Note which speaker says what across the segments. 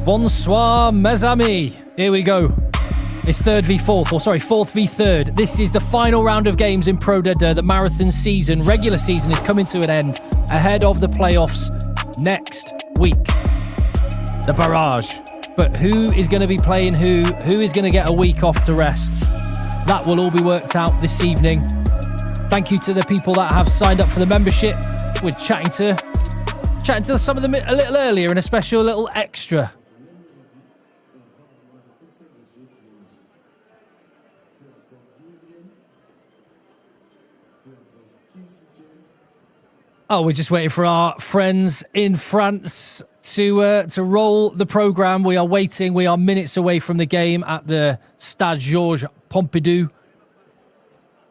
Speaker 1: Bonsoir, mes amis. Here we go. It's fourth v third. This is the final round of games in Pro D2. The marathon season, regular season, is coming to an end ahead of the playoffs next week. The barrage. But who is going to be playing who? Who is going to get a week off to rest? That will all be worked out this evening. Thank you to the people that have signed up for the membership. We're chatting to some of them a little earlier in a special little extra. Oh, we're just waiting for our friends in France to roll the programme. We are waiting. We are minutes away from the game at the Stade Georges Pompidou.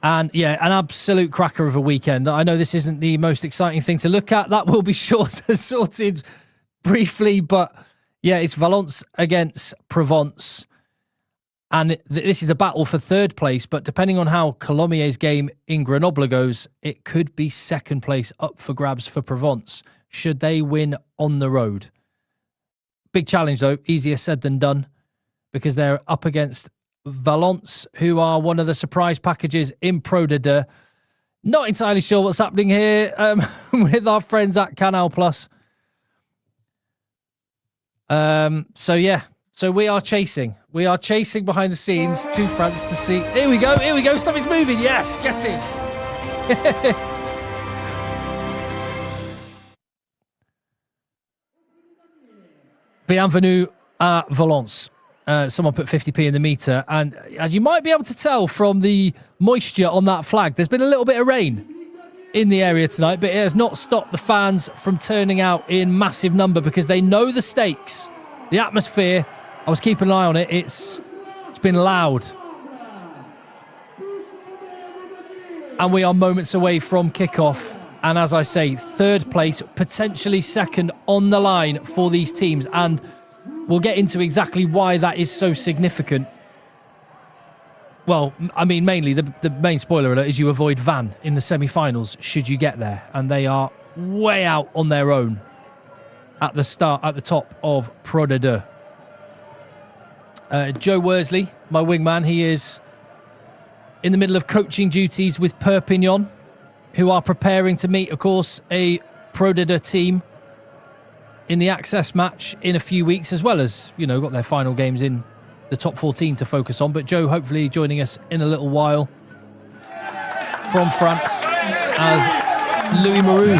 Speaker 1: And yeah, an absolute cracker of a weekend. I know this isn't the most exciting thing to look at. That will be sorted briefly. But yeah, it's Valence against Provence. And this is a battle for third place, but depending on how Colomiers' game in Grenoble goes, it could be second place up for grabs for Provence, should they win on the road. Big challenge, though. Easier said than done, because they're up against Valence, who are one of the surprise packages in Pro D2. Not entirely sure what's happening here with our friends at Canal+. So we are chasing. We are chasing behind the scenes to France to see. Here we go. Something's moving. Yes, get in. Bienvenue à Valence. Someone put 50p in the meter. And as you might be able to tell from the moisture on that flag, there's been a little bit of rain in the area tonight, but it has not stopped the fans from turning out in massive number because they know the stakes, the atmosphere. I was keeping an eye on it. It's been loud. And we are moments away from kickoff. And as I say, third place, potentially second on the line for these teams. And we'll get into exactly why that is so significant. Well, I mean, mainly the main spoiler alert is you avoid Van in the semi-finals should you get there. And they are way out on their own at the top of Pro D2. Joe Worsley, my wingman, he is in the middle of coaching duties with Perpignan, who are preparing to meet, of course, a Pro D2 team in the access match in a few weeks, as well as, got their final games in the top 14 to focus on. But Joe, hopefully joining us in a little while from France as Louis Moreau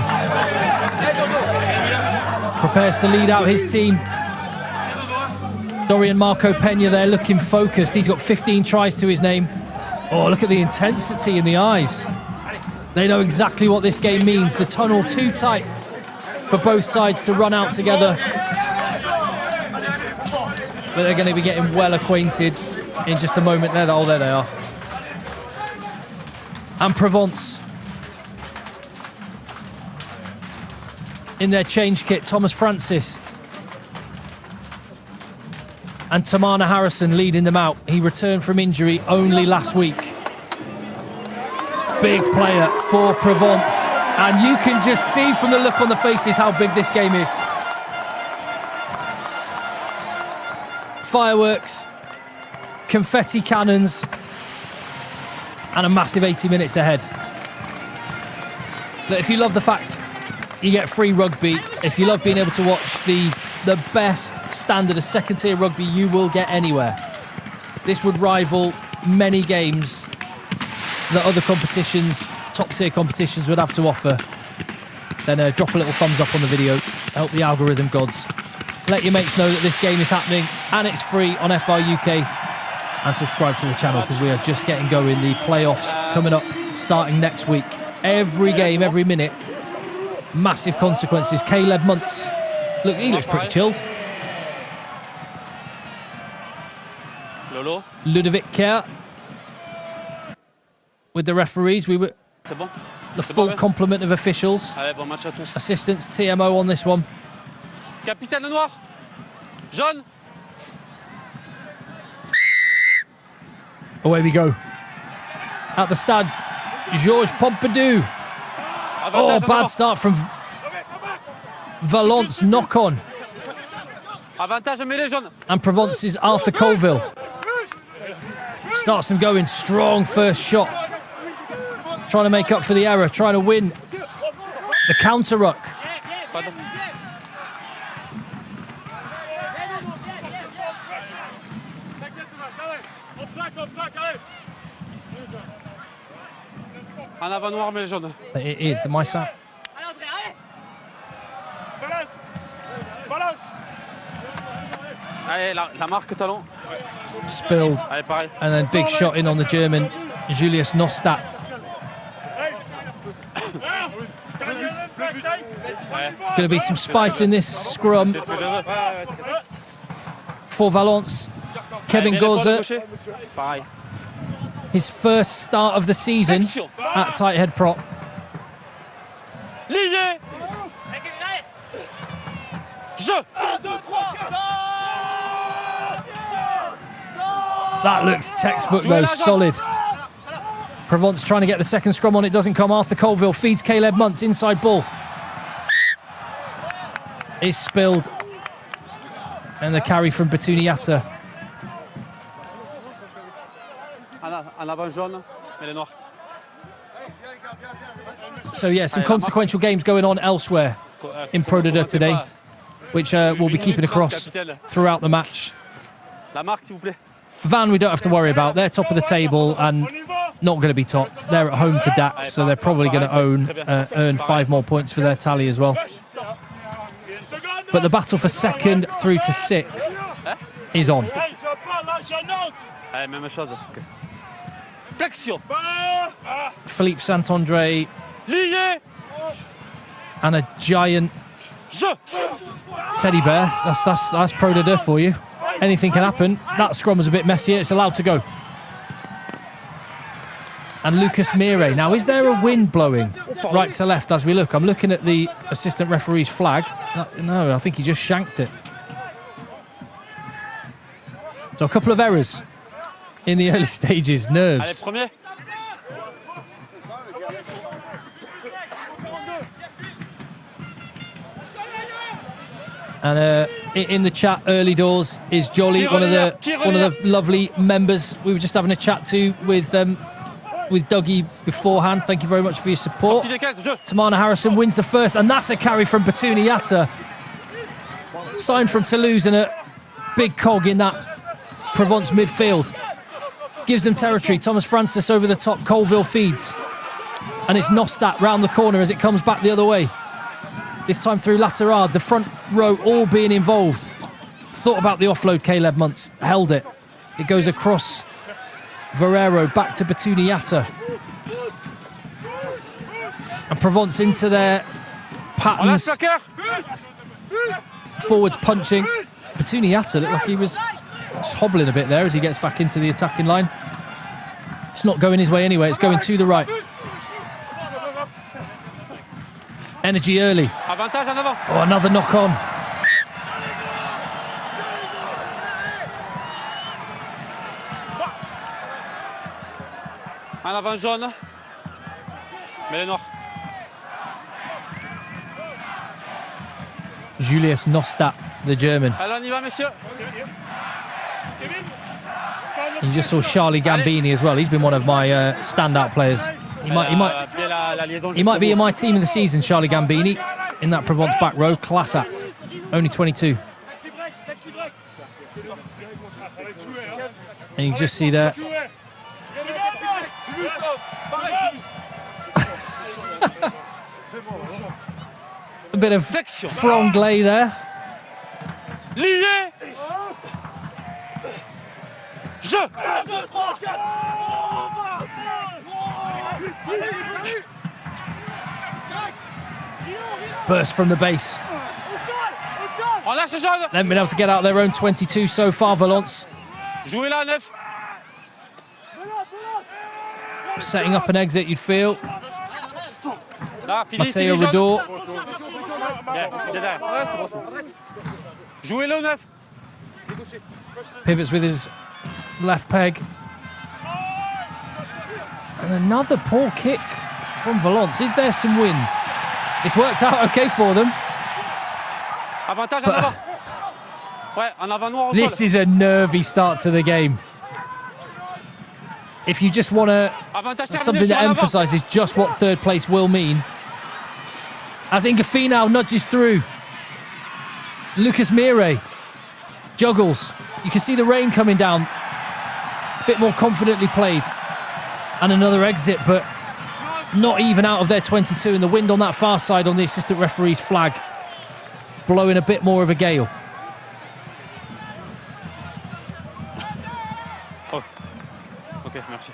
Speaker 1: prepares to lead out his team. Dorian Marco Pena there looking focused. He's got 15 tries to his name. Oh, look at the intensity in the eyes. They know exactly what this game means. The tunnel too tight for both sides to run out together. But they're going to be getting well acquainted in just a moment. There they are. And Provence in their change kit. Thomas Francis and Tamana Harrison leading them out. He returned from injury only last week. Big player for Provence. And you can just see from the look on the faces how big this game is. Fireworks, confetti cannons, and a massive 80 minutes ahead. Look, if you love the fact you get free rugby, if you love being able to watch the best standard of second-tier rugby you will get anywhere, this would rival many games that other competitions, top-tier competitions, would have to offer. Then drop a little thumbs up on the video, help the algorithm gods. Let your mates know that this game is happening and it's free on FR UK, and subscribe to the channel because we are just getting going. The playoffs coming up, starting next week. Every game, every minute, massive consequences. Caleb Muntz, look, he looks pretty chilled.
Speaker 2: Lolo.
Speaker 1: Ludovic Kerr with the referees. We were the full complement of officials. Assistants, TMO on this one.
Speaker 2: Capitaine Noir. Jaune.
Speaker 1: Away we go. At the Stade Georges Pompidou. Oh, bad start from Valence. Knock on.
Speaker 2: Avantage, mets les jaunes.
Speaker 1: And Provence's Arthur Colville starts them going. Strong first shot. Trying to make up for the error. Trying to win the counter ruck.
Speaker 2: Pardon. En avant noir, mais les jaunes.
Speaker 1: It is the Maïsa.
Speaker 2: Allez, la marque talon.
Speaker 1: Spilled.
Speaker 2: Allez, pareil.
Speaker 1: And then big shot in on the German, Julius Nostat. Going to be some spice in this scrum for Valence. Kevin Goza,
Speaker 2: Pareil.
Speaker 1: his first start of the season at tight head prop.
Speaker 2: Ligne. Je.
Speaker 1: That looks textbook though, solid. Provence trying to get the second scrum on, it doesn't come. Arthur Colville feeds Caleb Muntz, inside ball. Is spilled. And the carry from Batuniata.
Speaker 2: En avant jaune, mais les noirs.
Speaker 1: So yeah, some consequential games going on elsewhere in Pro D2 today, which we'll be keeping across throughout the match.
Speaker 2: La marque, s'il vous plaît.
Speaker 1: Van, we don't have to worry about. They're top of the table and not going to be topped. They're at home to Dax, so they're probably going to earn 5 more points for their tally as well. But the battle for 2nd through to 6th is on.
Speaker 2: Allez, même chose. Okay. Flexion.
Speaker 1: Philippe Saint-André
Speaker 2: Ligne.
Speaker 1: and a giant
Speaker 2: Je.
Speaker 1: teddy bear. That's Pro D2 for you. Anything can happen. That scrum was a bit messier. It's allowed to go. And Lucas Mire. Now, is there a wind blowing right to left as we look? I'm looking at the assistant referee's flag. No, I think he just shanked it. So a couple of errors in the early stages. Nerves.
Speaker 2: Allez, premier.
Speaker 1: And in the chat, early doors is Jolly, one of the lovely members we were just having a chat to with Dougie beforehand. Thank you very much for your support. Tamana Harrison wins the first, and that's a carry from Batuniata. Signed from Toulouse and a big cog in that Provence midfield. Gives them territory. Thomas Francis over the top. Colville feeds. And it's Nostat round the corner as it comes back the other way. This time through Laterard, the front row all being involved. Thought about the offload, Caleb Muntz. Held it. It goes across Varero, back to Batuniata. And Provence into their patterns. Forwards punching. Batuniata looked like he was just hobbling a bit there as he gets back into the attacking line. It's not going his way anyway, it's going to the right. Energy early. Oh, another knock on.
Speaker 2: En avant jaune, mais les noirs.
Speaker 1: Julius Nostat, the German.
Speaker 2: Allez, on y va, messieurs.
Speaker 1: You just saw Charlie Gambini as well. He's been one of my standout players. He might be in my team of the season, Charlie Gambini, in that Provence back row. Class act. Only 22. And you can just see there. A bit of franglais there.
Speaker 2: Ligne. Je.
Speaker 1: Burst from the base.
Speaker 2: On lâche le jaune.
Speaker 1: They've been able to get out their own 22 so far, Valence.
Speaker 2: Jouez là, 9.
Speaker 1: Setting up an exit, you'd feel.
Speaker 2: Là,
Speaker 1: Matteo Redor.
Speaker 2: Jouez-le, 9.
Speaker 1: Pivots with his left peg. And another poor kick from Valence. Is there some wind? It's worked out okay for them.
Speaker 2: Avantage en avant. Ouais, en avant noir au
Speaker 1: This
Speaker 2: sol.
Speaker 1: is a nervy start to the game. If you just want to,
Speaker 2: Avantage terminé
Speaker 1: something
Speaker 2: sur
Speaker 1: that
Speaker 2: en avant.
Speaker 1: emphasises just what third place will mean. As Ingafi now nudges through. Lucas Mire juggles. You can see the rain coming down. A bit more confidently played. And another exit, but not even out of their 22. And the wind on that far side on the assistant referee's flag, blowing a bit more of a gale.
Speaker 2: Oh. Ok, merci.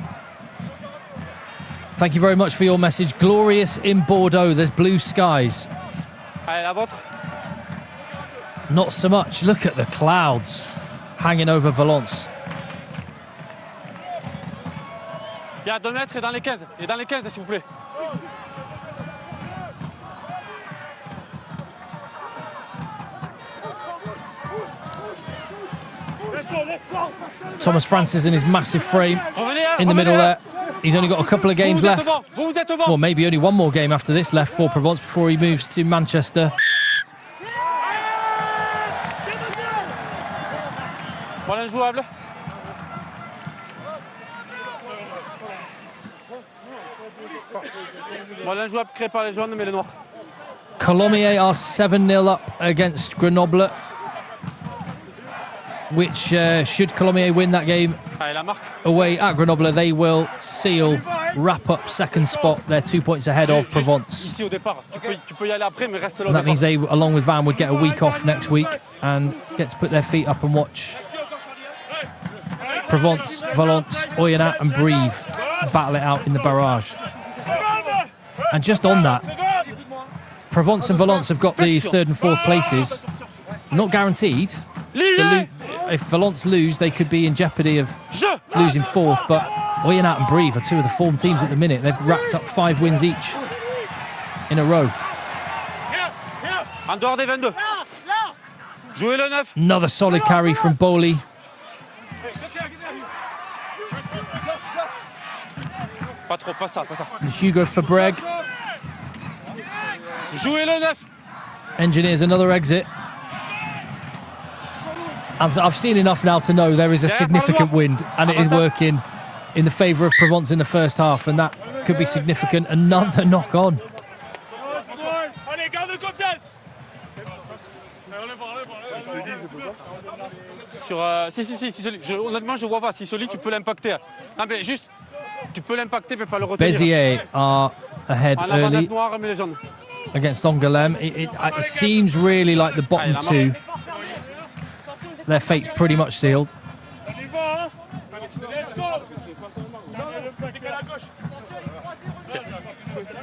Speaker 1: Thank you very much for your message. Glorious in Bordeaux. There's blue skies.
Speaker 2: Allez, la vôtre.
Speaker 1: Not so much. Look at the clouds hanging over Valence.
Speaker 2: Il y a 2 mètres et dans les 15. Et dans les 15, s'il vous plaît.
Speaker 1: Thomas Francis in his massive frame
Speaker 2: Revenez,
Speaker 1: in the
Speaker 2: revenez,
Speaker 1: middle there. He's only got a couple of games
Speaker 2: Vous êtes
Speaker 1: left.
Speaker 2: devant. Vous êtes devant.
Speaker 1: Well, maybe only one more game after this left for Provence before he moves to Manchester.
Speaker 2: Voilà, injouable. Voilà, injouable créé par les jaunes, mais les noirs.
Speaker 1: Colomiers are 7-0 up against Grenoble, which should Colomiers win that game
Speaker 2: Allez, la marque.
Speaker 1: away at Grenoble, they will wrap up second spot. They're 2 points ahead of Provence.
Speaker 2: Ici au départ. Tu peux y aller après, mais reste là au
Speaker 1: And that
Speaker 2: départ.
Speaker 1: means they, along with Van, would get a week off next week and get to put their feet up and watch Provence, Valence, Oyonnax and Brive battle it out in the barrage. And just on that, Provence and Valence have got the third and fourth places. Not guaranteed. If Valence lose, they could be in jeopardy of losing fourth, but Oyonnax and Brive are two of the form teams at the minute. They've racked up 5 wins each in a row.
Speaker 2: En dehors des 22. Jouez le 9.
Speaker 1: Another solid carry from Bowley.
Speaker 2: Pas trop, pas ça, pas ça.
Speaker 1: Hugo Fabreg
Speaker 2: Jouez le 9.
Speaker 1: engineers another exit. And I've seen enough now to know there is a significant wind, and it is working in the favour of Provence in the first half, and that could be significant. Another knock on.
Speaker 2: Sur, si, honnêtement, je vois pas. Si celui, tu peux l'impacter. Non, mais juste, tu peux l'impacter, mais pas le retenir.
Speaker 1: Béziers are ahead
Speaker 2: En avant
Speaker 1: early
Speaker 2: 9 noirs, mais les jaunes.
Speaker 1: against Angoulême. It seems really like the bottom two, their fate's pretty much sealed.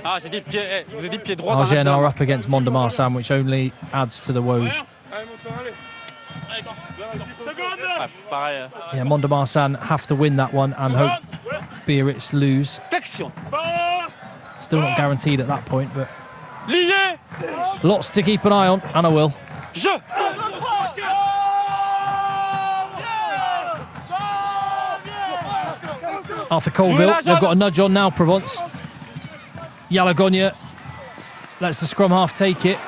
Speaker 2: Ah, j'ai dit pied, je vous ai dit pied droit.
Speaker 1: Agen are up against Mont-de-Marsan, which only adds to the woes.
Speaker 2: Ouais, pareil.
Speaker 1: Yeah, Mont-de-Marsan have to win that one and hope Biarritz lose.
Speaker 2: Flexion.
Speaker 1: Still not guaranteed at that point, but
Speaker 2: Lié.
Speaker 1: lots to keep an eye on, and I will.
Speaker 2: Je.
Speaker 1: Arthur Colville, they've got a nudge on now, Provence. Yalagonia lets the scrum half take it.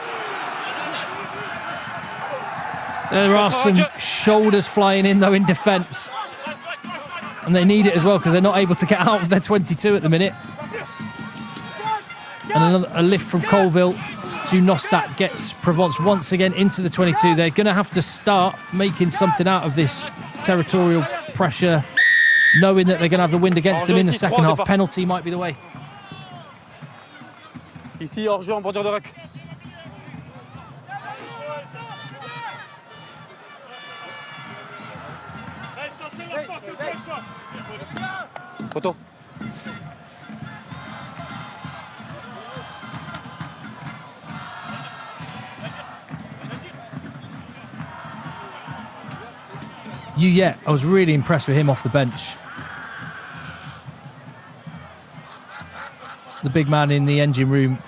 Speaker 1: There are some shoulders flying in, though, in defence. And they need it as well, because they're not able to get out of their 22 at the minute. And a lift from Colville to Nostak gets Provence once again into the 22. They're going to have to start making something out of this territorial pressure, knowing that they're going to have the wind against them in the second half. Penalty might be the way.
Speaker 2: Ici, hors jeu en bordure de ruck. Photo.
Speaker 1: I was really impressed with him off the bench. The big man in the engine room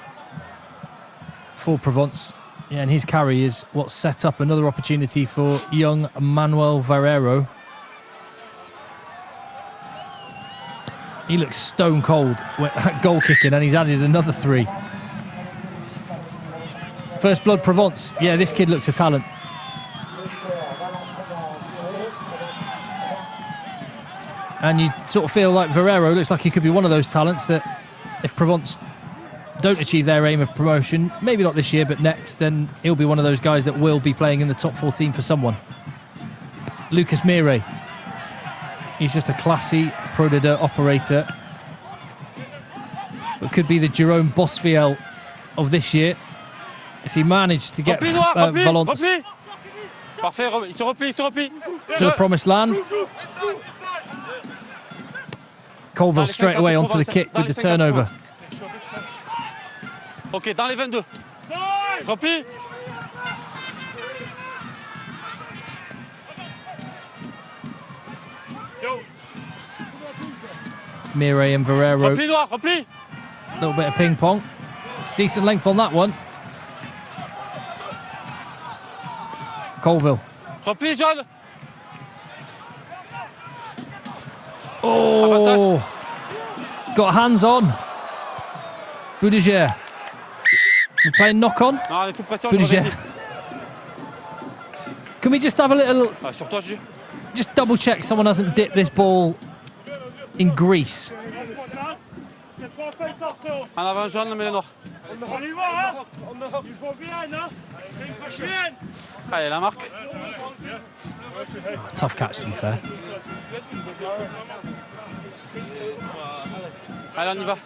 Speaker 1: for Provence. Yeah, and his carry is what set up another opportunity for young Manuel Varero. He looks stone cold at goal kicking, and he's added another 3. First blood Provence. Yeah, this kid looks a talent. And you sort of feel like Varero looks like he could be one of those talents that if Provence don't achieve their aim of promotion, maybe not this year, but next, then he'll be one of those guys that will be playing in the top 14 for someone. Lucas Mire. He's just a classy Pro de Deux operator. But could be the Jerome Bosfiel of this year. If he managed to get Valence to the promised land. Colville straight away onto the kick with the turnover.
Speaker 2: Ok, dans les 22. Repli.
Speaker 1: Mire and Varero.
Speaker 2: Repli noir, repli.
Speaker 1: A little bit of ping pong. Decent length on that one. Colville.
Speaker 2: Repli jaune.
Speaker 1: Oh, got hands on. Boudiger. We're playing knock on. Boudiger. Can we just have a little, just double check someone hasn't dipped this ball in grease?
Speaker 2: En avant jaune, mais noir. Allez, la marque.
Speaker 1: Tough catch, to be fair.
Speaker 2: Allez, on y va.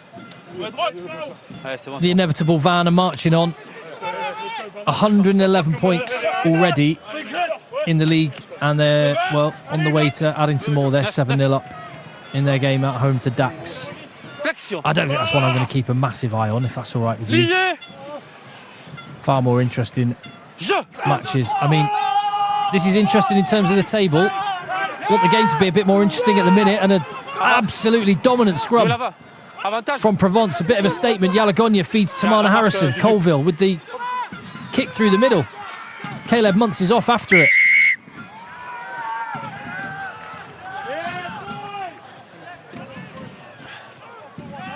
Speaker 1: The inevitable Van are marching on. 111 points already in the league, and they're, well, on the way to adding some more. They're 7-0 up in their game at home to Dax. I don't think that's one I'm going to keep a massive eye on, if that's all right with you. Far more interesting matches. I mean, this is interesting in terms of the table. Want the game to be a bit more interesting at the minute, and an absolutely dominant scrum from Provence. A bit of a statement. Yalagonya feeds Tamana Harrison. Colville with the kick through the middle. Caleb Muntz is off after it.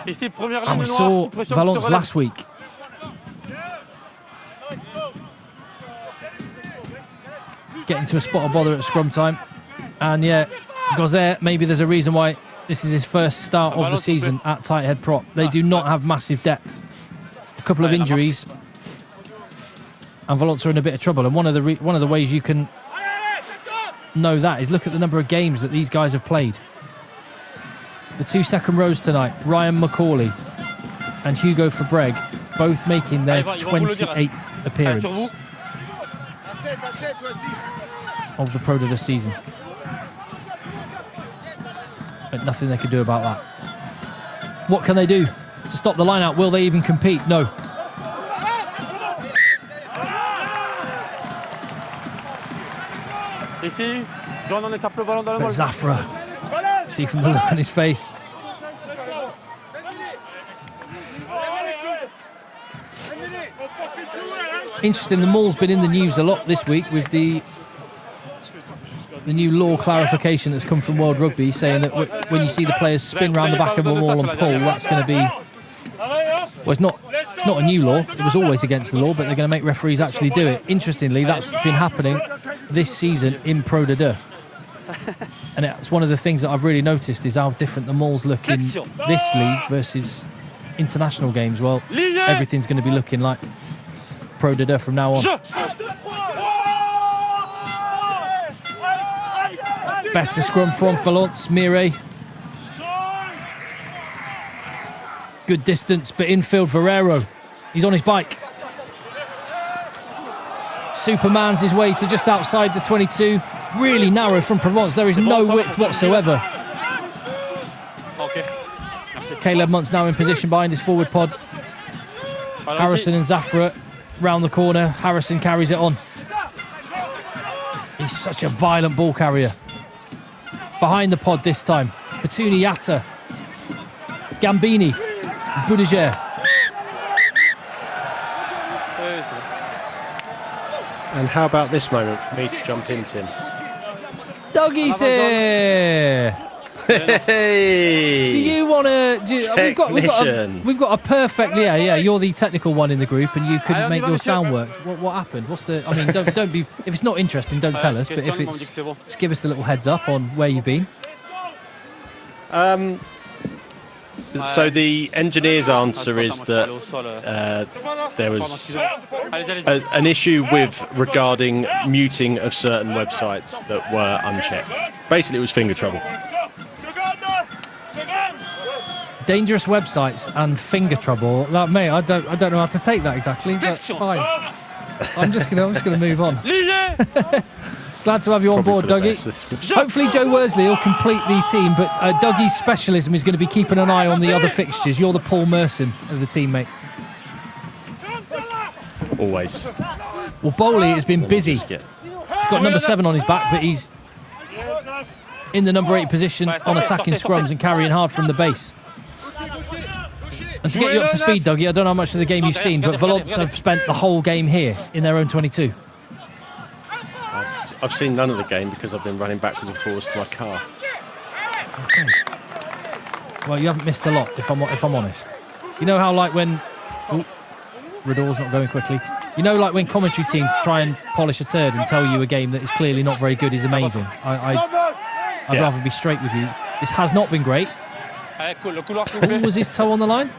Speaker 1: And we saw Valence last week. Getting to a spot of bother at scrum time. And yeah, Gauzer, maybe there's a reason why this is his first start of the season at tight head prop. They do not have massive depth. A couple of injuries. And Valence are in a bit of trouble. And one of the ways you can know that is look at the number of games that these guys have played. The two second rows tonight, Ryan Macaulay and Hugo Fabreg, both making their 28th appearance of the Pro de Deux season. But nothing they can do about that. What can they do to stop the line out? Will they even compete? No. But Zafra, see from the look on his face. Interesting, the maul's been in the news a lot this week with the new law clarification that's come from World Rugby, saying that when you see the players spin round the back of a maul and pull, that's going to be... Well, it's not a new law. It was always against the law, but they're going to make referees actually do it. Interestingly, that's been happening this season in Pro de Deux. And it's one of the things that I've really noticed is how different the mauls look in this league versus international games. Well, everything's going to be looking like Pro de Deux from now on. Better scrum from Valence. Mire. Good distance, but infield Varero. He's on his bike. Superman's his way to just outside the 22. Really narrow from Provence. There is no width whatsoever. Caleb Muntz now in position behind his forward pod. Harrison and Zafra round the corner. Harrison carries it on. He's such a violent ball carrier. Behind the pod this time. Batuni Yatta. Gambini. Boudiger.
Speaker 3: And how about this moment for me to jump in, Tim?
Speaker 1: Dougie's here.
Speaker 3: Hey.
Speaker 1: Do you want to? We've got a perfect. Yeah. You're the technical one in the group, and you couldn't make your sound work. What happened? What's the? I mean, don't be. If it's not interesting, don't tell us. But if it's, just give us the little heads up on where you've been.
Speaker 3: So the engineer's answer is that there was an issue regarding muting of certain websites that were unchecked. Basically, it was finger trouble.
Speaker 1: Dangerous websites and finger trouble. Like me, I don't know how to take that exactly, but fine. I'm just gonna move on. Glad to have you on board, Dougie. Hopefully Joe Worsley will complete the team, but Dougie's specialism is going to be keeping an eye on the other fixtures. You're the Paul Merson of the team, mate.
Speaker 3: Always.
Speaker 1: Well, Bowley has been busy. He's got number 7 on his back, but he's in the number 8 position on attacking scrums and carrying hard from the base. And to get you up to speed, Dougie, I don't know how much of the game you've seen, but Valence have spent the whole game here in their own 22.
Speaker 3: I've seen none of the game because I've been running backwards and forwards to my car.
Speaker 1: Okay. Well, you haven't missed a lot, if I'm honest. You know how, like, when... Oh, Rador's not going quickly. You know, like, when commentary teams try and polish a turd and tell you a game that is clearly not very good is amazing. I'd rather be straight with you. This has not been great. Was his toe on the line?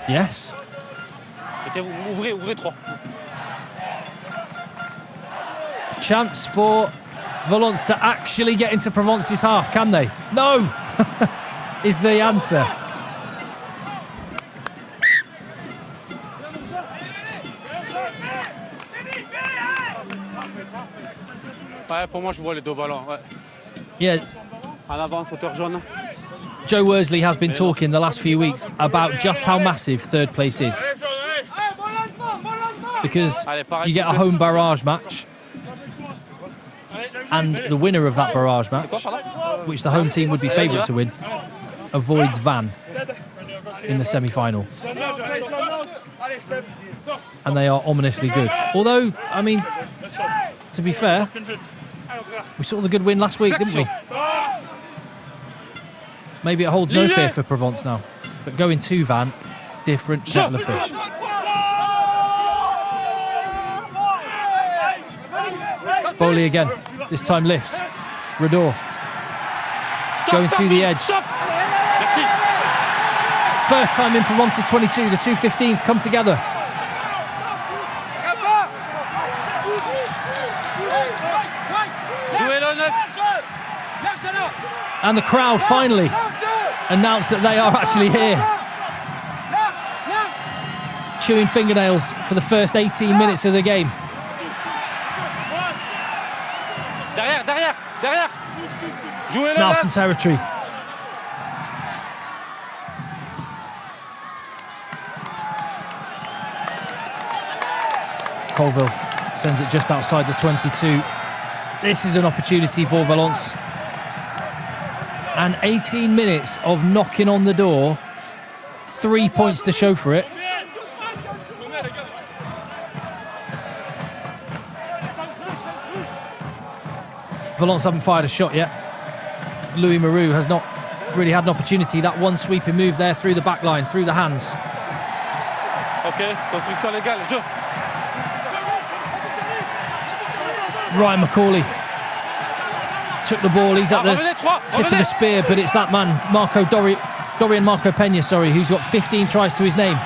Speaker 1: Yes. Chance for Valence to actually get into Provence's half, can they? No! Is the answer.
Speaker 2: Pour moi, je vois les deux ballons.
Speaker 1: Yeah.
Speaker 2: En avance, hauteur jaune.
Speaker 1: Joe Worsley has been talking the last few weeks about just how massive third place is. Because you get a home barrage match, and the winner of that barrage match, which the home team would be favourite to win, avoids Van in the semi-final. And they are ominously good. Although, I mean, to be fair, we saw the good win last week, didn't we? Maybe it holds no fear for Provence now. But going to Van, different kettle of fish. Foley again. This time lifts. Rador. Going to the edge. First time in Provence's 22. The two 15s come together. And the crowd finally announced that they are actually here. Chewing fingernails for the first 18 minutes of the game. Now some territory. Colville sends it just outside the 22. This is an opportunity for Valence. And 18 minutes of knocking on the door. 3 points to show for it. Valence haven't fired a shot yet. Louis Maroux has not really had an opportunity. That one sweeping move there through the back line, through the hands.
Speaker 2: Okay, construction légale, jeu.
Speaker 1: Ryan Macaulay took the ball. He's at the tip of the spear, but it's that man, Dorian Marco Pena, who's got 15 tries to his name.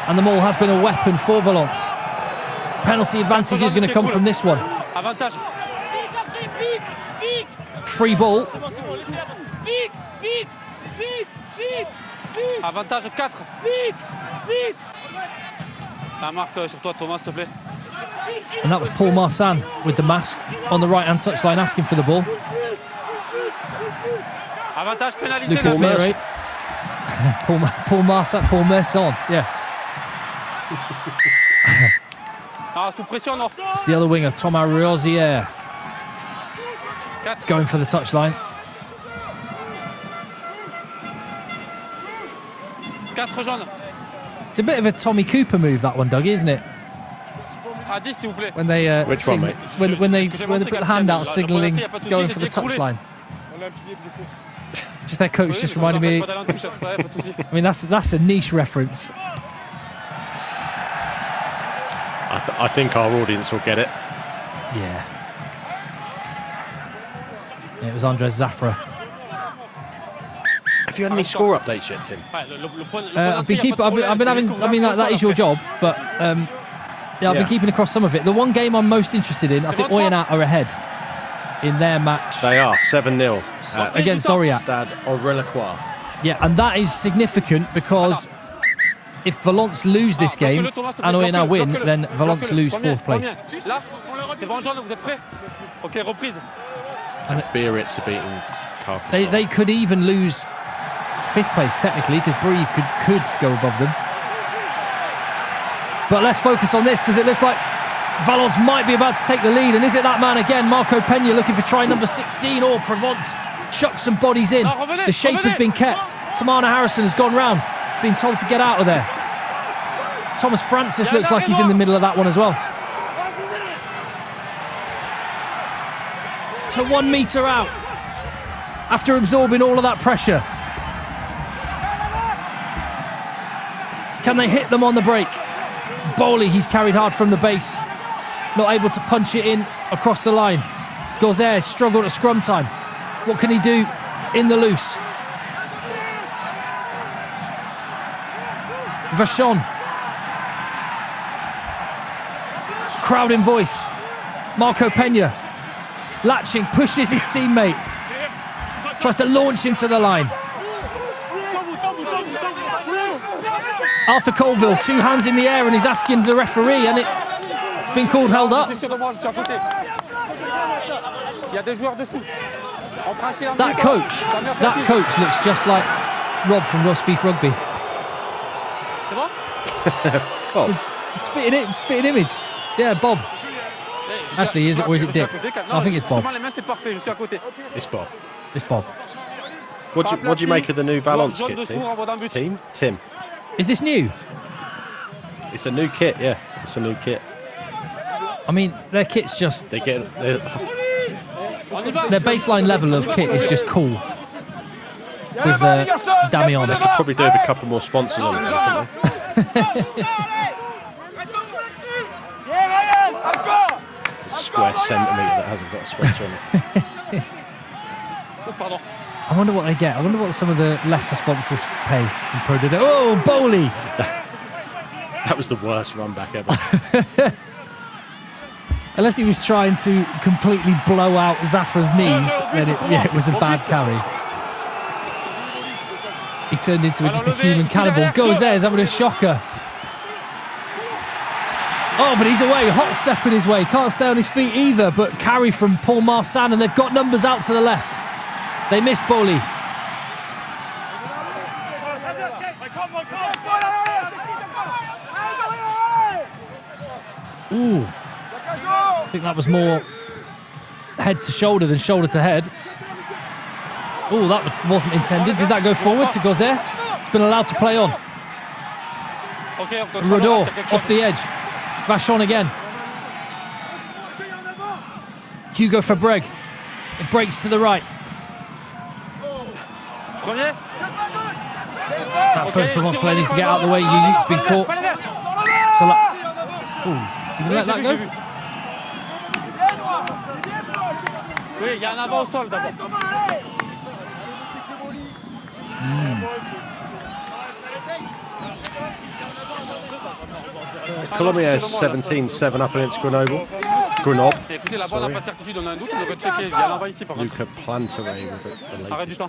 Speaker 1: And the maul has been a weapon for Valence. Penalty advantage is going to come from this one. Free ball.
Speaker 2: Avantage 4. La marque sur toi, Thomas, s'il te plaît.
Speaker 1: And that was Paul Marsan with the mask on the right-hand touchline asking for the ball.
Speaker 2: Avantage pénalité.
Speaker 1: Lucas Murray. Paul Merson, yeah.
Speaker 2: Sous pression, non.
Speaker 1: It's the other winger, Thomas Rosier. Going for the touchline.
Speaker 2: 4 jaunes.
Speaker 1: It's a bit of a Tommy Cooper move, that one, Dougie, isn't it?
Speaker 2: À 10, s'il vous plaît.
Speaker 1: When they
Speaker 3: Which one, mate?
Speaker 1: when they put the hand out, signalling going for the touchline. Just their coach just reminded me. I mean, that's a niche reference.
Speaker 3: I think our audience will get it.
Speaker 1: Yeah. Yeah, it was Andres Zafra.
Speaker 3: Have you had any score updates yet, Tim?
Speaker 1: I've been keeping. I've been having. I mean, that is your job, but yeah, I've been keeping across some of it. The one game I'm most interested in, I think Oyonnax are ahead in their match.
Speaker 3: They are 7-0
Speaker 1: against Aurillac.
Speaker 3: Stade Aurillacois.
Speaker 1: Yeah, and that is significant because if Valence lose this game and Oyonnax win, then Valence lose 4th place.
Speaker 3: And Biarritz are beating Carcassonne.
Speaker 1: They could even lose 5th place technically because Brive could go above them. But let's focus on this because it looks like Valence might be about to take the lead. And is it that man again? Marco Pena looking for try number 16. Or Provence chucks some bodies in. The shape has been kept. Tamana Harrison has gone round, being told to get out of there. Thomas Francis looks like he's in the middle of that one as well. So 1 metre out after absorbing all of that pressure. Can they hit them on the break? Bowley, he's carried hard from the base. Not able to punch it in across the line. Gauzet struggled at scrum time. What can he do in the loose? Vachon. Crowd in voice. Marco Pena. Latching, pushes his teammate. Tries to launch him to the line. Arthur Colville, 2 hands in the air, and he's asking the referee, and it's been called held up. That coach looks just like Rob from Roast Beef Rugby. It's a spitting image. Yeah, Bob. Actually, is it or is it Dick? I think it's Bob.
Speaker 3: It's Bob.
Speaker 1: It's Bob.
Speaker 3: What do you make of the new Valence kit, team? Tim.
Speaker 1: Is this new?
Speaker 3: It's a new kit, yeah. It's a new kit.
Speaker 1: I mean, their kit's just...
Speaker 3: Their
Speaker 1: baseline level of kit is just cool. With Damian.
Speaker 3: They could probably do with a couple more sponsors on it, couldn't they? Square centimetre that hasn't got a sponsor on it.
Speaker 1: I wonder what they get. I wonder what some of the lesser sponsors pay in Pro D2. Oh, Bowley!
Speaker 3: That was the worst run back ever.
Speaker 1: Unless he was trying to completely blow out Zafra's knees, then it was a bad carry. He turned into just a human cannibal. Goes there, he's having a shocker. Oh, but he's away. Hot step in his way. Can't stay on his feet either. But carry from Paul Marsan, and they've got numbers out to the left. They missed Bowley. Ooh. I think that was more head to shoulder than shoulder to head. Oh, that wasn't intended. Did that go forward to Gauzet? It's been allowed to play on. Rodor off the edge. Vachon again. Hugo Fabreg. It breaks to the right. That first Provence player needs to get out of the way. Yuyuk's been caught. So, ooh, is he going to let that go?
Speaker 3: Colomiers 17-7 up against Grenoble. Luca Planteray with the latest try,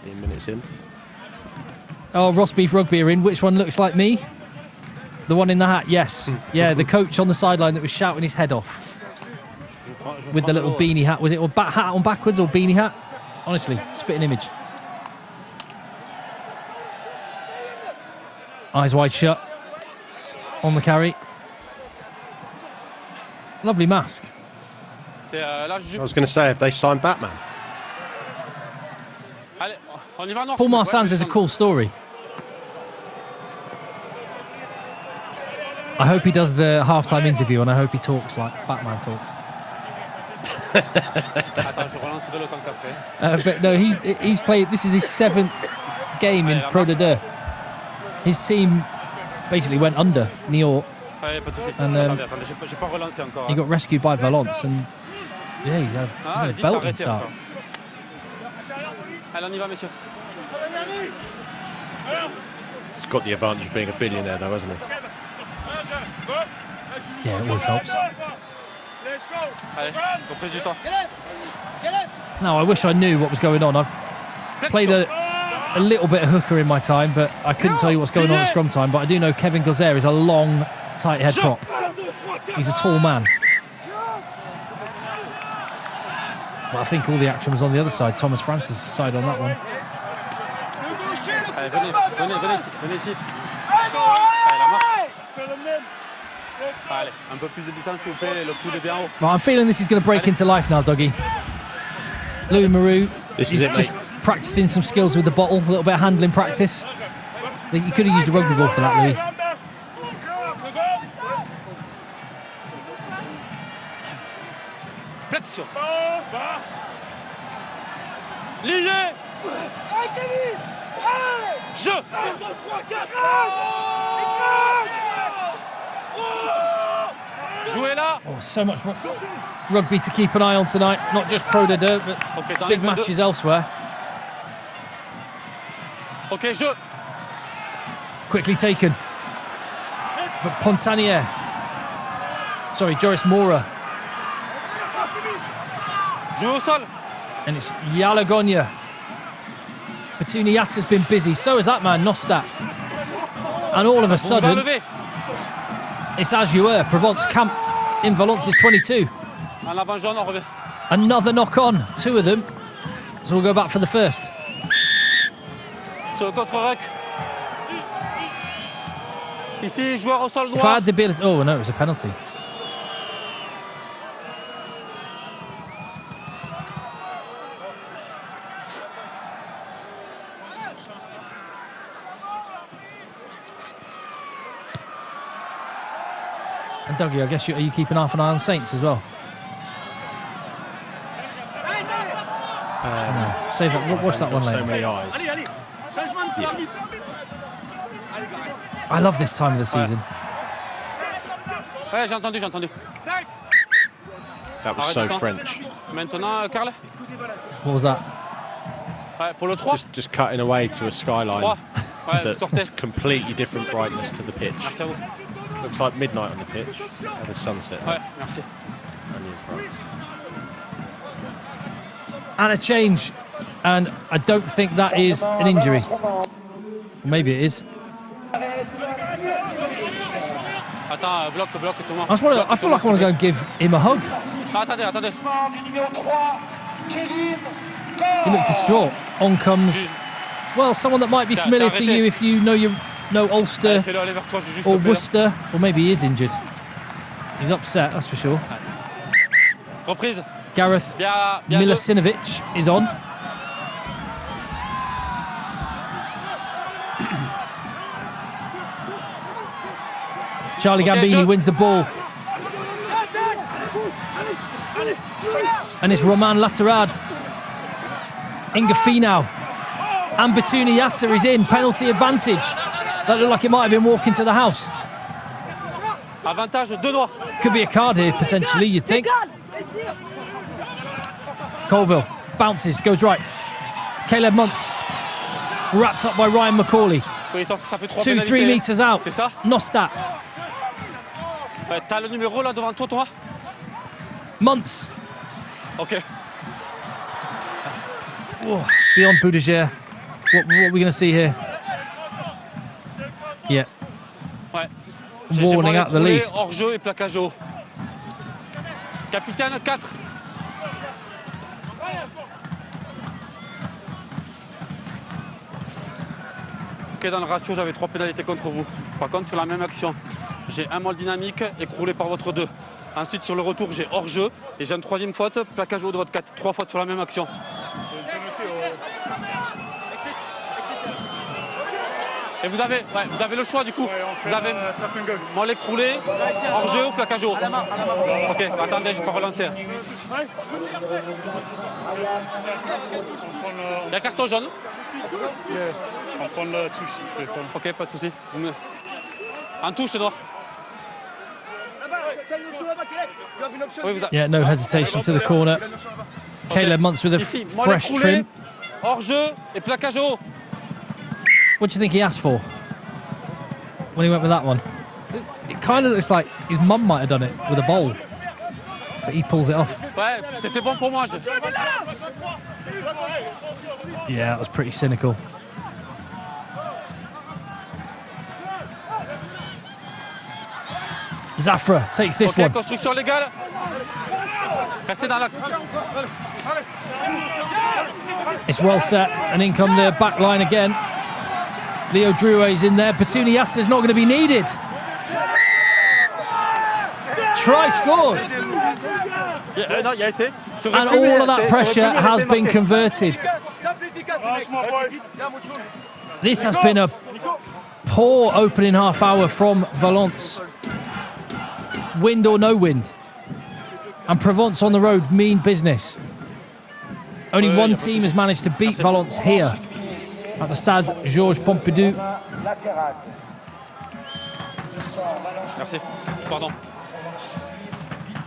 Speaker 3: 15 minutes in.
Speaker 1: Oh, Roast Beef Rugby are in. Which one looks like me? The one in the hat, yes. Yeah, the coach on the sideline that was shouting his head off. With the little beanie hat. Was it hat on backwards or beanie hat? Honestly, spitting image. Eyes wide shut. On the carry. Lovely mask.
Speaker 3: I was going to say, if they signed Batman.
Speaker 1: Paul Marsans is a cool story. I hope he does the halftime interview, and I hope he talks like Batman talks. But no, he's played. This is his 7th game in Pro D2. His team basically went under Niort, and he got rescued by Valence, and yeah, he's had a belting start.
Speaker 2: Allez, on y va, messieurs.
Speaker 3: He's got the advantage of being a billionaire, though, hasn't he?
Speaker 1: Yeah, it always helps.
Speaker 2: Allez, reprise du temps.
Speaker 1: Now, I wish I knew what was going on. I've played a little bit of hooker in my time, but I couldn't tell you what's going on at scrum time. But I do know Kevin Gauzet is a long, tight head prop. He's a tall man. But I think all the action was on the other side. Thomas Francis' side on that one.
Speaker 2: Allez, venez ici. Allez, la marque. Allez, un peu plus de distance, s'il vous plaît. Le coude bien haut.
Speaker 1: Right, I'm feeling this is going to break into life now, Dougie. Louis Maroux,
Speaker 3: This
Speaker 1: he's
Speaker 3: is it,
Speaker 1: just
Speaker 3: mate.
Speaker 1: practicing some skills with the bottle, a little bit of handling practice. I think you could have used a rugby ball for that, Louis.
Speaker 2: Flexion. Lié. Je. Jouez là.
Speaker 1: Oh, so much rugby to keep an eye on tonight. Not just Pro de Deux, but
Speaker 2: Ok, dans
Speaker 1: big
Speaker 2: les 22.
Speaker 1: matches elsewhere.
Speaker 2: Ok, je.
Speaker 1: Quickly taken. But Pontanier. Sorry, Joris Mora.
Speaker 2: Jouez au sol.
Speaker 1: And it's Yalagonia. Petuniata's been busy. So is that man, Nostat. And all of a
Speaker 2: Vous vous
Speaker 1: sudden,
Speaker 2: enlevez.
Speaker 1: it's as you were. Provence camped in Valence's 22.
Speaker 2: En avant jaune, on revient.
Speaker 1: Another knock on, 2 of them. So we'll go back for the first.
Speaker 2: Sur le contre-rec. Ici, joueur au sol
Speaker 1: If I
Speaker 2: noir.
Speaker 1: had the ability... Oh, no, it was a penalty. And Dougie, I guess are you keeping half an eye on Saints as well? No. Save that. Watch that one
Speaker 3: So
Speaker 1: later.
Speaker 3: many eyes.
Speaker 1: I love this time of the season.
Speaker 2: Ouais, j'ai entendu.
Speaker 3: That was
Speaker 2: Arrête
Speaker 3: so
Speaker 2: le temps.
Speaker 3: French.
Speaker 2: Maintenant, Karl.
Speaker 1: What was that?
Speaker 2: Ouais, pour le 3.
Speaker 3: Just cutting away to a
Speaker 2: 3.
Speaker 3: skyline
Speaker 2: Ouais, vous sortez.
Speaker 3: that's completely different brightness to the pitch.
Speaker 2: Merci à vous.
Speaker 3: Looks like midnight on the pitch at the sunset.
Speaker 2: Ouais, merci.
Speaker 3: Only in France.
Speaker 1: And a change. And I don't think that is an injury. Maybe it is.
Speaker 2: Attends, bloc, tout le monde.
Speaker 1: I feel like I want to go and give him a hug.
Speaker 2: Attendez.
Speaker 1: He looked distraught. On comes, well, someone that might be familiar to you if you know Ulster
Speaker 2: Fais-le aller vers toi, je juste
Speaker 1: or
Speaker 2: le fais là.
Speaker 1: Worcester. Or maybe he is injured. He's upset, that's for sure.
Speaker 2: Reprise.
Speaker 1: Gareth
Speaker 2: Bien deux.
Speaker 1: Milasinovic is on. Charlie Gambini wins the ball. And it's Roman Laterad. Inga Finau. And Batuni Yatta is in. Penalty advantage. That looked like it might have been walking to the house.
Speaker 2: Avantage, 2 noirs.
Speaker 1: Could be a card here, potentially, you'd think. Colville bounces, goes right. Caleb Muntz. Wrapped up by Ryan McCauley.
Speaker 2: Oui, ça fait 3
Speaker 1: 2-3
Speaker 2: pénalités.
Speaker 1: metres out.
Speaker 2: C'est ça?
Speaker 1: Nostat.
Speaker 2: Ouais, t'as le numéro là devant toi.
Speaker 1: Muntz.
Speaker 2: Ok.
Speaker 1: Oh, beyond Boudagere. What are we going to see here? Yeah.
Speaker 2: Ouais.
Speaker 1: Warning at the least.
Speaker 2: Hors jeu et plaquage haut. Capitaine 4. Ok, dans le ratio, j'avais 3 pénalités contre vous. Par contre, sur la même action, j'ai un mol dynamique écroulé par votre 2. Ensuite, sur le retour, j'ai hors jeu et j'ai une 3e faute, plaquage haut de votre 4. 3 fautes sur la même action. Et vous avez le choix du coup. Vous avez mol écroulé, hors jeu ou plaquage haut. Ok, attendez, je vais pas relancer. Il y a carton jaune.
Speaker 4: On va prendre la touche si tu préfères.
Speaker 2: Ok, pas de souci. En touche, c'est noir. Oui, vous avez...
Speaker 1: Yeah, no hesitation to the corner. Caleb Muntz with a
Speaker 2: Ici, mol
Speaker 1: fresh
Speaker 2: écroulé,
Speaker 1: trim.
Speaker 2: hors-jeu et plaquage haut.
Speaker 1: What do you think he asked for when he went with that one? It kind of looks like his mum might have done it with a bowl, but he pulls it off.
Speaker 2: Ouais, c'était bon pour moi.
Speaker 1: Yeah, that was pretty cynical. Zafra takes this one.
Speaker 2: Construction légale. Restez dans l'axe.
Speaker 1: It's well set, and in come the back line again. Leo Drouet's in there. Petuniata's not going to be needed. Try scored. And all of that pressure has been converted. This has been a poor opening half hour from Valence. Wind or no wind. And Provence on the road, mean business. Only one team has managed to beat Valence here at the Stade Georges Pompidou.
Speaker 2: Merci. Pardon.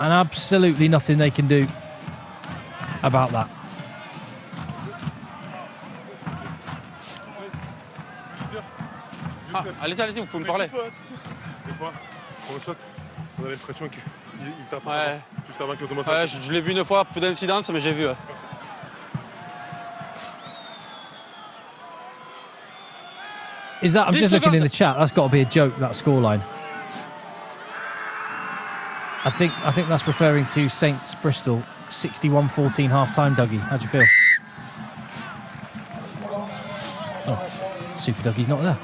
Speaker 1: And absolutely nothing they can do about that.
Speaker 2: Ah, allez-y, vous pouvez me parler.
Speaker 4: Des fois, on saute, on a l'impression qu'il tape.
Speaker 2: Ouais.
Speaker 4: Tout avant que le
Speaker 2: Ouais, je l'ai vu une fois, peu d'incidence, mais j'ai vu.
Speaker 1: Is that, I'm just looking in the chat, that's got to be a joke, that scoreline. I think that's referring to Saints Bristol, 61-14 half-time, Dougie. How do you feel? Oh, Super Dougie's not there.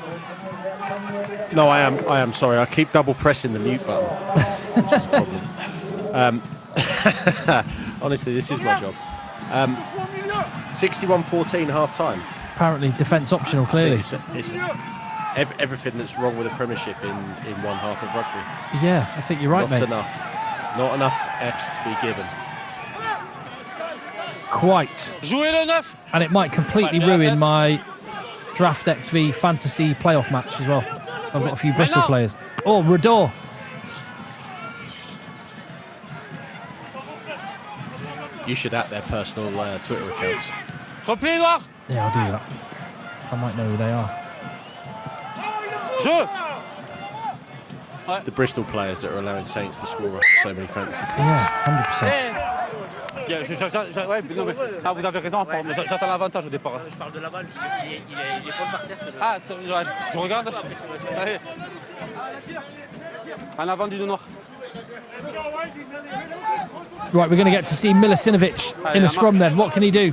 Speaker 3: No, I am sorry. I keep double pressing the mute button. That's a problem. Honestly, this is my job. 61-14 half-time.
Speaker 1: Apparently defence optional, clearly.
Speaker 3: It's everything that's wrong with the Premiership in one half of rugby.
Speaker 1: Yeah, I think you're right, mate.
Speaker 3: Not enough Fs to be given.
Speaker 1: Quite.
Speaker 2: Jouez le neuf.
Speaker 1: And it might completely ruin my Draft XV fantasy playoff match as well. So I've got a few Bristol players. Oh, Rador.
Speaker 3: You should at their personal Twitter accounts.
Speaker 2: Repli noir.
Speaker 1: Yeah, I'll do that. I might know who they are.
Speaker 2: Jeu.
Speaker 3: The Bristol players that are allowing Saints to score so many fantasy points.
Speaker 1: Yeah, 100%.
Speaker 2: Ouais, non, mais, ah, vous avez raison, j'attends l'avantage au départ.
Speaker 5: Je parle de la balle, il est pas par terre.
Speaker 2: Ah, je regarde. Allez. En avant du noir.
Speaker 1: Right, we're going to get to see Milisinovic in the scrum then. What can he do?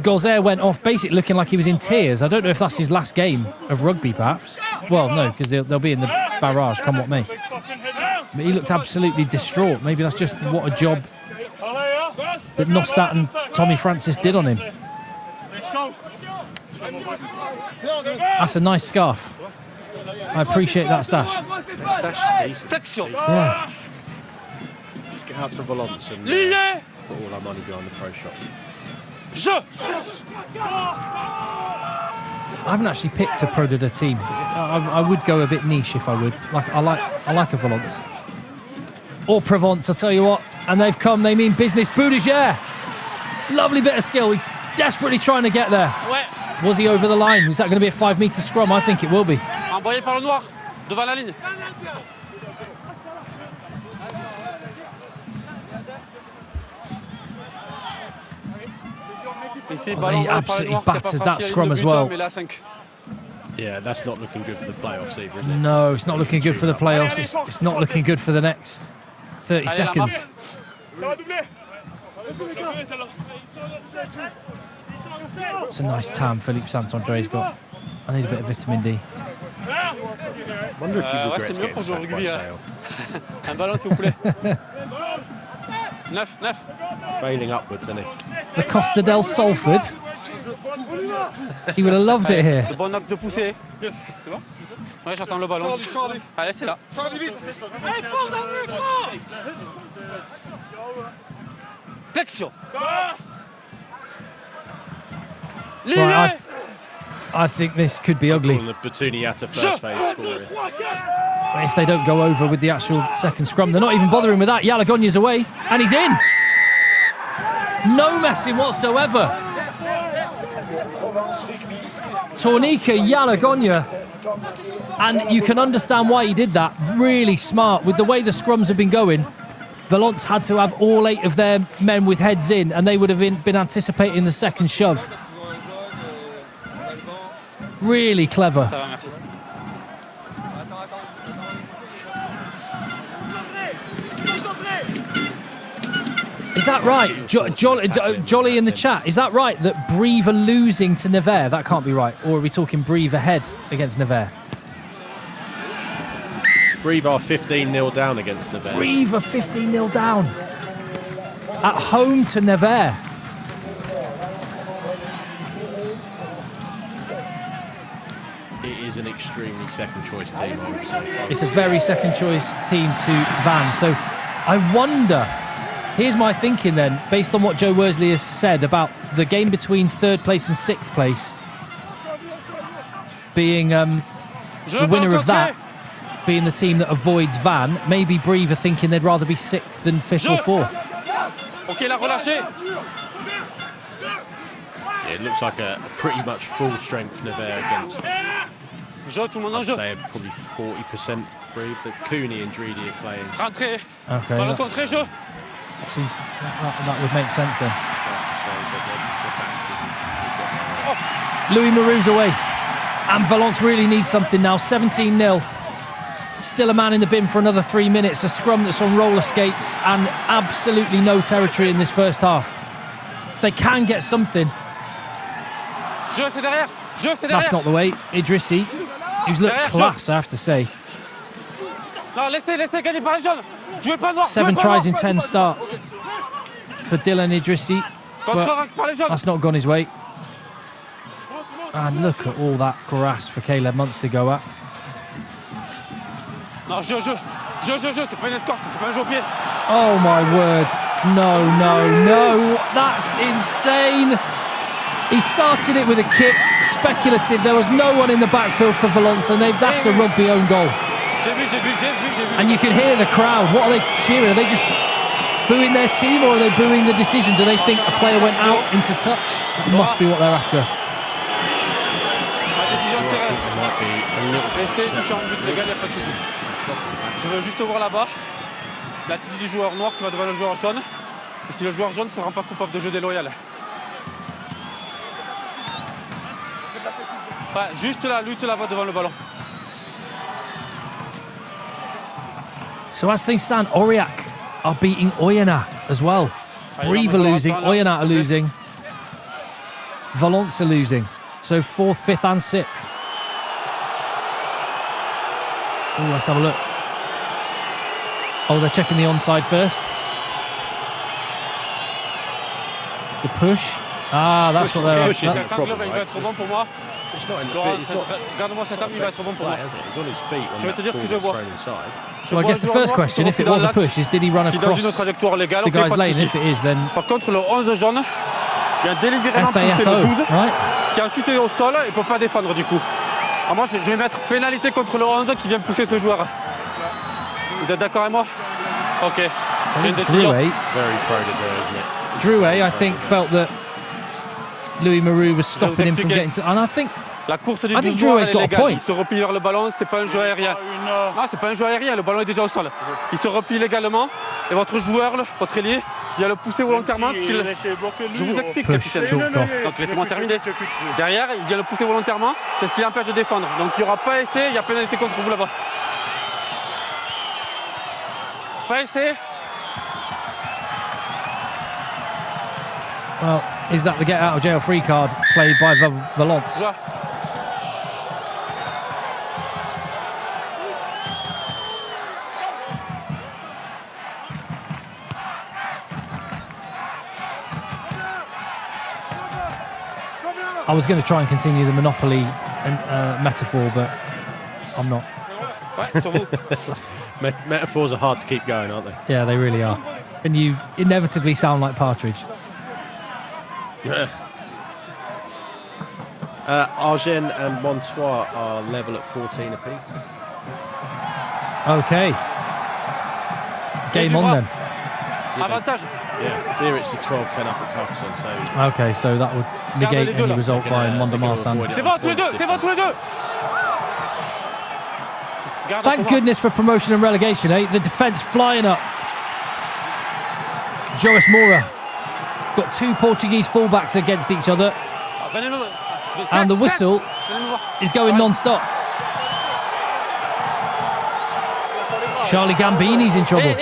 Speaker 1: Gozer went off basically looking like he was in tears. I don't know if that's his last game of rugby, perhaps. Well, no, because they'll be in the barrage, come what may. But he looked absolutely distraught. Maybe that's just what a job that Nostat and Tommy Francis did on him. That's a nice scarf. I appreciate that stash.
Speaker 2: Flexion.
Speaker 1: Yeah.
Speaker 3: Let's get out to Valence and put all our money behind the pro shop.
Speaker 2: Jeu.
Speaker 1: I haven't actually picked a Pro Dada team. I would go a bit niche if I would. I like a Valence. Or Provence, I'll tell you what. And they've come, they mean business. Boudagère. Lovely bit of skill. He's desperately trying to get there.
Speaker 2: Ouais.
Speaker 1: Was he over the line? Is that going to be a 5-metre scrum? I think it will be.
Speaker 2: Envoyé par le noir, devant la ligne.
Speaker 1: He absolutely battered that scrum as well.
Speaker 3: Yeah, that's not looking good for the playoffs either, is it?
Speaker 1: No, it's not looking good for the playoffs. It's not looking good for the next 30 seconds. It's a nice tam Philippe Saint-André's got. I need a bit of vitamin D.
Speaker 3: I wonder if he regrets getting sacked by Sale.
Speaker 2: Un ballon, s'il vous plaît. 9.
Speaker 3: Failing upwards, isn't he?
Speaker 1: The Costa del Salford. He would have loved it here.
Speaker 2: Le bon axe de poussée. C'est bon? Ouais, j'attends le ballon. Allez, c'est là. Flexion.
Speaker 1: Right, I think this could be ugly.
Speaker 3: The Petuniata first phase scoring.
Speaker 1: If they don't go over with the actual second scrum. They're not even bothering with that. Yalagogna's away, and he's in. No messing whatsoever. Tornika Yalagonya. And you can understand why he did that. Really smart. With the way the scrums have been going, Valence had to have all 8 of their men with heads in, and they would have been anticipating the second shove. Really clever. Is that right? Jolly in the chat, is that right that Brive are losing to Nevers? That can't be right. Or are we talking Brive ahead against Nevers?
Speaker 3: Brive are 15-0 down against Nevers.
Speaker 1: Brive are 15-0 down. At home to Nevers.
Speaker 3: It is an extremely second-choice team, I would say.
Speaker 1: It's a very second-choice team to Van. So I wonder... Here's my thinking then, based on what Joe Worsley has said about the game between 3rd place and 6th place being the winner of that, being the team that avoids Van. Maybe Brive are thinking they'd rather be 6th than 5th or 4th.
Speaker 2: Ok, la relâcher.
Speaker 3: Yeah, it looks like a pretty much full-strength Nevers against, I'd say, probably 40% Brive. But Cooney and Dreedy are playing.
Speaker 2: Rentrez.
Speaker 1: Okay.
Speaker 2: Ballon contré, jeu.
Speaker 1: It seems that would make sense then. Louis Marou's away. And Valence really needs something now. 17-0. Still a man in the bin for another 3 minutes. A scrum that's on roller skates and absolutely no territory in this first half. If they can get something. That's not the way. Idrissi, who's looked class, I have to say. 7 tries in 10 starts for Dylan Idrissi, but that's not gone his way. And look at all that grass for Caleb Muntz to go at. Oh my word. No. That's insane. He started it with a kick, speculative. There was no one in the backfield for Valence, and that's a Rugby own goal. And you can hear the crowd. What are they cheering? Are they just booing their team, or are they booing the decision? Do they think a player went out into touch? That must be what they're after.
Speaker 2: Je veux juste voir là-bas la tête du joueur noir qui va devant le joueur jaune. Et si le joueur jaune ne se rend pas coupable de jeu déloyal. Ouais, juste la lutte là-bas devant le ballon.
Speaker 1: So as things stand, Aurillac are beating Oyonnax as well. Brive are losing, Oyonnax are losing. Valence are losing. So 4th, 5th and 6th. Oh, let's have a look. Oh, they're checking the onside first. The push. Ah, that's what they're...
Speaker 3: Push isn't a problem, right?
Speaker 2: It's not in the feet. Garde-moi cet angle, il va être bon pour moi.
Speaker 3: He's on his feet when
Speaker 2: Je vais te dire ce que je vois.
Speaker 1: So I guess the first question, if it was a push, is did he run across the guy's lane? If it is, then...
Speaker 2: Par contre, le 11 jaune, il y a délibérément poussé le 12,
Speaker 1: right?
Speaker 2: qui a ensuite est au sol et ne peut pas défendre du coup. Alors moi, je vais mettre pénalité contre le 11 qui vient pousser ce joueur. Vous êtes d'accord avec moi? Ok. J'ai une décision.
Speaker 1: Drouet, I think, felt that Louis Marou was stopping him from getting to... And I think...
Speaker 2: La course du 12 joueur est légale. Il se replie vers le ballon, c'est pas un jeu aérien. Non, c'est pas un jeu aérien, le ballon est déjà au sol. Il se replie légalement et votre joueur, votre ailier, vient le pousser volontairement. Je vous explique, capitaine. Donc laissez-moi terminer. Derrière, il vient le pousser volontairement, c'est ce qui l'empêche de défendre. Donc il n'y aura pas essai, il y a pénalité contre vous là-bas. Pas essai.
Speaker 1: Well, is that the get out of jail free card played by Valence? I was going to try and continue the Monopoly metaphor, but I'm not.
Speaker 3: Metaphors are hard to keep going, aren't they?
Speaker 1: Yeah, they really are. And you inevitably sound like Partridge.
Speaker 3: Yeah. Argennes and Montois are level at 14 apiece.
Speaker 1: Okay. Game on then.
Speaker 2: Avantage.
Speaker 3: Yeah, here it's a 12-10 up at Carcassonne. So
Speaker 1: Okay, so that would negate any result by Mont-de-Marsan.
Speaker 2: C'est bon, tous les deux. C'est bon, tous les deux. Garde
Speaker 1: Thank
Speaker 2: Thomas.
Speaker 1: goodness for promotion and relegation, eh? The defence flying up. Joris Moura got two Portuguese fullbacks against each other, and the whistle is going non-stop. Charlie Gambini's in trouble.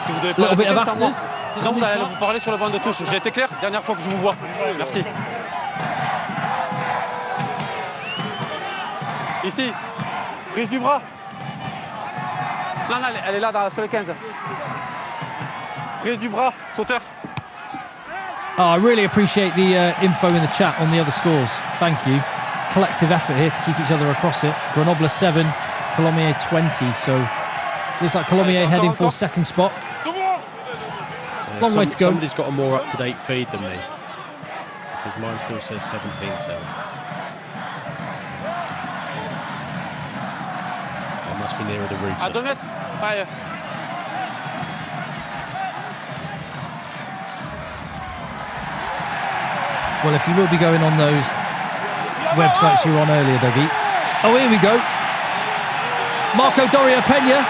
Speaker 2: Si vous devez
Speaker 1: Little
Speaker 2: pas
Speaker 1: bit of
Speaker 2: répéter, c'est à moi.
Speaker 1: afters.
Speaker 2: Sinon, vous allez vous parler sur le banc de touche. J'ai été clair? Dernière fois que je vous vois. Merci. Ici. Prise du bras. Non, elle est là, sur les 15. Prise du bras, sauteur.
Speaker 1: Oh, I really appreciate the info in the chat on the other scores. Thank you. Collective effort here to keep each other across it. Grenoble 7, Colomiers 20. So looks like Colomiers heading for second spot. Long way to go.
Speaker 3: Somebody's got a more up-to-date feed than me. Because mine still says 17-7. I must be nearer the router.
Speaker 2: À 2 mètres. Ouais.
Speaker 1: Well, if you will be going on those websites you were on earlier, Dougie. Oh, here we go. Marco Doria Pena.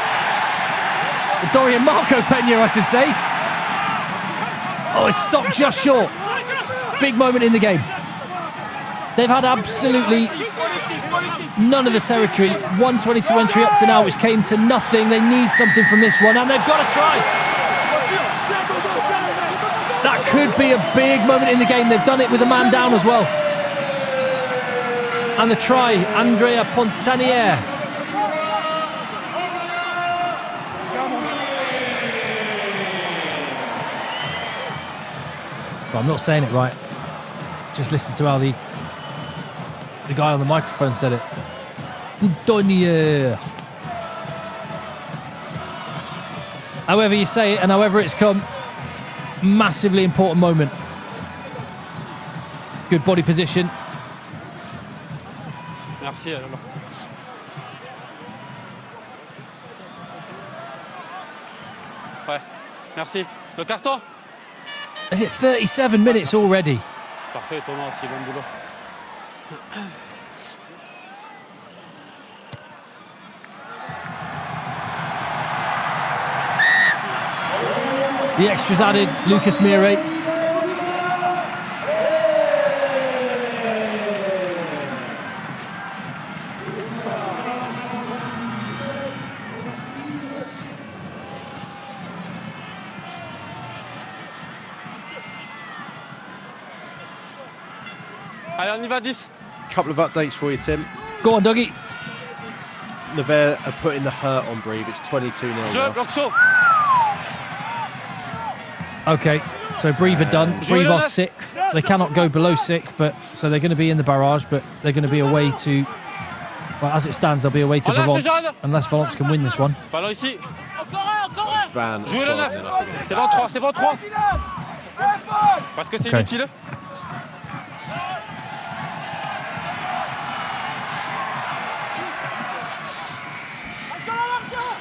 Speaker 1: Doria Marco Pena, I should say. Oh, it's stopped just short. Big moment in the game. They've had absolutely none of the territory. 122 entry up to now, which came to nothing. They need something from this one, and they've got to try. That could be a big moment in the game. They've done it with a man down as well. And the try, Andrea Pontanier. Well, I'm not saying it right. Just listen to how the guy on the microphone said it. Pontanier. However you say it and however it's come, massively important moment. Good body position.
Speaker 2: Merci. Ouais, merci. Le carton.
Speaker 1: Is it 37 minutes already?
Speaker 2: Parfait, Thomas aussi, bon boulot.
Speaker 1: The extras added, Lucas Mire.
Speaker 2: Allez, on y va, 10.
Speaker 3: Couple of updates for you, Tim.
Speaker 1: Go on, Dougie.
Speaker 3: Nevers are putting the hurt on Brive. It's 22-0
Speaker 2: Jeu,
Speaker 3: now.
Speaker 2: bloc saut.
Speaker 1: Okay, so Brive are done. Brive are 6th. They cannot go below 6th, but so they're going to be in the barrage, but they're going to be away to... Well, as it stands, they'll be away to Provence, unless Valence can win this one.
Speaker 2: Ballon ici.
Speaker 3: Van,
Speaker 2: Jouez le 9. C'est bon, 3, c'est bon, 3. Parce que c'est inutile.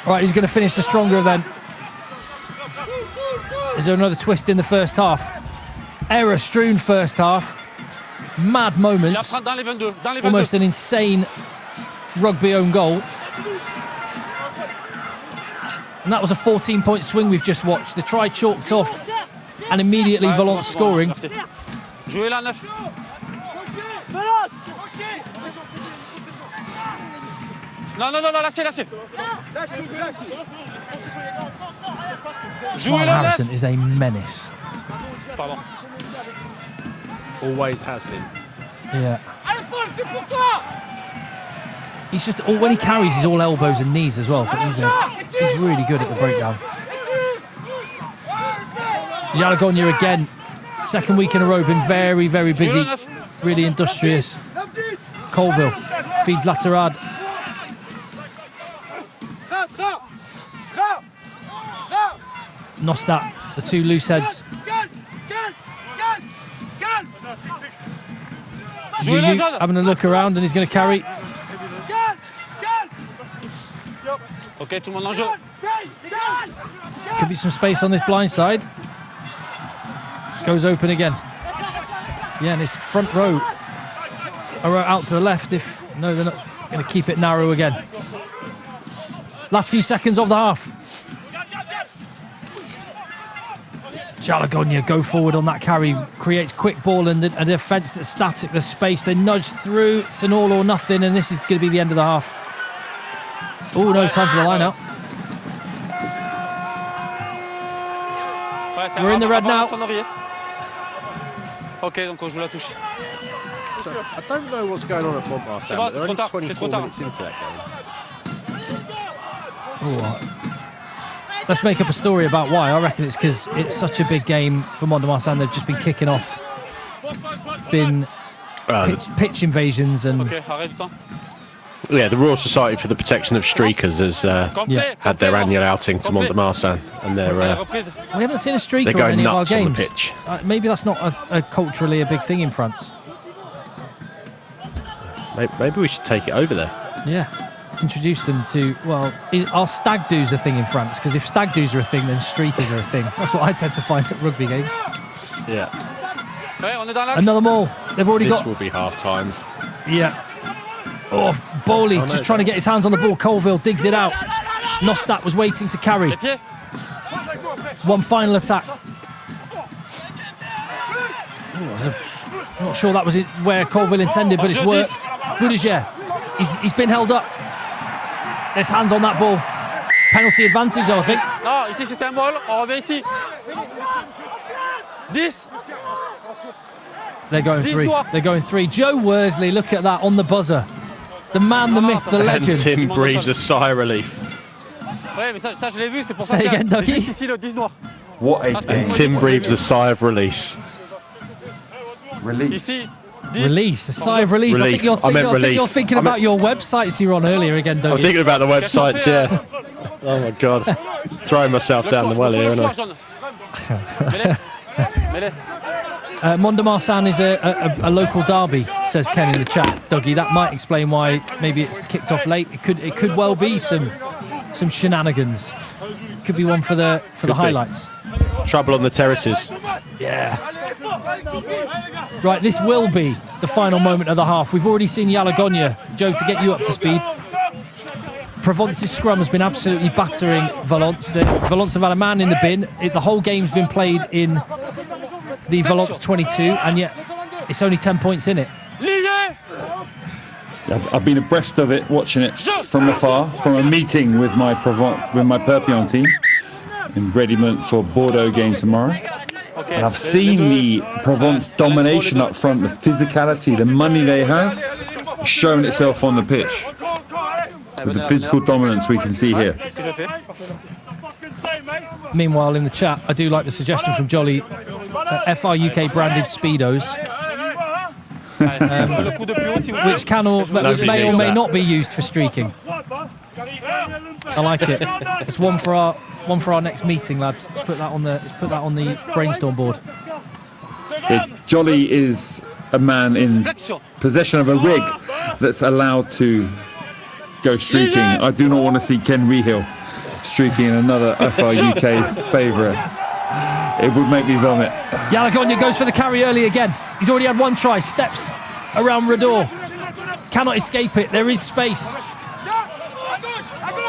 Speaker 1: Right, who's going to finish the stronger then? Is there another twist in the first half? Error-strewn first half. Mad moments. Almost an insane rugby own goal. And that was a 14-point swing we've just watched. The try chalked off and immediately Valence scoring.
Speaker 2: Jouez la 9. Non, lâchez.
Speaker 1: Twan Harrison is a menace.
Speaker 2: Pardon.
Speaker 3: Always has been.
Speaker 1: Yeah. He's just, when he carries, he's all elbows and knees as well. But he's really good at the breakdown. Jalagonia again. Second week in a row, been very, very busy. Really industrious. Colville feeds Laterade. Nostat, the two loose heads. Lulu having a look around and he's going to carry.
Speaker 2: Ok, tout le monde en jeu.
Speaker 1: Could be some space on this blind side. Goes open again. Yeah, and this front row are out to the left. If no, they're not going to keep it narrow again. Last few seconds of the half. Jalagonia go forward on that carry, creates quick ball and a defence that's static. The space, they nudge through. It's an all or nothing, and this is going to be the end of the half. Oh no, time for the line out. We're in the red now.
Speaker 2: Ok, donc on joue la touche.
Speaker 3: I don't know what's going on at Montmartre. They're only 24 minutes into that game.
Speaker 1: Oh, let's make up a story about why. I reckon it's because it's such a big game for Mont-de-Marsan. They've just been kicking off. It's been pitch invasions and...
Speaker 2: Okay, arrête du temps.
Speaker 3: Yeah, the Royal Society for the Protection of Streakers has had their annual outing to Mont-de-Marsan, and
Speaker 1: we haven't seen a streaker
Speaker 3: they're
Speaker 1: on any of our
Speaker 3: nuts on the
Speaker 1: games.
Speaker 3: pitch.
Speaker 1: Maybe that's not culturally a big thing in France.
Speaker 3: Maybe we should take it over there.
Speaker 1: Yeah, introduce them to, well, are stag do's a thing in France? Because if stag do's are a thing, then streakers are a thing. That's what I tend to find at rugby games.
Speaker 3: Yeah.
Speaker 1: Another maul. They've already got...
Speaker 3: This will be half-time.
Speaker 1: Yeah. Oh, Bowley just trying to get his hands on the ball. Colville digs it out. Nostat was waiting to carry. One final attack. I'm not sure that was where Colville intended, but it's worked. Boudougier, he's been held up. There's hands on that ball. Penalty advantage, though, I think.
Speaker 2: Non, ici c'était un ball. On revient ici. 10.
Speaker 1: They're going three. They're going three. Joe Worsley, look at that on the buzzer. The man, the myth, the legend.
Speaker 3: And Tim breathes a sigh of relief.
Speaker 1: Say again, Dougie.
Speaker 6: What a game.
Speaker 3: And Tim breathes a sigh of release.
Speaker 6: Release.
Speaker 1: Release, a sigh of release. I think you're thinking about your websites you were on earlier again, Dougie.
Speaker 3: I'm thinking about the websites, yeah. Oh my God. Throwing myself down the well here, aren't I?
Speaker 1: Mont-de-Marsan is a local derby, says Ken in the chat. Dougie, that might explain why maybe it's kicked off late. It could well be some shenanigans. Could be one for the highlights.
Speaker 3: Trouble on the terraces.
Speaker 1: Yeah. Right, this will be the final moment of the half. We've already seen Jalagonia. Joe, to get you up to speed. Provence's scrum has been absolutely battering Valence. Valence have had a man in the bin. The whole game's been played in the Valence 22, and yet it's only 10 points in it.
Speaker 6: I've been abreast of it, watching it from afar, from a meeting with my Perpignan team in readiness for Bordeaux game tomorrow. And I've seen the Provence domination up front, the physicality, the money they have, showing itself on the pitch. With the physical dominance we can see here.
Speaker 1: Meanwhile, in the chat, I do like the suggestion from Jolly, FRUK branded Speedos, which may or may not be used for streaking. I like it. It's one for our next meeting, lads. Let's put that on the brainstorm board.
Speaker 6: Yeah, Jolly is a man in possession of a rig that's allowed to go streaking. I do not want to see Ken Rehill streaking in another FRUK favourite. It would make me vomit.
Speaker 1: Jalagonia goes for the carry early again. He's already had one try. Steps around Rador. Cannot escape it. There is space.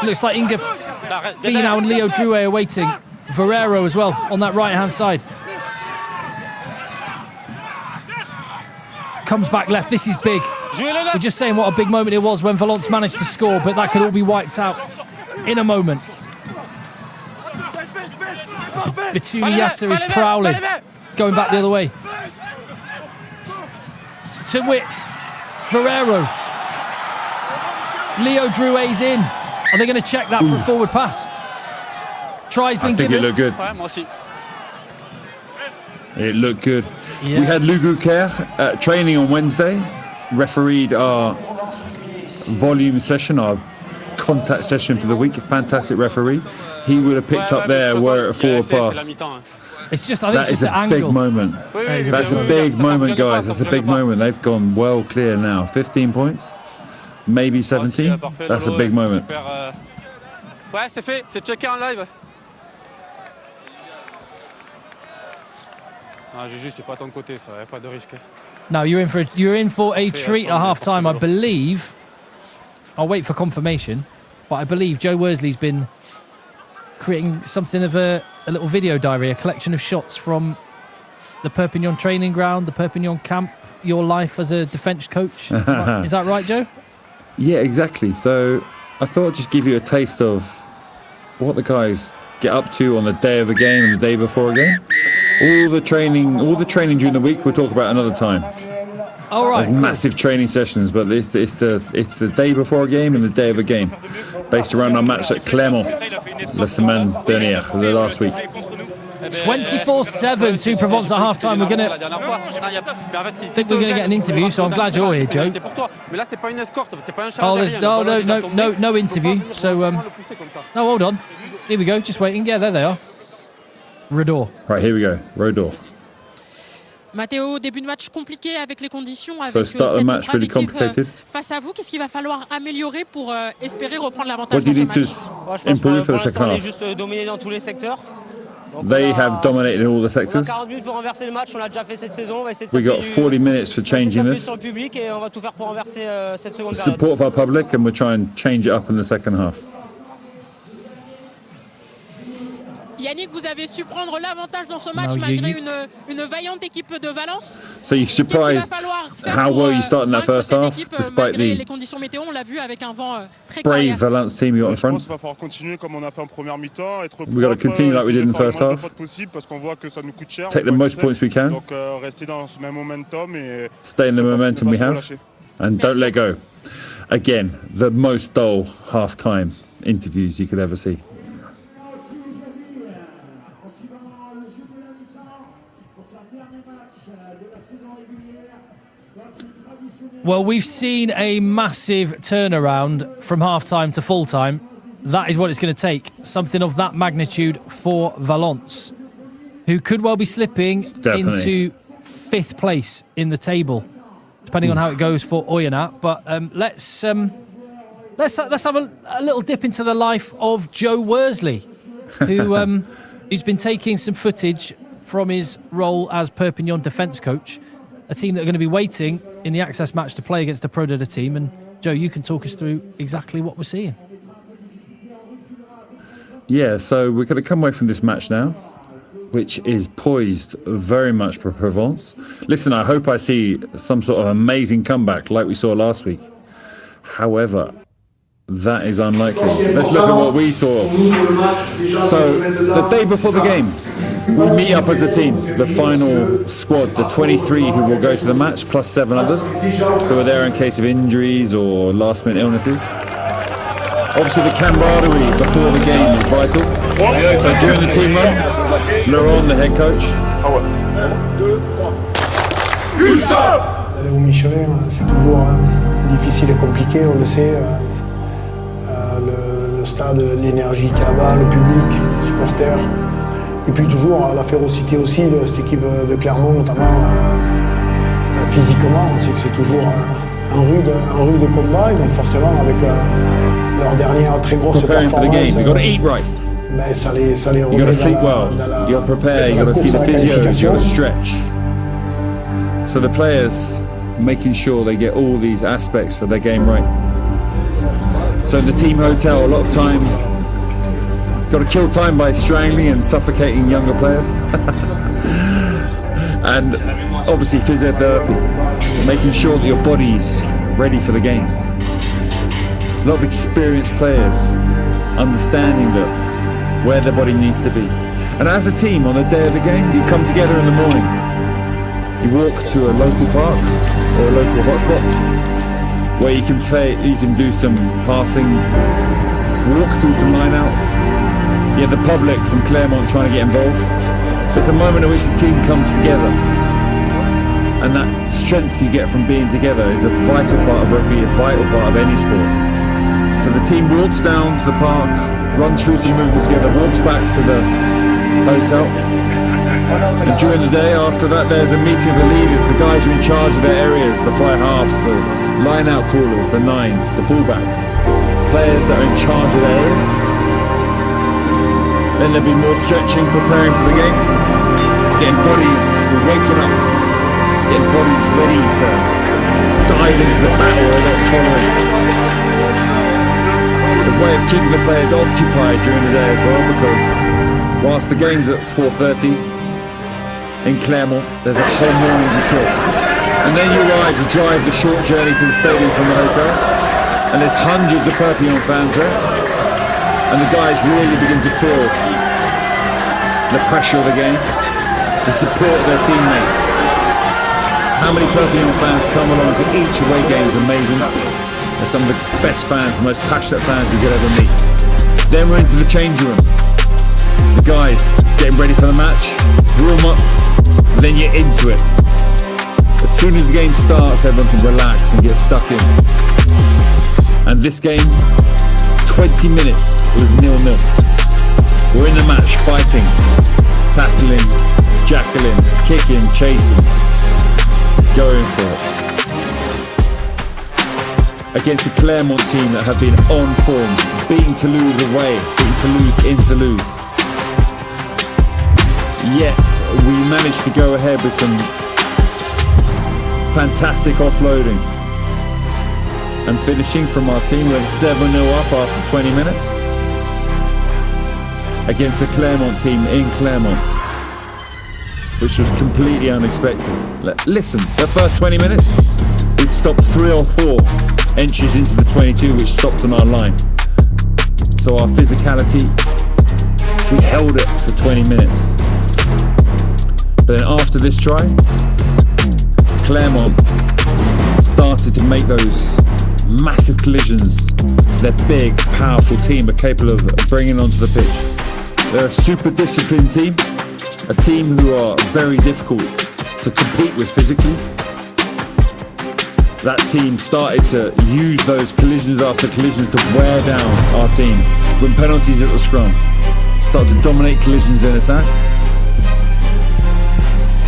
Speaker 1: Looks like Inga Finau and Leo Drouet are waiting. Verrero as well on that right-hand side. Comes back left. This is big. We're just saying what a big moment it was when Valence managed to score, but that could all be wiped out in a moment. Vituniata is prowling, going back the other way. To width. Verrero. Leo Drouet's in. Are they going to check that for a forward pass? Try's been given.
Speaker 6: It looked good. It looked good.
Speaker 1: Yeah.
Speaker 6: We had Luguker training on Wednesday, refereed our volume session, our contact session for the week. A fantastic referee. He would have picked up there were it a forward pass.
Speaker 1: It's just, I think
Speaker 6: that
Speaker 1: it's just
Speaker 6: is
Speaker 1: the
Speaker 6: a big
Speaker 1: angle.
Speaker 6: moment. That's a big moment, guys. That's a big moment. They've gone well clear now. 15 points, maybe 17. That's a big moment.
Speaker 2: Ah, Juju, c'est pas ton côté, ça, y a pas de risque.
Speaker 1: No, you're in for a treat at half time, I believe. I'll wait for confirmation, but I believe Joe Worsley's been creating something of a little video diary, a collection of shots from the Perpignan training ground, the Perpignan camp, your life as a defence coach. Is that right, Joe?
Speaker 6: Yeah, exactly. So I thought I'd just give you a taste of what the guys get up to on the day of a game and the day before a game. All the training during the week we'll talk about another time.
Speaker 1: All right.
Speaker 6: There's massive training sessions, but it's the day before a game and the day of a game, based around our match at Clermont la semaine dernière, the last week.
Speaker 1: 24-7 to Provence at half time. We're gonna get an interview, so I'm glad you're here, Joe. Oh, there's no interview. So no, hold on. Here we go. Just waiting. Yeah, there they are. Redor.
Speaker 6: Right, here we go. Redor.
Speaker 7: Matteo, début de match compliqué avec les conditions, avec cette
Speaker 6: really
Speaker 7: équipe face à vous. Qu'est-ce qu'il va falloir améliorer pour espérer reprendre l'avantage
Speaker 6: What do you
Speaker 7: dans ce
Speaker 6: need
Speaker 7: match?
Speaker 6: to improve for the second
Speaker 5: On est
Speaker 6: half?
Speaker 5: juste dominé dans tous les secteurs. Donc
Speaker 6: They have dominated in all the
Speaker 5: on a
Speaker 6: sectors.
Speaker 5: 40 minutes pour renverser le match, on l'a déjà fait cette saison. On va essayer de
Speaker 6: We got 40 minutes for changing this.
Speaker 5: sur le public et on va tout faire pour renverser cette seconde
Speaker 6: The
Speaker 5: période.
Speaker 6: support of our public, and we'll try and change it up in the second half.
Speaker 7: Yannick, vous avez su prendre l'avantage dans ce match malgré une vaillante équipe de Valence.
Speaker 6: So you're surprised how well you started in that first half, despite
Speaker 7: les conditions météo. On l'a vu avec un vent très
Speaker 6: brave Valence team you got in
Speaker 4: Je pense
Speaker 6: front.
Speaker 4: qu'il va falloir continuer comme on a fait en première mi-temps, être
Speaker 6: We got to continue like we did in the first half.
Speaker 4: parce qu'on voit que ça nous coûte cher.
Speaker 6: Take the most points we can.
Speaker 4: Donc rester dans ce même momentum et
Speaker 6: Stay in the momentum we have, and don't let go. Again, the most dull half-time interviews you could ever see.
Speaker 1: Well, we've seen a massive turnaround from half-time to full-time. That is what it's going to take. Something of that magnitude for Valence, who could well be slipping into 5th place in the table, depending on how it goes for Oyonnax. But let's have a little dip into the life of Joe Worsley, who who's been taking some footage from his role as Perpignan defence coach, a team that are going to be waiting in the access match to play against a Pro Data team. And Joe, you can talk us through exactly what we're seeing.
Speaker 6: Yeah, so we're going to come away from this match now, which is poised very much for Provence. Listen, I hope I see some sort of amazing comeback like we saw last week. However, that is unlikely. Let's look at what we saw. So, the day before the game, we meet up as a team, the final squad, the 23 who will go to the match, plus 7 others who are there in case of injuries or last-minute illnesses. Obviously, the camaraderie before the game is vital. So during the team run, Laurent, the head coach.
Speaker 8: Aller au Michelin, c'est toujours difficile et compliqué, on le sait. Le stade, l'énergie qu'il y a là-bas, le public, les supporters. Et puis toujours la férocité aussi de cette équipe de Clermont, notamment physiquement. On sait que c'est toujours un rude combat, et donc forcément avec leur dernière très grosse performance, ben, ça les remet dans
Speaker 6: you got to prepare, you got to see the physios, you got to stretch. So the players making sure they get all these aspects of their game right. So in the team hotel, a lot of time, got to kill time by strangling and suffocating younger players. And obviously physiotherapy, making sure that your body's ready for the game. A lot of experienced players understanding that where their body needs to be. And as a team on the day of the game, you come together in the morning. You walk to a local park or a local hotspot where you can do some passing, walk through some lineouts. You have the public from Clermont trying to get involved. It's a moment in which the team comes together. And that strength you get from being together is a vital part of rugby, a vital part of any sport. So the team walks down to the park, runs through some movements together, walks back to the hotel. And during the day after that, there's a meeting of the leaders, the guys who are in charge of their areas, the fly halves, the line-out callers, the nines, the fullbacks, players that are in charge of their areas. Then there'll be more stretching, preparing for the game. getting bodies, we're waking up, getting bodies ready to dive into the battle and not following. The way of keeping the players occupied during the day as well, because whilst the game's at 4:30 in Clermont, there's a whole morning to show. And then you drive the short journey to the stadium from the hotel, and there's hundreds of Perpignan fans there, and the guys really begin to feel the pressure of the game, the support of their teammates. How many Perpignan fans come along to each away game is amazing. They're some of the best fans, the most passionate fans you could ever meet. Then we're into the changing room. The guys getting ready for the match, warm up, and then you're into it. As soon as the game starts, everyone can relax and get stuck in. And this game, 20 minutes, it was 0-0. We're in the match, fighting, tackling, jackling, kicking, chasing, going for it. Against a Clermont team that have been on form, beating Toulouse away, beating Toulouse in Toulouse. Yet, we managed to go ahead with some fantastic offloading. And finishing from our team, we went 7-0 up after 20 minutes. Against the Clermont team in Clermont, which was completely unexpected. Listen, the first 20 minutes, we'd stopped 3 or 4 entries into the 22, which stopped on our line. So our physicality, we held it for 20 minutes. But then after this try, Clermont started to make those massive collisions. Their big, powerful team are capable of bringing onto the pitch. They're a super disciplined team, a team who are very difficult to compete with physically. That team started to use those collisions after collisions to wear down our team. Win penalties at the scrum, start to dominate collisions in attack.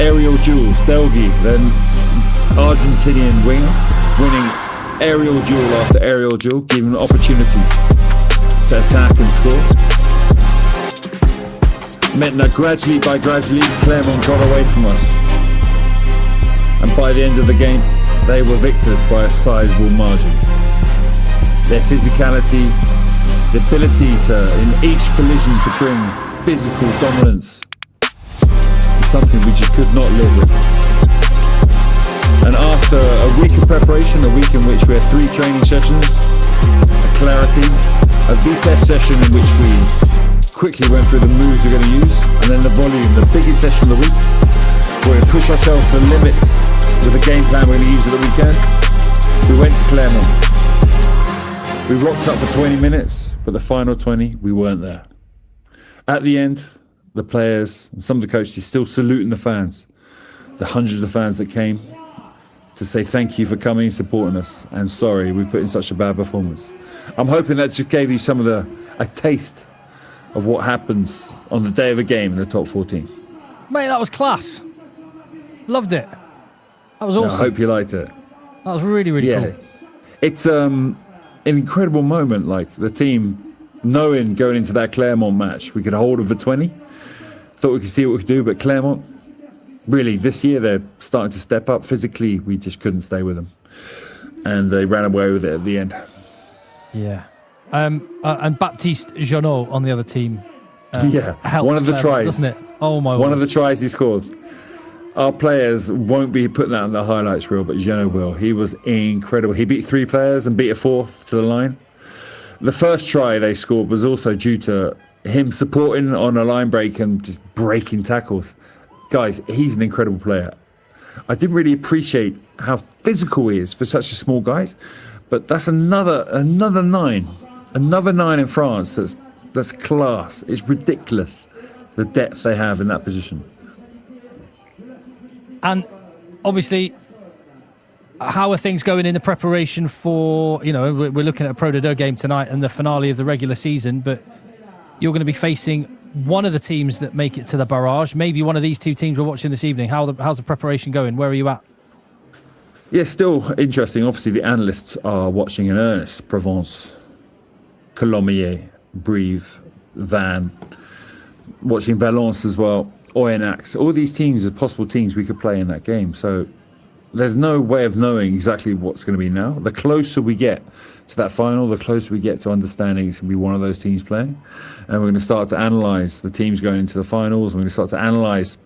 Speaker 6: Aerial duels, Delgi, then Argentinian winger, winning aerial duel after aerial duel, giving opportunities to attack and score. Meant that gradually, Clermont got away from us. And by the end of the game, they were victors by a sizable margin. Their physicality, the ability to, in each collision, to bring physical dominance, is something we just could not live with. And after a week of preparation, a week in which we had 3 training sessions, a clarity, a VTES session in which we quickly went through the moves we're going to use, and then the volume, the biggest session of the week. We're going to push ourselves to the limits with the game plan we're going to use at the weekend. We went to Clermont. We rocked up for 20 minutes, but the final 20, we weren't there. At the end, the players and some of the coaches still saluting the fans, the hundreds of fans that came to say thank you for coming and supporting us, and sorry we put in such a bad performance. I'm hoping that just gave you some of a taste of what happens on the day of a game in the top 14.
Speaker 1: Mate, that was class. Loved it. That was awesome.
Speaker 6: I hope you liked it.
Speaker 1: That was really, really cool.
Speaker 6: It's an incredible moment, like the team knowing going into that Clermont match, we could hold them for 20. Thought we could see what we could do, but Clermont, really, this year they're starting to step up. Physically, we just couldn't stay with them. And they ran away with it at the end.
Speaker 1: Yeah. And Baptiste Jeannot on the other team.
Speaker 6: One of the tries,
Speaker 1: doesn't it? Oh my!
Speaker 6: One of the tries he scored. Our players won't be putting that on the highlights reel, but Jeannot will. He was incredible. He beat 3 players and beat a 4th to the line. The first try they scored was also due to him supporting on a line break and just breaking tackles. Guys, he's an incredible player. I didn't really appreciate how physical he is for such a small guy, but that's another 9. Another 9 in France that's class. It's ridiculous, the depth they have in that position.
Speaker 1: And obviously, how are things going in the preparation for, we're looking at a Pro de Deux game tonight and the finale of the regular season, but you're going to be facing one of the teams that make it to the barrage, maybe one of these 2 teams we're watching this evening. How's the preparation going? Where are you at?
Speaker 6: Yeah, still interesting. Obviously, the analysts are watching in earnest. Provence, Colomiers, Brive, Vannes, watching Valence as well. Oyonnax, all these teams are possible teams we could play in that game. So there's no way of knowing exactly what's going to be now. The closer we get to that final, the closer we get to understanding it's going to be one of those teams playing. And we're going to start to analyse the teams going into the finals. We're going to start to analyse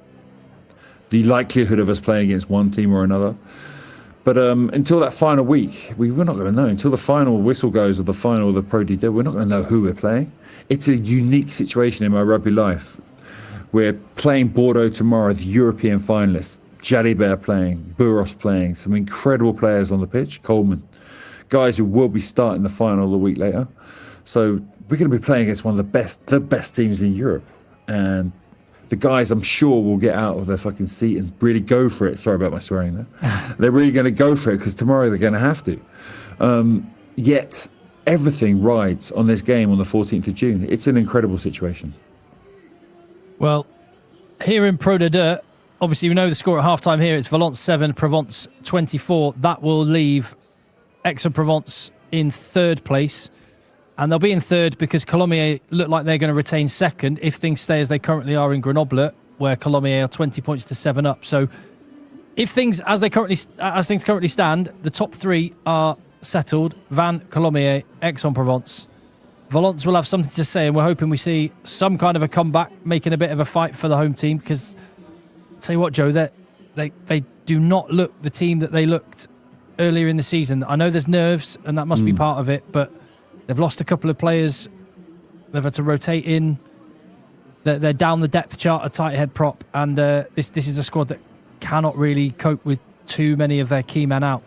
Speaker 6: the likelihood of us playing against one team or another. But until that final week, we're not going to know. Until the final whistle goes, or the final of the Pro D, we're not going to know who we're playing. It's a unique situation in my rugby life. We're playing Bordeaux tomorrow, the European finalists. Jalibert playing, Buros playing, some incredible players on the pitch, Coleman. Guys who will be starting the final a week later. So we're going to be playing against one of the best teams in Europe. And the guys, I'm sure, will get out of their fucking seat and really go for it. Sorry about my swearing there. They're really going to go for it because tomorrow they're going to have to. Yet everything rides on this game on the 14th of June. It's an incredible situation.
Speaker 1: Well, here in Pro D2, obviously we know the score at halftime here. It's Valence 7, Provence 24. That will leave Aix-en-Provence in third place. And they'll be in third because Colomiers look like they're going to retain second if things stay as they currently are in Grenoble, where Colomiers are 20 points to 7 up. So if things as things currently stand, the top three are settled. Vannes, Colomiers, Aix-en-Provence. Valence will have something to say, and we're hoping we see some kind of a comeback, making a bit of a fight for the home team. Because I'll tell you what, Joe, they do not look the team that they looked earlier in the season. I know there's nerves, and that must be part of it, but they've lost a couple of players. They've had to rotate in. They're down the depth chart, a tight head prop, and this is a squad that cannot really cope with too many of their key men out.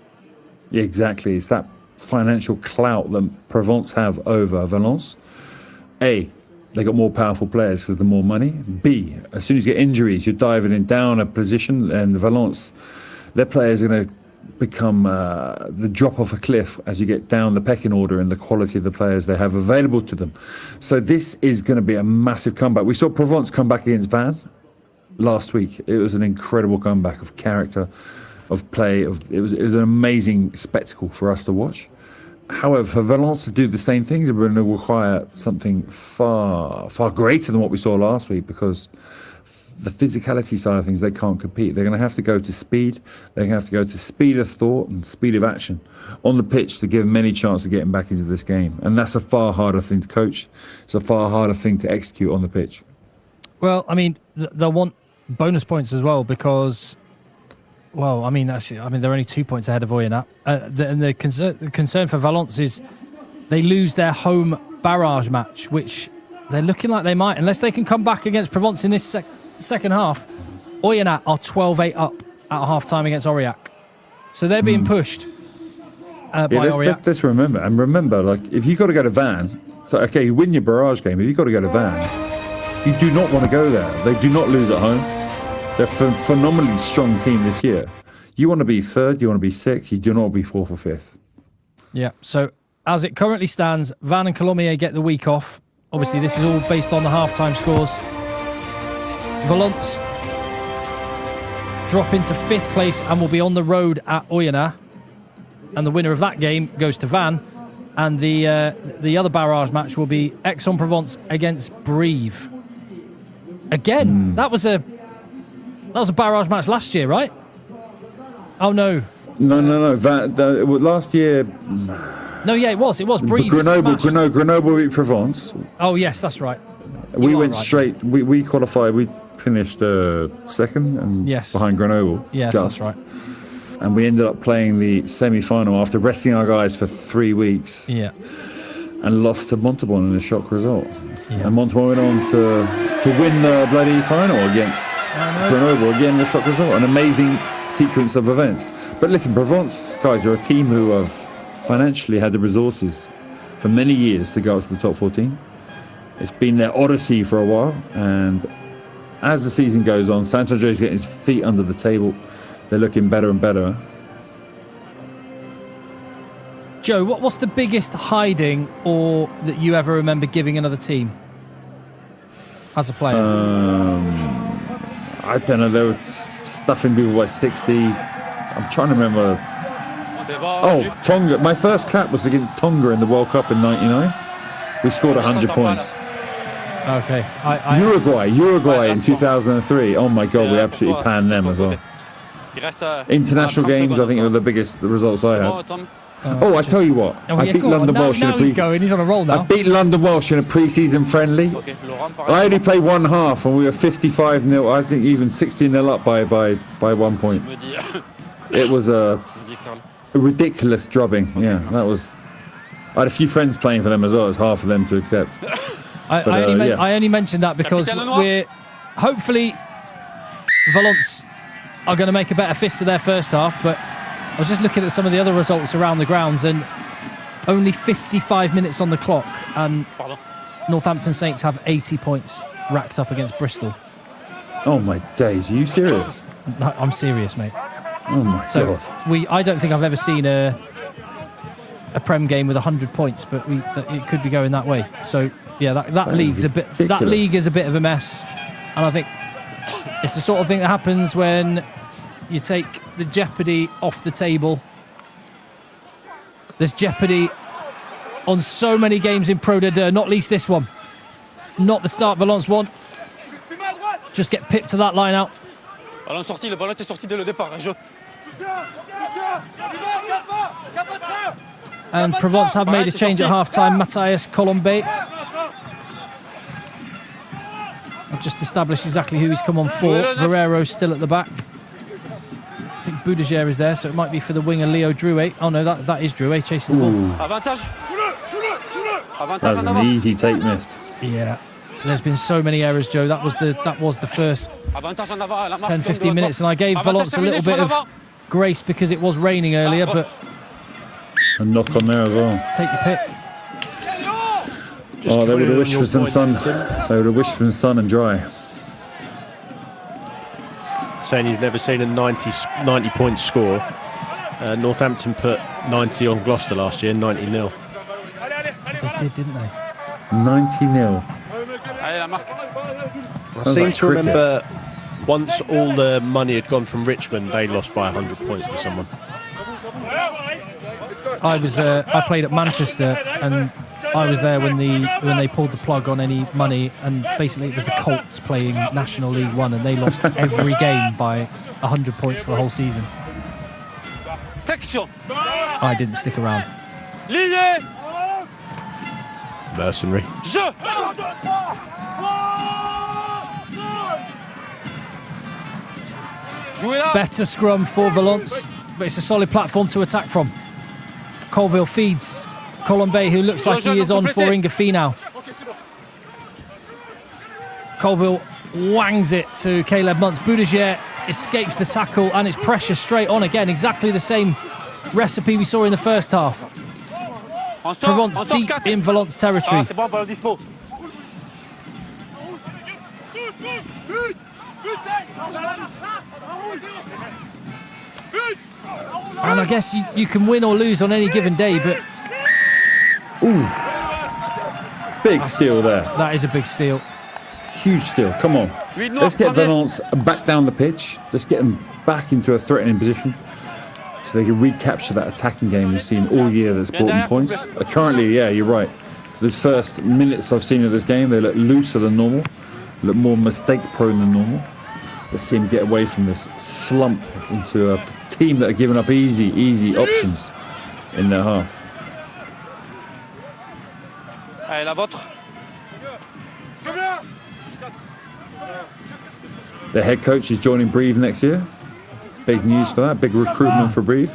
Speaker 6: Yeah, exactly. It's that financial clout that Provence have over Valence. A, they got more powerful players because the more money. B, as soon as you get injuries, you're diving in down a position, and Valence, their players are going to become the drop off a cliff as you get down the pecking order in the quality of the players they have available to them. So this is going to be a massive comeback. We saw Provence come back against Vannes last week. It was an incredible comeback of character, of play. It was an amazing spectacle for us to watch. However, for Valence to do the same things, we're going to require something far, far greater than what we saw last week, because the physicality side of things, they can't compete. They're going to have to go to speed. They're going to have to go to speed of thought and speed of action on the pitch to give them any chance of getting back into this game. And that's a far harder thing to coach. It's a far harder thing to execute on the pitch. Well,
Speaker 1: I mean, they'll want bonus points as well because, well, I mean, they're only 2 points ahead of Oyonnax. And the concern for Valence is they lose their home barrage match, which they're looking like they might, unless they can come back against Provence in this second half. Oyonnax are 12-8 up at half-time against Aurillac. So they're being pushed by Aurillac.
Speaker 6: Let's remember, like, if you've got to go to Vannes, so, okay, you win your barrage game, if you've got to go to Vannes, you do not want to go there. They do not lose at home. They're a phenomenally strong team this year. You want to be third, you want to be sixth, you do not want to be fourth or fifth.
Speaker 1: Yeah, so as it currently stands, Vannes and Colomiers get the week off. Obviously, this is all based on the half-time scores. Valence drop into fifth place and will be on the road at Oyonnax. And the winner of that game goes to Vannes. And the other barrage match will be Aix-en-Provence against Brive. Again, that was a barrage match last year, right? Oh, no.
Speaker 6: No. Last year...
Speaker 1: No, yeah, it was. It was Brive.
Speaker 6: Grenoble beat Provence.
Speaker 1: Oh, yes, that's right.
Speaker 6: We went straight. We qualified. We finished second and behind Grenoble.
Speaker 1: Yes, that's right.
Speaker 6: And we ended up playing the semi-final after resting our guys for 3 weeks.
Speaker 1: Yeah.
Speaker 6: And lost to Montauban in a shock result. Yeah. And Montauban went on to win the bloody final against Grenoble. Again, the shock result. An amazing sequence of events. But listen, Provence, guys, are a team who have financially had the resources for many years to go up to the top 14. It's been their odyssey for a while, and as the season goes on, Saint-André's getting his feet under the table. They're looking better and better.
Speaker 1: Joe, what's the biggest hiding or that you ever remember giving another team as a player?
Speaker 6: I don't know. They were stuffing people by 60. I'm trying to remember. Oh, Tonga. My first cap was against Tonga in the World Cup in '99. We scored 100 points.
Speaker 1: Okay.
Speaker 6: Uruguay in 2003. Oh my God, we absolutely panned them as well. International games, I think, are the biggest results I had. I tell you what, I beat London Welsh in a pre-season.
Speaker 1: He's on a roll now.
Speaker 6: I beat London Welsh in a pre-season friendly. I only played one half, and we were 55-0. I think even 60-0 up by 1 point. It was a ridiculous drubbing. Yeah, that was. I had a few friends playing for them as well. It's hard for them to accept.
Speaker 1: I only mentioned that because we're hopefully Valence are going to make a better fist of their first half, but I was just looking at some of the other results around the grounds, and only 55 minutes on the clock, and Northampton Saints have 80 points racked up against Bristol.
Speaker 6: Oh my days, are you serious?
Speaker 1: I'm serious, mate.
Speaker 6: Oh my God.
Speaker 1: I don't think I've ever seen a Prem game with 100 points, but it could be going that way. So yeah, that league's that league is a bit of a mess, and I think it's the sort of thing that happens when you take the jeopardy off the table. There's jeopardy on so many games in Pro D2, not least this one. Not the start Valence want. Just get pipped to that line out.
Speaker 2: Ballon sorti, le ballon était sorti dès le départ.
Speaker 1: And Provence have made a change at half-time. Matthias Colomiers. I've just established exactly who he's come on for. Verrero's still at the back. I think Boudagère is there, so it might be for the winger Leo Drouet. Oh no, that is Drouet chasing the ball.
Speaker 6: That's an easy take missed.
Speaker 1: Yeah. There's been so many errors, Joe. That was the first 10-15 minutes, and I gave Valence a little bit of grace because it was raining earlier, but
Speaker 6: a knock on there as well.
Speaker 1: Take your pick.
Speaker 6: They would have wished for some sun. They would have wished for some sun and dry.
Speaker 3: Saying you've never seen a 90-point score. Northampton put 90 on Gloucester last year, 90-0.
Speaker 1: They did, didn't they?
Speaker 6: 90-0.
Speaker 3: I seem to remember once all the money had gone from Richmond, they lost by 100 points to someone.
Speaker 1: I played at Manchester, and I was there when they pulled the plug on any money, and basically it was the Colts playing National League One, and they lost every game by 100 points for a whole season. I didn't stick around.
Speaker 3: Mercenary.
Speaker 1: Better scrum for Valence, but it's a solid platform to attack from. Colville feeds Colomiers, who looks like he is on for Ingafi now. Colville wangs it to Caleb Muntz. Boudagère escapes the tackle, and it's pressure straight on again. Exactly the same recipe we saw in the first half. Provence deep in Valence territory. And I guess you can win or lose on any given day, but...
Speaker 6: Ooh. Big steal there.
Speaker 1: That is a big steal.
Speaker 6: Huge steal. Come on. Let's get Valence back down the pitch. Let's get them back into a threatening position so they can recapture that attacking game we've seen all year that's brought them points. Currently, yeah, you're right. These first minutes I've seen of this game, they look looser than normal, look more mistake-prone than normal. Let's see them get away from this slump into a team that are giving up easy options in their half. The head coach is joining Brive next year. Big news for that. Big recruitment for Brive.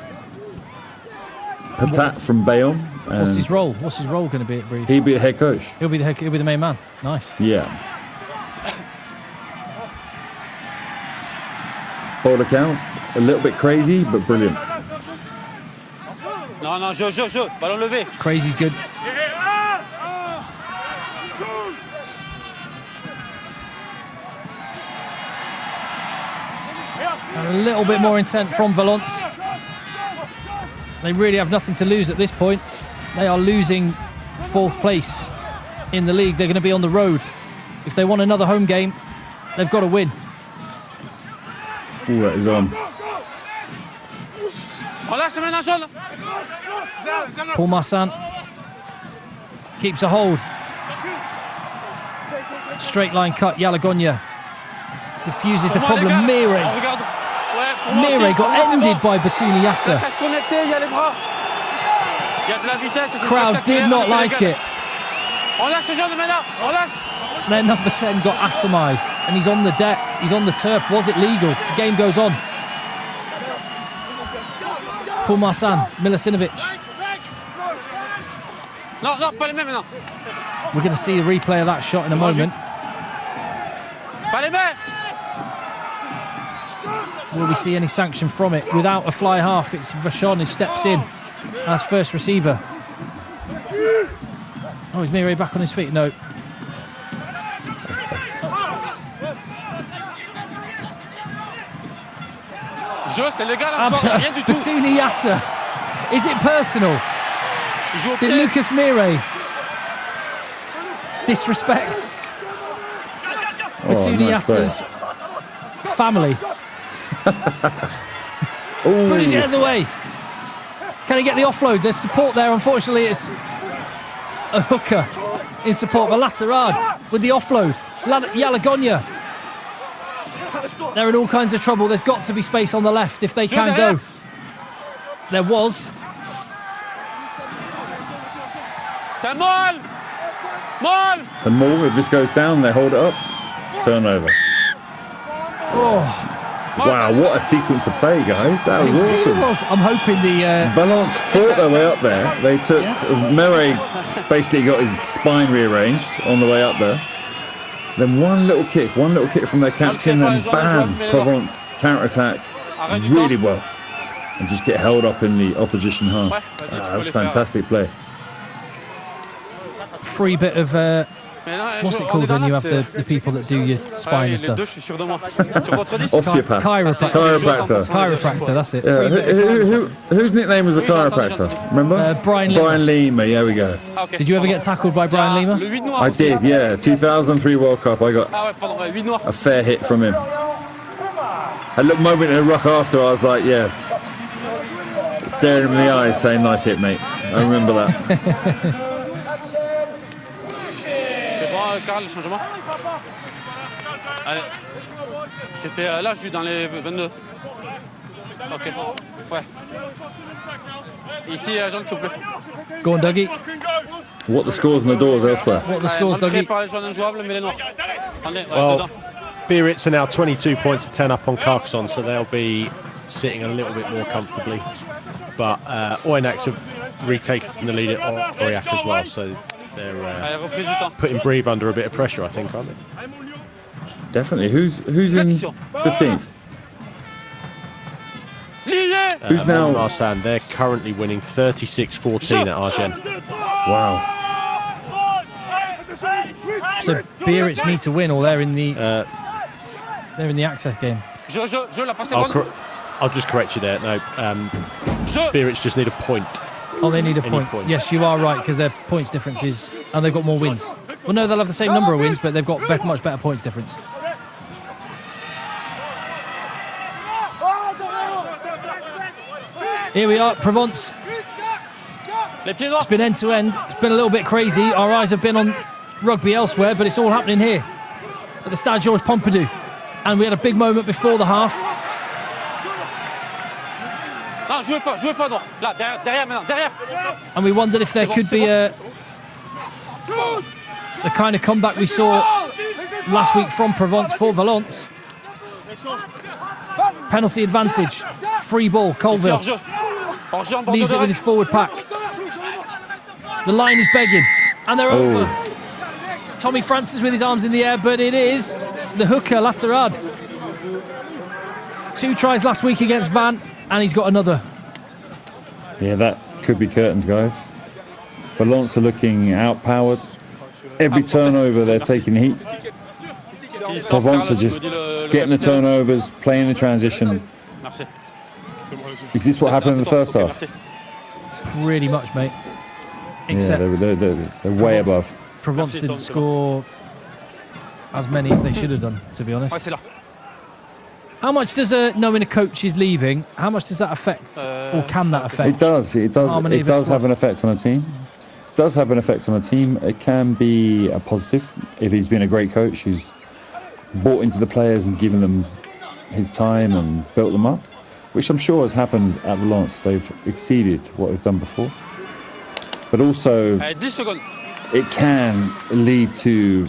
Speaker 6: Patat from Bayonne.
Speaker 1: What's his role? What's his role going to be at Brive?
Speaker 6: He'll be the head coach.
Speaker 1: He'll be the main man. Nice.
Speaker 6: Yeah. All accounts, a little bit crazy, but brilliant.
Speaker 2: Non, jeu, ballon levé.
Speaker 1: Crazy's good. A little bit more intent from Valence. They really have nothing to lose at this point. They are losing 4th place in the league. They're going to be on the road. If they want another home game, they've got to win.
Speaker 6: Ooh, that is on.
Speaker 1: Paul Massin keeps a hold. Straight line cut. Yalagonya diffuses the problem. Mire got ended by Batuniata. Crowd did not like it. Their number 10 got atomised, and he's on the deck. He's on the turf. Was it legal? The game goes on. Paul Marsan, Milasinovic. We're going to see the replay of that shot in a moment. Will we see any sanction from it? Without a fly half, it's Vachon who steps in as first receiver. Oh, is Mire back on his feet? No. Batuniata. Is it personal? Did Lucas Mire disrespect Batuniata's family? Put his hands away. Can he get the offload? There's support there. Unfortunately, it's a hooker in support. Valaterad with the offload. Yalagonya. They're in all kinds of trouble. There's got to be space on the left if they can go. There was.
Speaker 6: So more, if this goes down, they hold it up. Turnover.
Speaker 1: Oh.
Speaker 6: Wow, what a sequence of play, guys. That was awesome.
Speaker 1: I'm hoping the...
Speaker 6: Valence fought their way up there. They took... Mire basically got his spine rearranged on the way up there. Then one little kick from their captain, and bam, Provence counter-attack really well. And just get held up in the opposition half. That was fantastic play.
Speaker 1: Free bit of... what's it called when you have the people that do your spine and stuff?
Speaker 6: Osteopath.
Speaker 1: Chiropractor, that's it.
Speaker 6: Yeah. Whose nickname was the chiropractor? Remember?
Speaker 1: Brian Lima.
Speaker 6: Brian Lima, there we go.
Speaker 1: Did you ever get tackled by Brian Lima?
Speaker 6: I did, yeah. 2003 World Cup, I got a fair hit from him. A little moment in the ruck after, I was like, yeah. Staring him in the eyes, saying, nice hit, mate. I remember that.
Speaker 2: Karl, changement. Allez. C'était là, je suis dans les 22. Ok. Ouais. Ici, Jean, s'il vous plaît.
Speaker 1: Go on, Dougie.
Speaker 6: What the scores and the doors elsewhere?
Speaker 1: What the scores, Dougie?
Speaker 3: Well, Biarritz are now 22 points to 10 up on Carcassonne, so they'll be sitting a little bit more comfortably. But Oyonnax have retaken the lead at Aurillac as well, so they're putting Brive under a bit of pressure, I think, aren't they?
Speaker 6: Definitely. Who's in 15th? Who's now?
Speaker 3: Marsan. They're currently winning 36-14 at Argent.
Speaker 6: Wow.
Speaker 1: So Biarritz need to win, or they're in the access game.
Speaker 3: I'll just correct you there. No, Biarritz just need a point.
Speaker 1: Oh, they need a point. Yes, you are right, because their points difference is... And they've got more wins. Well, no, they'll have the same number of wins, but they've got much better points difference. Here we are, Provence. It's been end-to-end. It's been a little bit crazy. Our eyes have been on rugby elsewhere, but it's all happening here at the Stade Georges Pompidou. And we had a big moment before the half. And we wondered if there could be the kind of comeback we saw last week from Provence for Valence. Penalty advantage. Free ball, Colville. Leaves it with his forward pack. The line is begging. And they're over. Tommy Francis with his arms in the air, but it is the hooker, Laterad. 2 tries last week against Van, and he's got another.
Speaker 6: Yeah, that could be curtains, guys. Valence are looking outpowered. Every turnover, they're taking heat. Provence are just getting the turnovers, playing the transition. Is this what happened in the first half?
Speaker 1: Pretty much, mate. Except
Speaker 6: they're way above.
Speaker 1: Provence didn't score as many as they should have done, to be honest. How much does knowing a coach is leaving, how much does that affect, or can that affect?
Speaker 6: It does. It does have an effect on a team. does have an effect on a team. It can be a positive if he's been a great coach who's bought into the players and given them his time and built them up, which I'm sure has happened at Valence. They've exceeded what they've done before. But also, it can lead to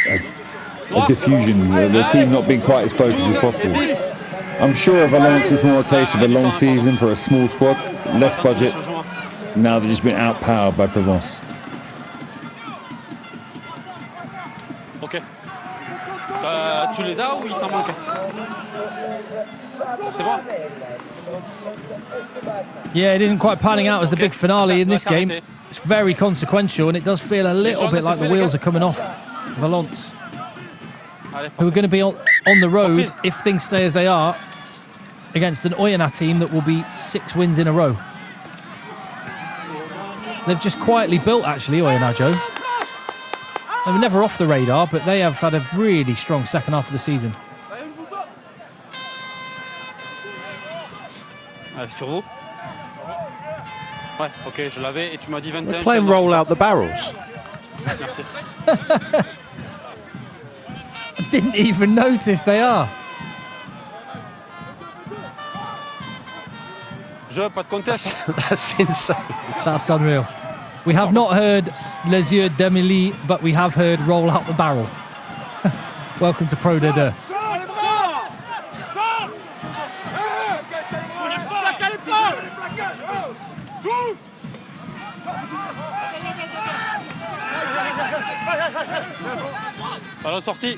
Speaker 6: a diffusion, the team not being quite as focused as possible. I'm sure Valence is more a case of a long season for a small squad, less budget. Now they've just been outpowered by Provence.
Speaker 2: Ok. Tu les as ou il t'en manque? C'est bon?
Speaker 1: Yeah, it isn't quite panning out as the big finale in this game. It's very consequential, and it does feel a little bit like the wheels are coming off Valence, who are going to be on the road, if things stay as they are, against an Oyonnax team that will be 6 wins in a row. They've just quietly built, actually, Oyonnax, Joe. They were never off the radar, but they have had a really strong second half of the season.
Speaker 2: Sur vous? Ouais, ok, je l'avais et tu m'as dit 21.
Speaker 3: We're playing roll out the barrels.
Speaker 2: Merci.
Speaker 1: I didn't even notice they are.
Speaker 2: Pas de contest.
Speaker 3: That's insane.
Speaker 1: That's unreal. We have not heard Les Yeux d'Emilie, but we have heard roll out the barrel. Welcome to Pro D2.
Speaker 2: Ballon sorti.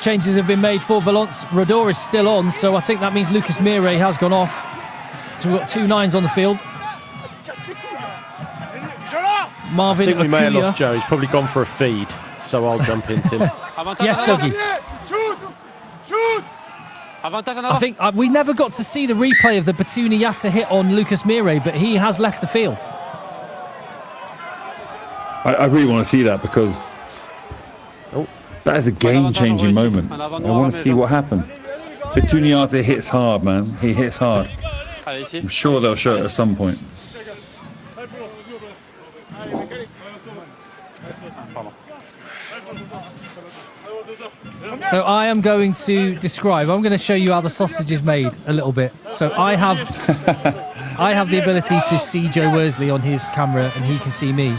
Speaker 1: Changes have been made for Valence. Rodor is still on, so I think that means Lucas Mire has gone off. So we've got 2 9s on the field. Marvin
Speaker 3: I think we may have
Speaker 1: Akuya.
Speaker 3: lost Joe. He's probably gone for a feed, so I'll jump into him.
Speaker 1: Yes, Dougie. I think we never got to see the replay of the Batuni Yatta hit on Lucas Mire, but he has left the field.
Speaker 6: I really want to see that because that is a game-changing moment. I want to see what happened. Batuni Yatta hits hard, man. He hits hard. I'm sure they'll show it at some point.
Speaker 1: So I am going to describe. I'm going to show you how the sausage is made a little bit. So I have the ability to see Joe Worsley on his camera, and he can see me.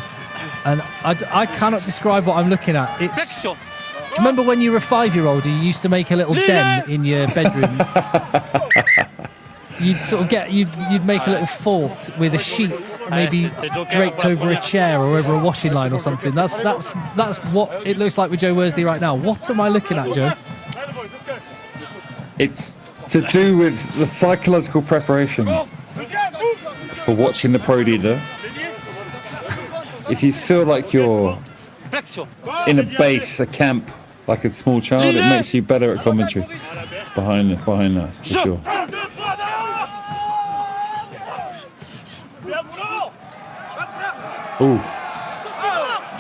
Speaker 1: And I cannot describe what I'm looking at. It's. Do you remember when you were a 5-year-old, you used to make a little den in your bedroom? You'd sort of you'd make a little fort with a sheet, maybe draped over a chair or over a washing line or something. That's what it looks like with Joe Worsley right now. What am I looking at, Joe?
Speaker 6: It's to do with the psychological preparation for watching the Pro D2. If you feel like you're in a base, a camp, like a small child, it makes you better at commentary behind that, for sure. Oof.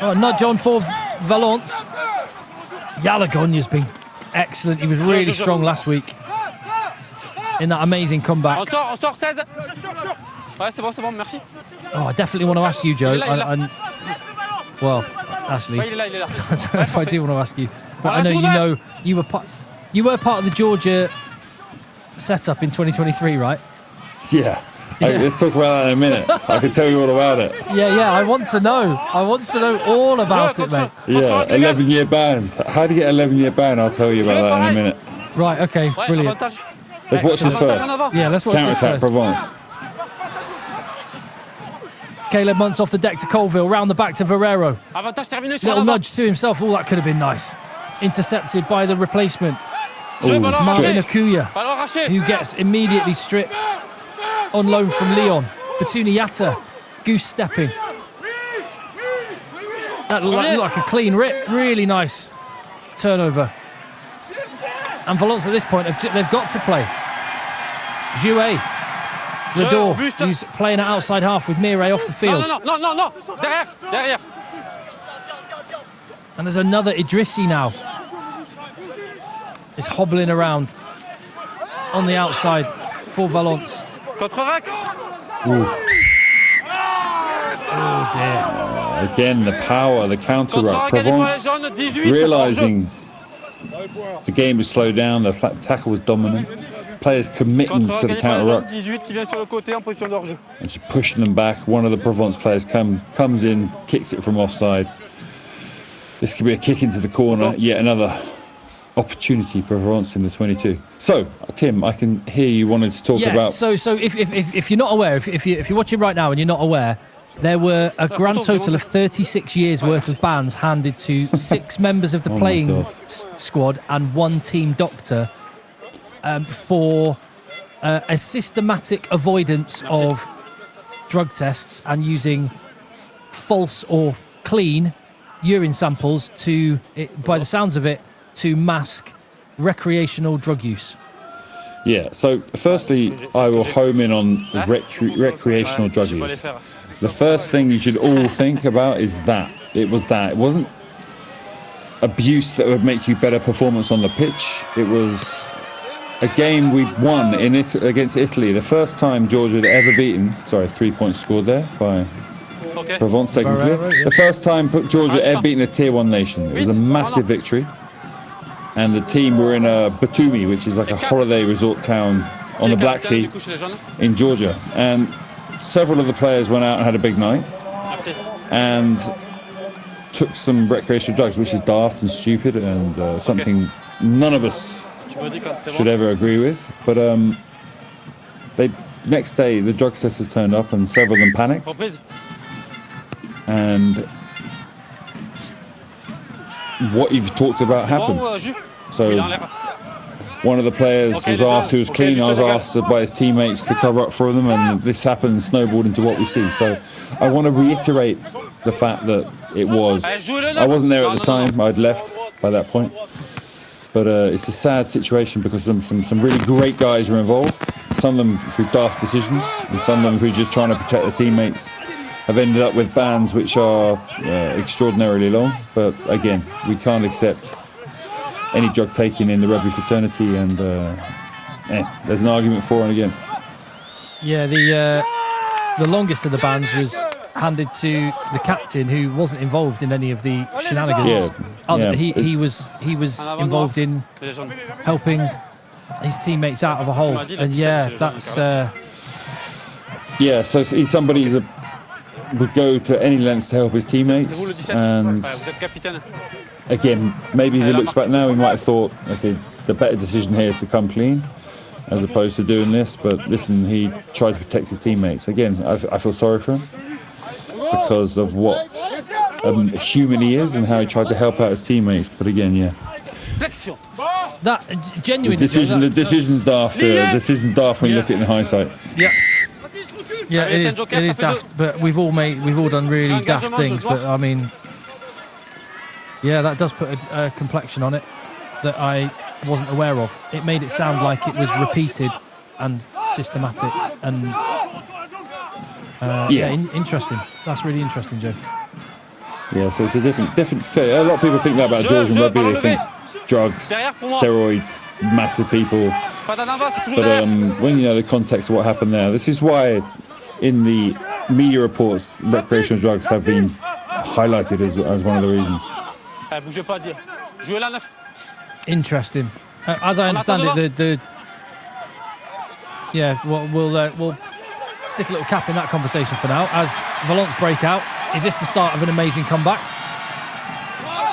Speaker 1: Oh, nudge on for Valence. Yalagogna's been excellent. He was really strong last week in that amazing comeback.
Speaker 2: On sort 16. Ouais, c'est bon, merci.
Speaker 1: Oh, I definitely want to ask you, Joe. Well, actually, I don't know if I do want to ask you, but I know you were part of the Georgia setup in 2023, right?
Speaker 6: Yeah. Let's talk about that in a minute. I can tell you all about it.
Speaker 1: Yeah, I want to know. I want to know all about it, mate.
Speaker 6: Yeah, 11-year bans. How do you get an 11-year ban? I'll tell you about that in a minute.
Speaker 1: Right, okay, brilliant.
Speaker 6: Let's watch this first.
Speaker 1: Yeah, let's watch this
Speaker 6: Counter-attack
Speaker 1: first.
Speaker 6: Provence.
Speaker 1: Caleb Muntz off the deck to Colville, round the back to Verrero. Little nudge to himself. Oh, that could have been nice. Intercepted by the replacement. Marvin Akuya, who gets immediately stripped on loan from Lyon. Batuni Yatta, goose stepping. That looked like a clean rip. Really nice turnover. And Valence at this point, they've got to play. Jouet. Rodor, who's playing at outside half with Mire off the field.
Speaker 2: No. Derrière.
Speaker 1: And there's another Idrissi now. Is hobbling around. on the outside for Valence. Oh dear.
Speaker 6: Again, the power, the counter-ruck. Provence realising the game was slowed down, the tackle was dominant. Players committing to the counter-ruck. And just pushing them back. One of the Provence players comes in, kicks it from offside. This could be a kick into the corner. Yet another opportunity for Provence in the 22. So, Tim, I can hear you wanted to talk about...
Speaker 1: So if you're not aware, if you're watching right now and you're not aware, there were a grand total of 36 years worth of bans handed to 6 members of the playing squad and 1 team doctor for a systematic avoidance of drug tests and using false or clean urine samples to, by the sounds of it, to mask recreational drug use.
Speaker 6: Yeah, so firstly, I will home in on recreational drug use. The first thing you should all think about is that. It wasn't abuse that would make you better performance on the pitch. It was a game we won against Italy. The first time Georgia had ever beaten... Sorry, 3 points scored there by Provence, technically. The first time Georgia had ever beaten a Tier 1 nation. It was a massive victory. And the team were in Batumi, which is like a holiday resort town on the Black Sea in Georgia. And several of the players went out and had a big night and took some recreational drugs, which is daft and stupid and something none of us should ever agree with. But next day, the drug testers turned up and several of them panicked. And what you've talked about happened. So one of the players was asked who was clean. I was asked by his teammates to cover up for them, and this happened, snowballed into what we see. So I want to reiterate the fact that it was... I wasn't there at the time. I'd left by that point. But it's a sad situation because some really great guys are involved. Some of them through daft decisions, and some of them through just trying to protect their teammates have ended up with bans which are extraordinarily long. But again, we can't accept any drug taking in the rugby fraternity, and there's an argument for and against. Yeah,
Speaker 1: the longest of the bans was handed to the captain, who wasn't involved in any of the shenanigans. He was involved in helping his teammates out of a hole, and that's
Speaker 6: so he's somebody who would go to any lengths to help his teammates. And again, maybe if he looks back now, he might have thought, okay, the better decision here is to come clean as opposed to doing this. But listen, he tried to protect his teammates. Again, I feel sorry for him because of what human he is and how he tried to help out his teammates. But again,
Speaker 1: that genuinely
Speaker 6: the decision's daft. The decision's daft when you look at it in hindsight.
Speaker 1: Yeah, it is daft. But we've all done really daft things. But I mean, that does put a complexion on it that I wasn't aware of. It made it sound like it was repeated and systematic and interesting. That's really interesting, Joe.
Speaker 6: Yeah, so it's a different. A lot of people think that about Georgian rugby. They think drugs, steroids, massive people. But when you know the context of what happened there, this is why in the media reports, recreational drugs have been highlighted as one of the reasons.
Speaker 1: Interesting. As I understand it, we'll stick a little cap in that conversation for now. As Valence break out, is this the start of an amazing comeback?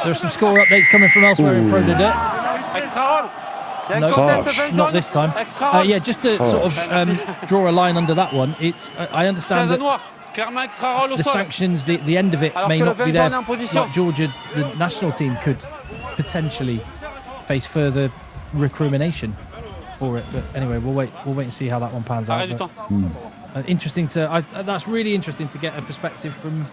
Speaker 1: There are some score updates coming from elsewhere in Pro D2. No, not this time. Just to sort of draw a line under that one, I understand that the sanctions, the end of it may not be there. Like Georgia, the national team could potentially face further recrimination for it. But anyway, we'll wait and see how that one pans out. Interesting that's really interesting to get a perspective from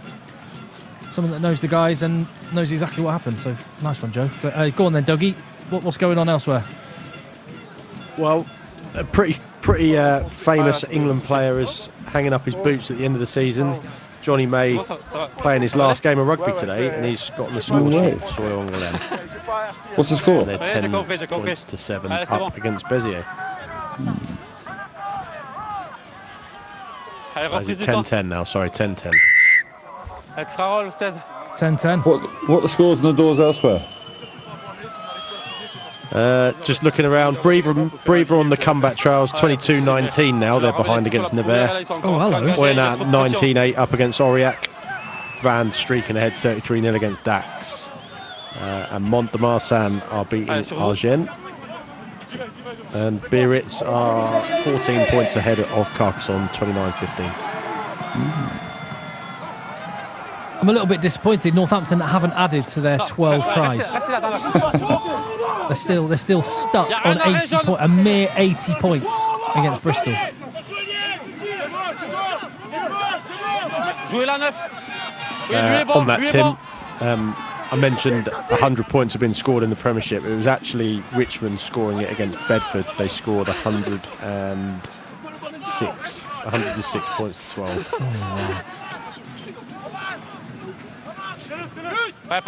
Speaker 1: someone that knows the guys and knows exactly what happened. So nice one, Joe. But go on then, Dougie. What's going on elsewhere?
Speaker 3: Well, a pretty famous England player is hanging up his boots at the end of the season. Johnny May playing his last game of rugby today, and he's got the score sheet for Soil Angoulême.
Speaker 6: What's the score?
Speaker 3: They're 10 points to 7 up against Béziers.
Speaker 2: Allez, reprise du temps.
Speaker 3: 10-10 now, sorry, 10-10.
Speaker 2: Extra roll, 16.
Speaker 1: 10-10.
Speaker 6: What the scores on the doors elsewhere?
Speaker 3: Just looking around, Breather on the comeback trials, 22-19 now. They're behind against Nevers.
Speaker 1: Oh, hello.
Speaker 3: Oyenat 19-8 up against Aurillac. Van streaking ahead 33-0 against Dax. And Mont de Marsan are beating Argent. And Biarritz are 14 points ahead of Carcassonne, 29-15.
Speaker 1: I'm a little bit disappointed Northampton haven't added to their 12 tries. They're still stuck on 80 points, a mere 80 points against Bristol.
Speaker 3: On that, Tim, I mentioned 100 points have been scored in the Premiership. It was actually Richmond scoring it against Bedford. They scored 106 points to 12.
Speaker 1: Oh, wow. The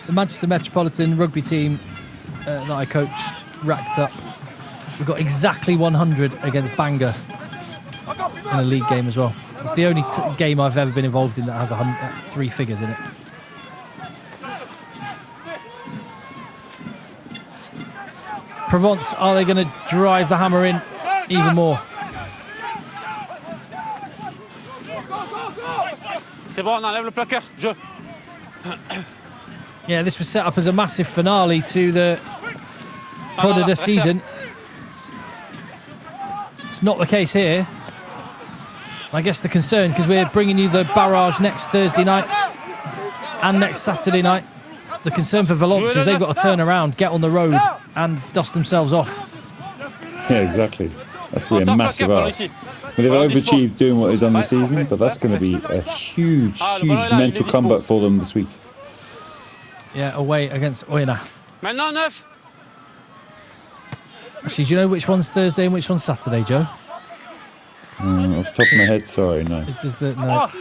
Speaker 1: Manchester Metropolitan rugby team that I coach racked up. We've got exactly 100 against Bangor in a league game as well. It's the only game I've ever been involved in that has 3 figures in it. Provence, are they going to drive the hammer in even more? Yeah, this was set up as a massive finale to the Prod de season. It's not the case here. I guess the concern, because we're bringing you the barrage next Thursday night and next Saturday night, the concern for Valence is they've got to turn around, get on the road and dust themselves off.
Speaker 6: Yeah, exactly. That's going to be a massive ask. They've overachieved doing what they've done this season, but that's going to be a huge mental comeback for them this week.
Speaker 1: Yeah, away against Oyenat. Actually, do you know which one's Thursday and which one's Saturday, Joe?
Speaker 6: Off the top of my head, sorry, no.
Speaker 1: No.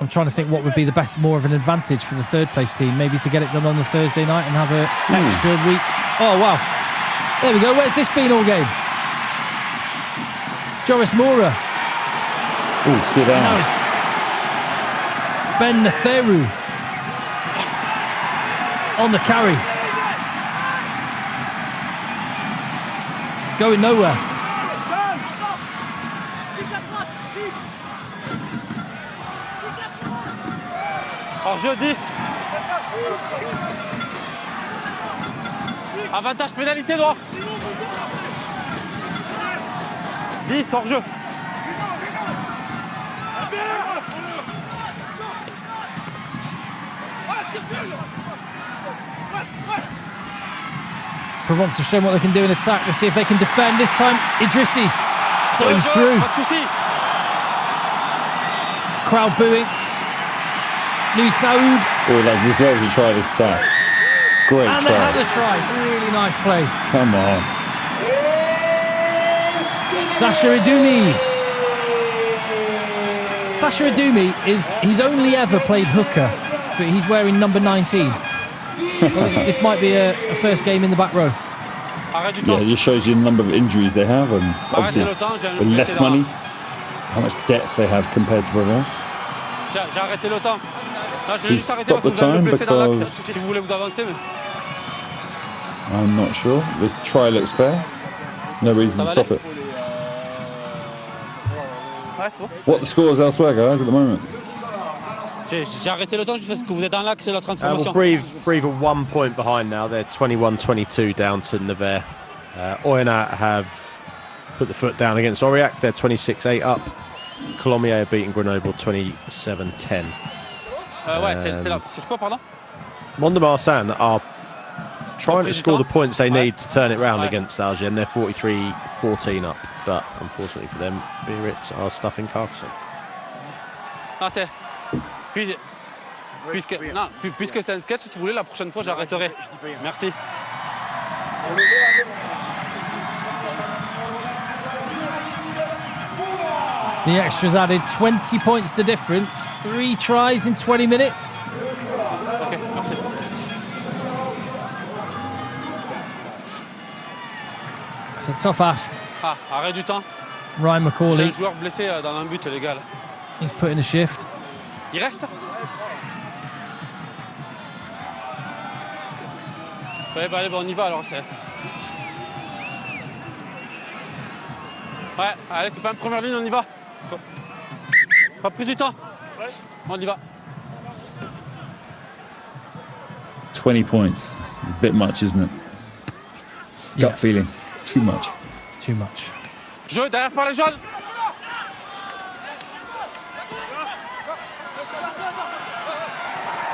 Speaker 1: I'm trying to think what would be the more of an advantage for the third place team. Maybe to get it done on the Thursday night and have an extra week. Oh, wow. There we go. Where's this been all game? Joris Mora.
Speaker 6: Oh, sit down.
Speaker 1: Ben Netheru on the carry. Going nowhere.
Speaker 2: Hors-jeu 10. Avantage pénalité droit. 10 hors-jeu.
Speaker 1: Provence have shown what they can do in attack. Let's see if they can defend this time. Idrissi thought he was through. Crowd booing. Louis Saoud.
Speaker 6: Oh, that deserves to try this time. Great
Speaker 1: and
Speaker 6: try.
Speaker 1: they had a try. Really nice play.
Speaker 6: Come on.
Speaker 1: Sasha Idumi. Sasha Idumi he's only ever played hooker, but he's wearing number 19. This might be a first game in the back row.
Speaker 6: Yeah, it just shows you the number of injuries they have, and obviously with less money, how much depth they have compared to Provence. He stopped the time because I'm not sure. The try looks fair. No reason to stop it. What are the scores elsewhere, guys, at the moment?
Speaker 2: J'ai arrêté le temps juste parce que vous êtes dans l'axe de la transformation.
Speaker 3: Breathe are 1 point behind now. They're 21-22 down to Nevers. Oyenat have put the foot down against Aurillac. They're 26-8 up. Colomiers are beating Grenoble 27-10.
Speaker 2: Ouais, c'est là. C'est quoi, pardon?
Speaker 3: Mont de Marsan are trying to score the points they need to turn it round against Alger. They're 43-14 up. But unfortunately for them, Biarritz are stuffing Carcassonne.
Speaker 2: Non, c'est... Puisque c'est un sketch, si vous voulez, la prochaine fois, j'arrêterai. Merci.
Speaker 1: The extras added 20 points the difference. 3 tries in 20 minutes.
Speaker 2: Okay, merci.
Speaker 1: a tough ask.
Speaker 2: Ah, arrêt du temps.
Speaker 1: Ryan
Speaker 2: J'ai
Speaker 1: McCauley.
Speaker 2: un joueur blessé dans un but, les gars. Là.
Speaker 1: He's put in a shift.
Speaker 2: Il reste. Ouais, bah allez, bah, on y va alors. Ouais, allez, c'est pas une première ligne, on y va. Pas plus du temps. On y va.
Speaker 6: 20 points. A bit much, isn't it? Gut feeling. Too much.
Speaker 1: Too much.
Speaker 2: Jeu derrière par les jaunes.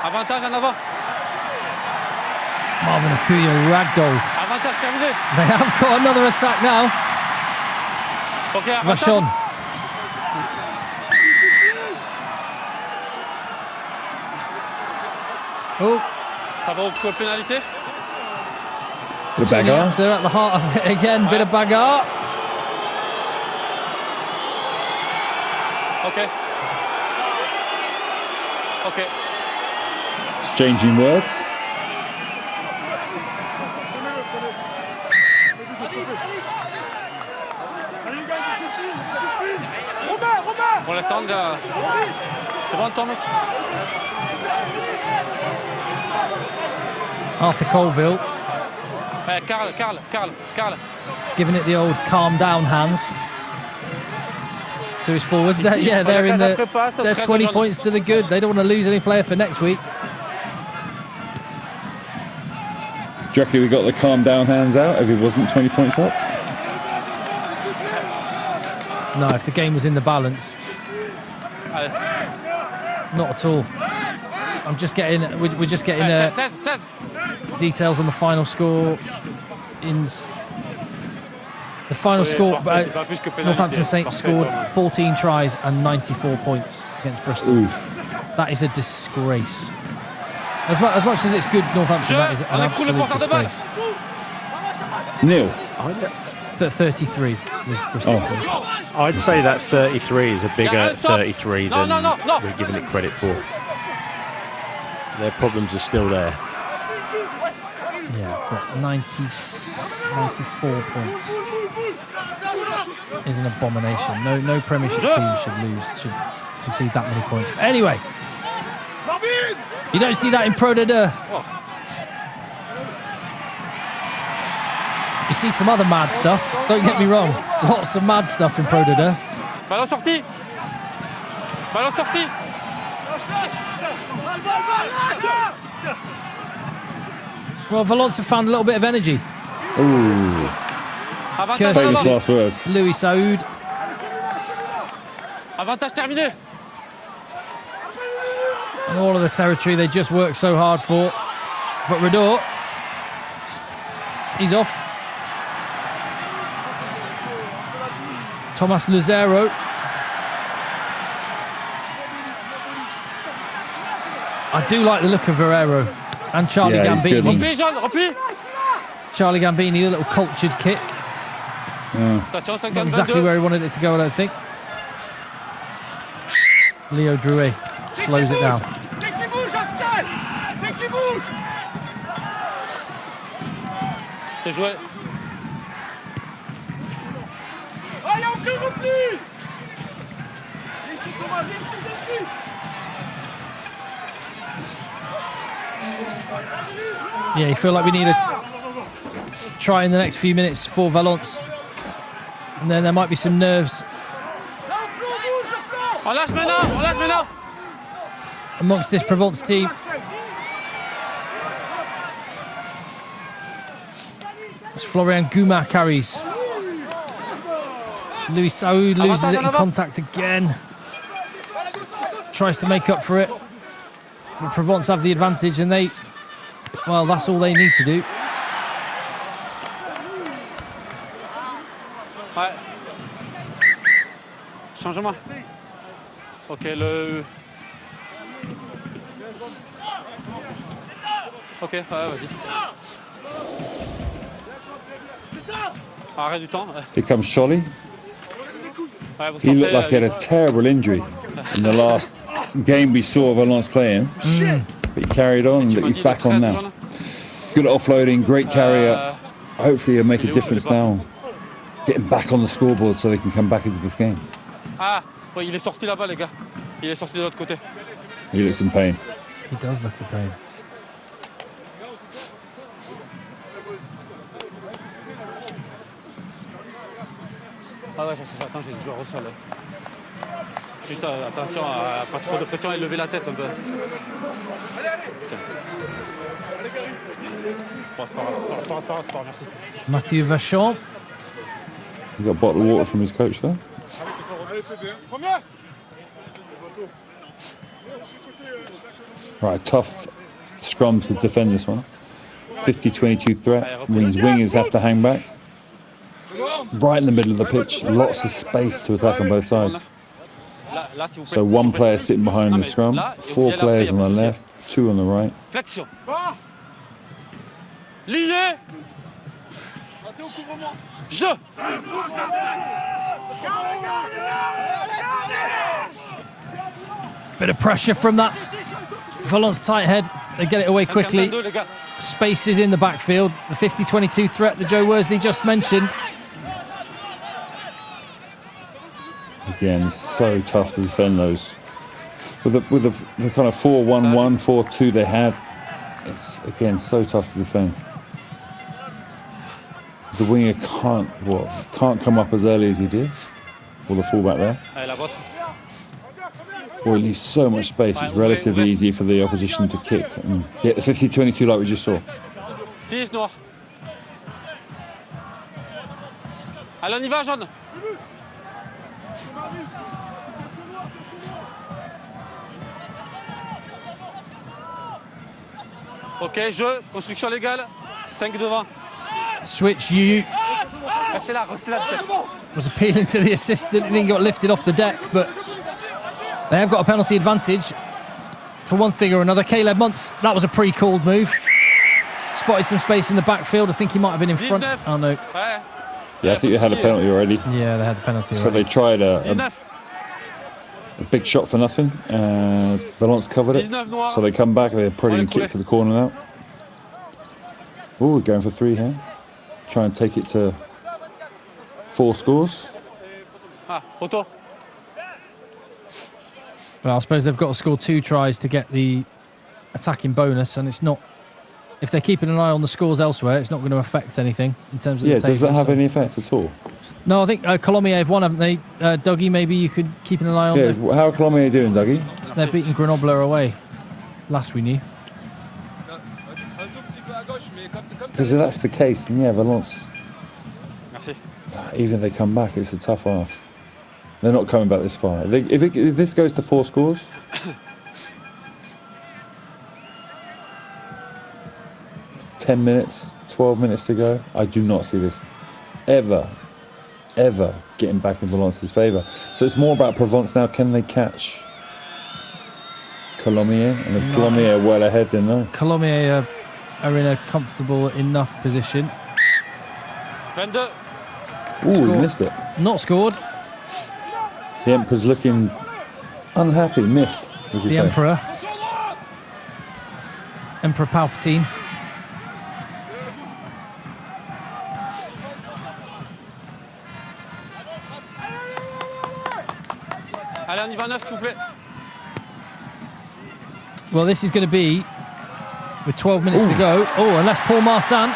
Speaker 2: Avantage en avant.
Speaker 1: Marvin Akuyo ragdolled.
Speaker 2: Avantage terminé.
Speaker 1: They have got another attack now.
Speaker 2: Ok, avantage.
Speaker 1: Vachon. Oh,
Speaker 2: Ça va au coup de pénalité.
Speaker 6: The bagarre.
Speaker 1: answer at the heart of it again. Bit of bagarre.
Speaker 2: Ok. Ok.
Speaker 6: Exchanging words.
Speaker 2: Pour l'instant, c'est bon, Tom.
Speaker 1: Arthur Colville
Speaker 2: Carl.
Speaker 1: giving it the old calm down hands to his forwards. They're 20 points to the good. They don't want to lose any player for next week.
Speaker 6: Do you reckon we got the calm down hands out if it wasn't 20 points up?
Speaker 1: No, if the game was in the balance. Not at all. I'm just getting. We're just getting details on the final score. The final score. Northampton Saints scored 14 tries and 94 points against Bristol.
Speaker 6: Oof.
Speaker 1: That is a disgrace. As much as it's good, Northampton, that is an absolute disgrace.
Speaker 6: Neil.
Speaker 1: 33 was Bristol.
Speaker 3: I'd say that 33 is a bigger 33 than we're giving it credit for. Their problems are still there.
Speaker 1: Yeah, but 94 points is an abomination. No Premiership team should concede that many points. But anyway, you don't see that in Pro D2. You see some other mad stuff. Don't get me wrong. Lots of mad stuff in Pro D2.
Speaker 2: Ballon sorti. Ballon sorti.
Speaker 1: Well, Valence have found a little bit of energy.
Speaker 6: Ooh. Famous last words.
Speaker 1: Louis Saoud.
Speaker 2: Avantage terminé.
Speaker 1: And all of the territory they just worked so hard for. But Redor, he's off. Thomas Luzero. I do like the look of Verreiro and Charlie Gambini. Charlie Gambini, a little cultured kick. Not exactly where he wanted it to go, I don't think. Leo Drouet slows it down.
Speaker 2: C'est joué.
Speaker 1: Yeah, you feel like we need a try in the next few minutes for Valence. And then there might be some nerves amongst this Provence team. As Florian Gouma carries. Louis Saoud loses it in contact again. Tries to make up for it. But Provence have the advantage and that's all they need to do.
Speaker 2: Ouais. Changement. Ok, Ok, ouais, vas-y. Arrêt du temps.
Speaker 6: Here comes Scholly. He looked like he had a terrible injury in the last game we saw Valence playing. But he carried on, but he's back on now. Good offloading, great carrier. Hopefully he'll make a difference now. getting back on the scoreboard so they can come back into this game.
Speaker 2: Ah, ouais, il est sorti là-bas, les gars. Il est sorti de l'autre côté.
Speaker 6: He looks in pain.
Speaker 1: He does look in pain.
Speaker 2: Ah ouais, attends, j'ai des joueurs au sol. Juste attention à pas trop de pression et lever la tête un peu. Bon, c'est pas grave, merci.
Speaker 1: Matthew Vachon.
Speaker 6: He got a bottle of water from his coach there. Right, tough scrum to defend this one. 50-22 threat means wingers have to hang back. Right in the middle of the pitch, lots of space to attack on both sides. So one player sitting behind the scrum, 4 players on the left, 2 on the right.
Speaker 2: Flexion. Lié. Jeu.
Speaker 1: Bit of pressure from that Valence tight head. They get it away quickly. Spaces in the backfield. The 50-22 threat that Joe Worsley just mentioned.
Speaker 6: Again, so tough to defend those. With the kind of 4-1-1, 4-2 they had, it's again so tough to defend. The winger can't come up as early as he did, or the fullback there. Or he leaves so much space, it's relatively easy for the opposition to kick and get the 50-22 like we just saw.
Speaker 2: 6 noir. Allez, on y va, jaune. Ok, jeu, construction légale, 5 devant.
Speaker 1: Switch you.
Speaker 2: Restez là, 17.
Speaker 1: Was appealing to the assistant and then got lifted off the deck, but they have got a penalty advantage for one thing or another. Caleb Muntz, that was a pre-called move. Spotted some space in the backfield. I think he might have been in front. Oh no.
Speaker 6: Yeah, I think you had a penalty already.
Speaker 1: Yeah, they had the penalty already.
Speaker 6: So they tried a big shot for nothing. Valence covered it. So they come back. They're probably going to kick to the corner now. Oh, we're going for 3 here. Try and take it to 4 scores.
Speaker 2: Auto.
Speaker 1: Well, I suppose they've got to score 2 tries to get the attacking bonus, and it's not. If they're keeping an eye on the scores elsewhere, it's not going to affect anything in terms of the table.
Speaker 6: Does that have any effect at all?
Speaker 1: No, I think Colomiers have won, haven't they? Dougie, maybe you could keep an eye on.
Speaker 6: Yeah, how are Colomiers doing, Dougie?
Speaker 1: They're beating Grenoble away. Last we knew.
Speaker 6: Because if that's the case, then yeah, Valence.
Speaker 2: Merci.
Speaker 6: Even if they come back, it's a tough ask. They're not coming back this far. If this goes to 4 scores, 10 minutes, 12 minutes to go, I do not see this ever getting back in Valence's favour. So it's more about Provence now. Can they catch Colomiers? And if Colomiers are well ahead, then no.
Speaker 1: Colomiers are in a comfortable enough position.
Speaker 2: 22.
Speaker 6: Ooh, he missed it.
Speaker 1: Not scored.
Speaker 6: The Emperor's looking unhappy, miffed.
Speaker 1: The Emperor. Emperor Palpatine.
Speaker 2: Allez, on y va 9, s'il vous plaît.
Speaker 1: Well, this is going to be with 12 minutes to go. Oh, unless Paul Marsan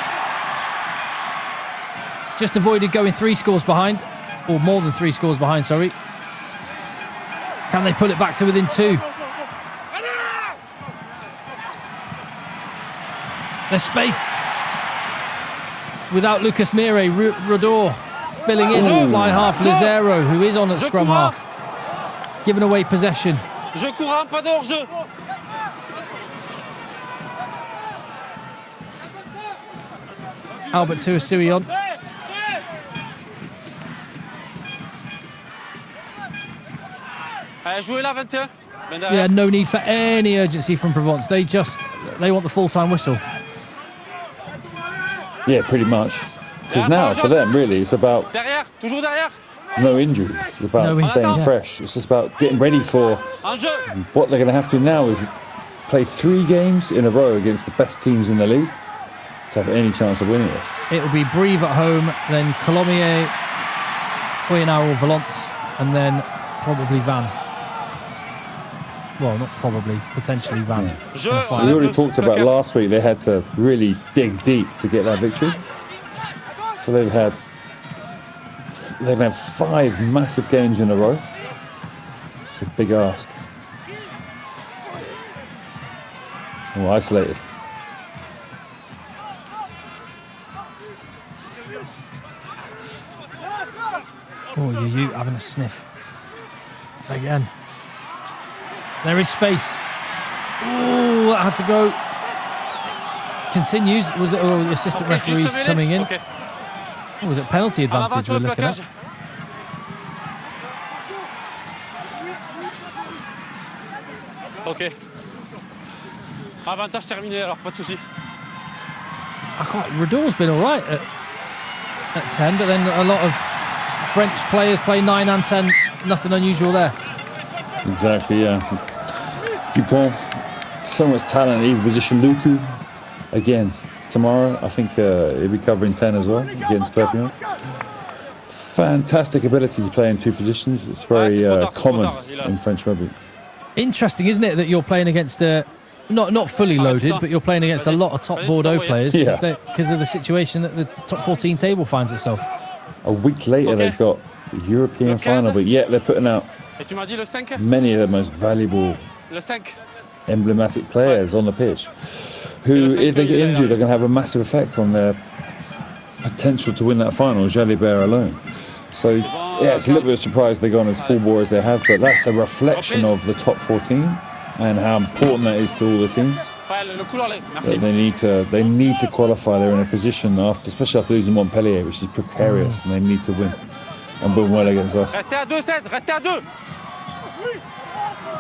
Speaker 1: just avoided going 3 scores behind, or more than 3 scores behind, sorry. Can they pull it back to within 2? There's space. Without Lucas Mire, Rodor filling in, fly half Lizero, who is on at scrum half. Giving away possession.
Speaker 2: Je cours, pas de hors-jeu.
Speaker 1: Albert Tuasui on.
Speaker 2: Allez, jouez là, 21.
Speaker 1: Yeah, no need for any urgency from Provence. They want the full-time whistle.
Speaker 6: Yeah, pretty much. Because now, for them, really, it's about
Speaker 2: derrière, toujours derrière.
Speaker 6: No injuries. It's about staying fresh. It's just about getting ready for what they're going to have to do now is play 3 games in a row against the best teams in the league to have any chance of winning this.
Speaker 1: It will be Brive at home, then Colomiers Guianaro or Valence, and then probably Van. Well, not probably, potentially Van.
Speaker 6: We already talked about last week, they had to really dig deep to get that victory. So they've had 5 massive games in a row. It's a big ask. Oh, isolated.
Speaker 1: Oh, you having a sniff. Again. There is space. Oh, that had to go. It continues. Was it? Oh, the assistant referee's coming in. Oh, was it penalty advantage we're looking at?
Speaker 2: Ok. Avantage terminé alors, pas de souci.
Speaker 1: Rador's been all right at 10, but then a lot of French players play 9 and 10. Nothing unusual there.
Speaker 6: Exactly, yeah. Dupont, so much talent in either position. Luku, again, tomorrow, I think he'll be covering 10 as well against Perpignan. Fantastic ability to play in 2 positions. It's very common in French rugby.
Speaker 1: Interesting, isn't it, that you're playing against not fully loaded, but you're playing against a lot of top Bordeaux players because of the situation that the top 14 table finds itself.
Speaker 6: A week later, they've got the European final, but yet they're putting out many of the most valuable, emblematic players on the pitch, who, if they get injured, are going to have a massive effect on their potential to win that final, Jalibert alone. So, yeah, it's a little bit of a surprise they've gone as full bore as they have, but that's a reflection of the top 14 and how important that is to all the teams. They need to qualify. They're in a position, especially after losing Montpellier, which is precarious, and they need to win and win well against us.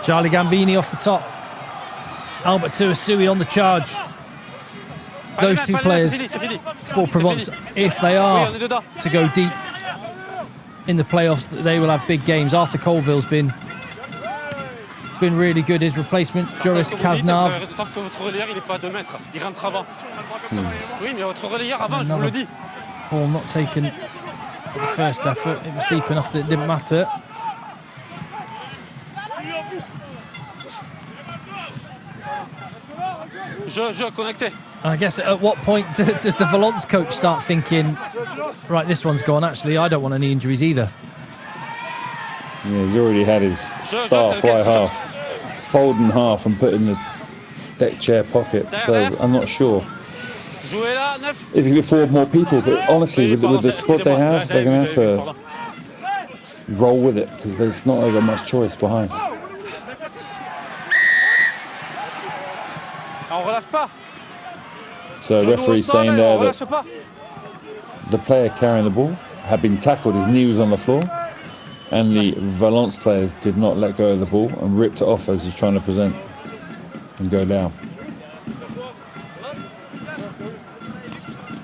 Speaker 1: Charlie Gambini off the top. Albert Tuasui on the charge. Those 2 players for Provence, if they are to go deep in the playoffs, they will have big games. Arthur Colville's been really good. His replacement, Joris Cazenave. Ball not taken at the first effort. It was deep enough that it didn't matter. I guess at what point does the Valence coach start thinking, right, this one's gone, actually, I don't want any injuries either?
Speaker 6: Yeah, he's already had his star fly half, fold in half and put in the deck chair pocket, so I'm not sure if he can afford more people, but honestly, with the squad they have, they're going to have to roll with it, because there's not really much choice behind. So referee saying there that the player carrying the ball had been tackled, his knee was on the floor, and the Valence players did not let go of the ball and ripped it off as he's trying to present and go down.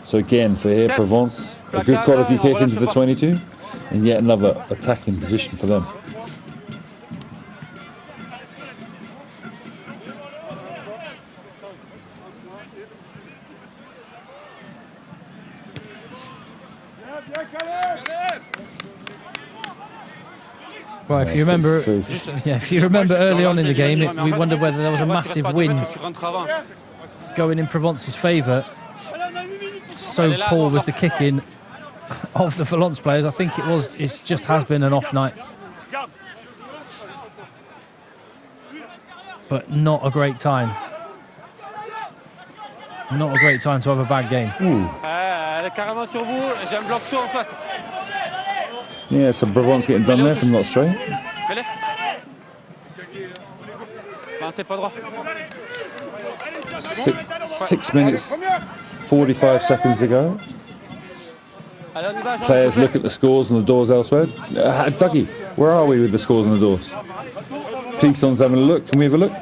Speaker 6: So again, for here, Provence, a good quality kick into the 22, and yet another attacking position for them.
Speaker 1: Well, if you remember early on in the game, we wondered whether there was a massive wind going in Provence's favour. So poor was the kicking of the Valence players. I think it just has been an off night. But not a great time. Not a great time to have a bad game.
Speaker 6: Yeah, so Provence getting done there from not straight. 6 minutes, 45 seconds to go. Players look at the scores and the doors elsewhere. Dougie, where are we with the scores and the doors? Plison's having a look. Can we have a look?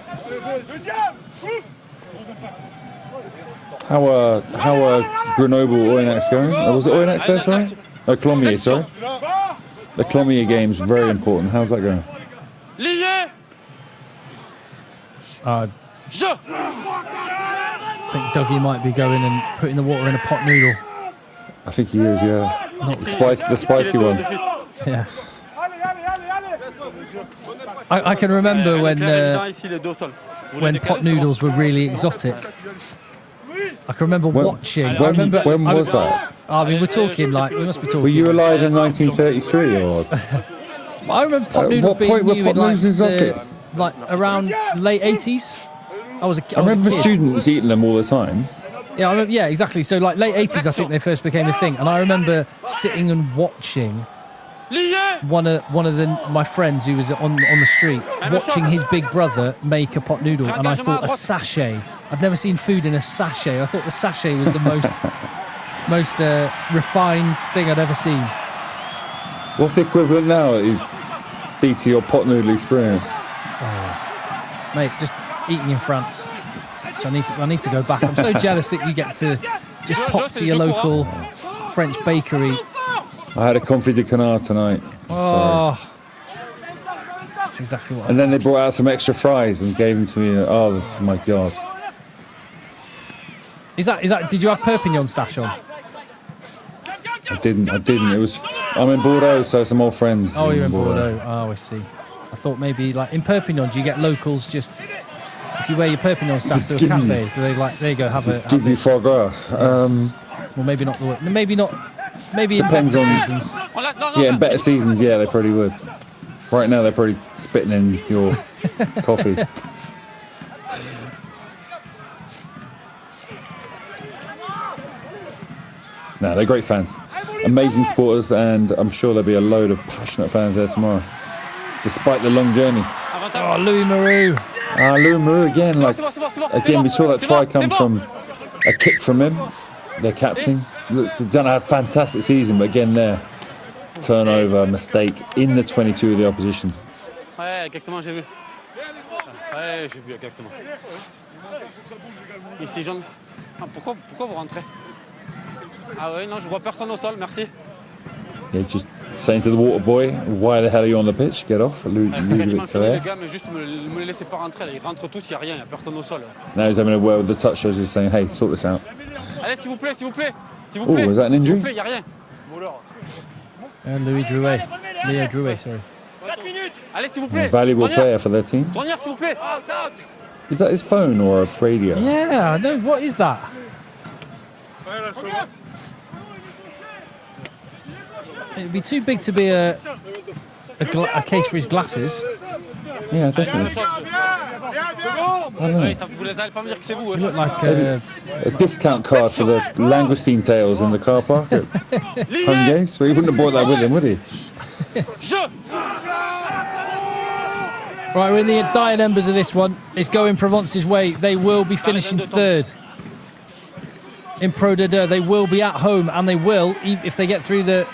Speaker 6: How are Grenoble Oyonnax going? Was it Oyonnax there, sorry? Oh, Colomiers, sorry. The Colomiers game's very important. How's that going?
Speaker 1: I think Dougie might be going and putting the water in a pot noodle.
Speaker 6: I think he is, yeah. The spicy one.
Speaker 1: Yeah. I can remember when pot noodles were really exotic. I can remember watching.
Speaker 6: When was that?
Speaker 1: I mean, we're talking like we must be talking.
Speaker 6: Were you alive in 1933 or?
Speaker 1: I remember pot noodles being new in like around late 80s. I remember
Speaker 6: students eating them all the time.
Speaker 1: Yeah, yeah, exactly. So like late 80s, I think they first became a thing, and I remember sitting and watching one of my friends who was on the street watching his big brother make a pot noodle, and I thought a sachet. I'd never seen food in a sachet. I thought the sachet was the most refined thing I'd ever seen.
Speaker 6: What's the equivalent now? BT or pot noodle experience?
Speaker 1: Oh, mate, just eating in France. Which I need to go back. I'm so jealous that you get to just pop to your local French bakery.
Speaker 6: I had a confit de canard tonight.
Speaker 1: Oh, that's exactly what.
Speaker 6: And then they brought out some extra fries and gave them to me. Oh my god!
Speaker 1: Is that? Did you have Perpignan stash on?
Speaker 6: I didn't. It was. I'm in Bordeaux, so some more friends.
Speaker 1: Oh, you're in Bordeaux. Oh, I see. I thought maybe like in Perpignan, do you get locals just? If you wear your Perpignan staff to a cafe, do they like? There you go. Have
Speaker 6: you foie gras.
Speaker 1: Well, maybe not. Maybe not. Maybe
Speaker 6: depends
Speaker 1: in
Speaker 6: better
Speaker 1: seasons.
Speaker 6: Yeah, in better seasons, yeah, they probably would. Right now, they're probably spitting in your coffee. No, they're great fans. Amazing supporters, and I'm sure there'll be a load of passionate fans there tomorrow, despite the long journey.
Speaker 1: Oh, Louis Moreau.
Speaker 6: Louis Moreau again. Again, we saw that try come from a kick from him, their captain. Looks to done a fantastic season, but again there, turnover, mistake in the 22 of the opposition.
Speaker 2: Ouais, exactement, j'ai vu. Ouais, j'ai vu exactement. Ici, Jean. Pourquoi vous rentrez? Ah ouais, non, je vois personne au sol, merci.
Speaker 6: Yeah, just saying to the water boy, why the hell are you on the pitch? Get off.
Speaker 2: Les gars, mais juste me les laissez pas rentrer. Ils rentrent tous, il n'y a rien, il n'y a personne au sol.
Speaker 6: Now he's having a word with the touch shows, he's saying, hey, sort this out.
Speaker 2: Allez, s'il vous plaît, s'il vous plaît.
Speaker 6: Oh, is that an injury?
Speaker 2: S'il vous plaît, il n'y a rien.
Speaker 1: Louis Drouet. Leo Drouet, sorry.
Speaker 2: Allez, s'il vous plaît.
Speaker 6: A valuable player for their team.
Speaker 2: S'il vous plaît.
Speaker 6: Is that his phone or a radio?
Speaker 1: Yeah, no, what is that? It'd be too big to be a case for his glasses.
Speaker 6: Yeah, definitely.
Speaker 2: I don't know.
Speaker 1: You look like
Speaker 6: a discount card for the langoustine tails in the car park at home games. Well, he wouldn't have brought that with him, would he?
Speaker 1: Right, we're in the dying embers of this one. It's going Provence's way. They will be finishing third in Pro D2. They will be at home, and they will, if they get through the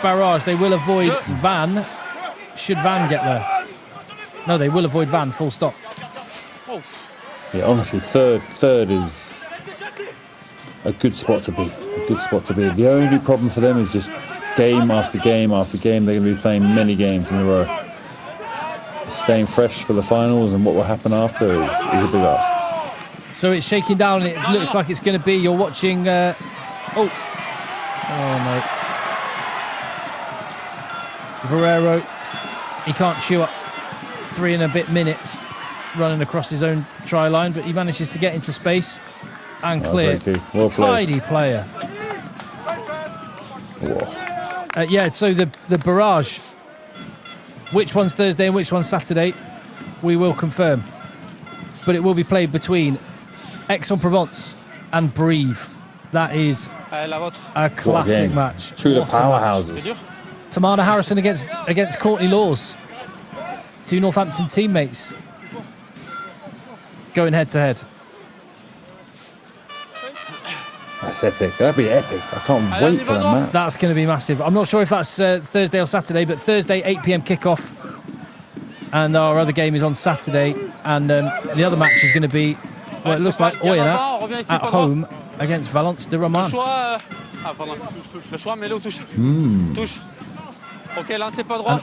Speaker 1: barrage, they will avoid Van. Should Van get there? No, they will avoid Van, full stop.
Speaker 6: Yeah, honestly, third is a good spot to be. A good spot to be. The only problem for them is just game after game after game. They're going to be playing many games in a row. Staying fresh for the finals and what will happen after is a big ask.
Speaker 1: So it's shaking down. It looks like it's going to be. You're watching. Oh no. Varero. He can't chew up 3 and a bit minutes running across his own try line, but he manages to get into space and clear.
Speaker 6: Well
Speaker 1: tidy player. Yeah, so the barrage, which one's Thursday and which one's Saturday, we will confirm. But it will be played between Aix-en-Provence and Brive. That is a classic match.
Speaker 6: Two of the powerhouses.
Speaker 1: Tamana Harrison against Courtney Laws. 2 Northampton teammates going head to head.
Speaker 6: That's epic. That'd be epic. I can't wait for that match.
Speaker 1: That's going to be massive. I'm not sure if that's Thursday or Saturday, but Thursday 8 p.m. kickoff, and our other game is on Saturday. And the other match is going to be, well, it looks like Oyonnax at home against Valence de Roman. And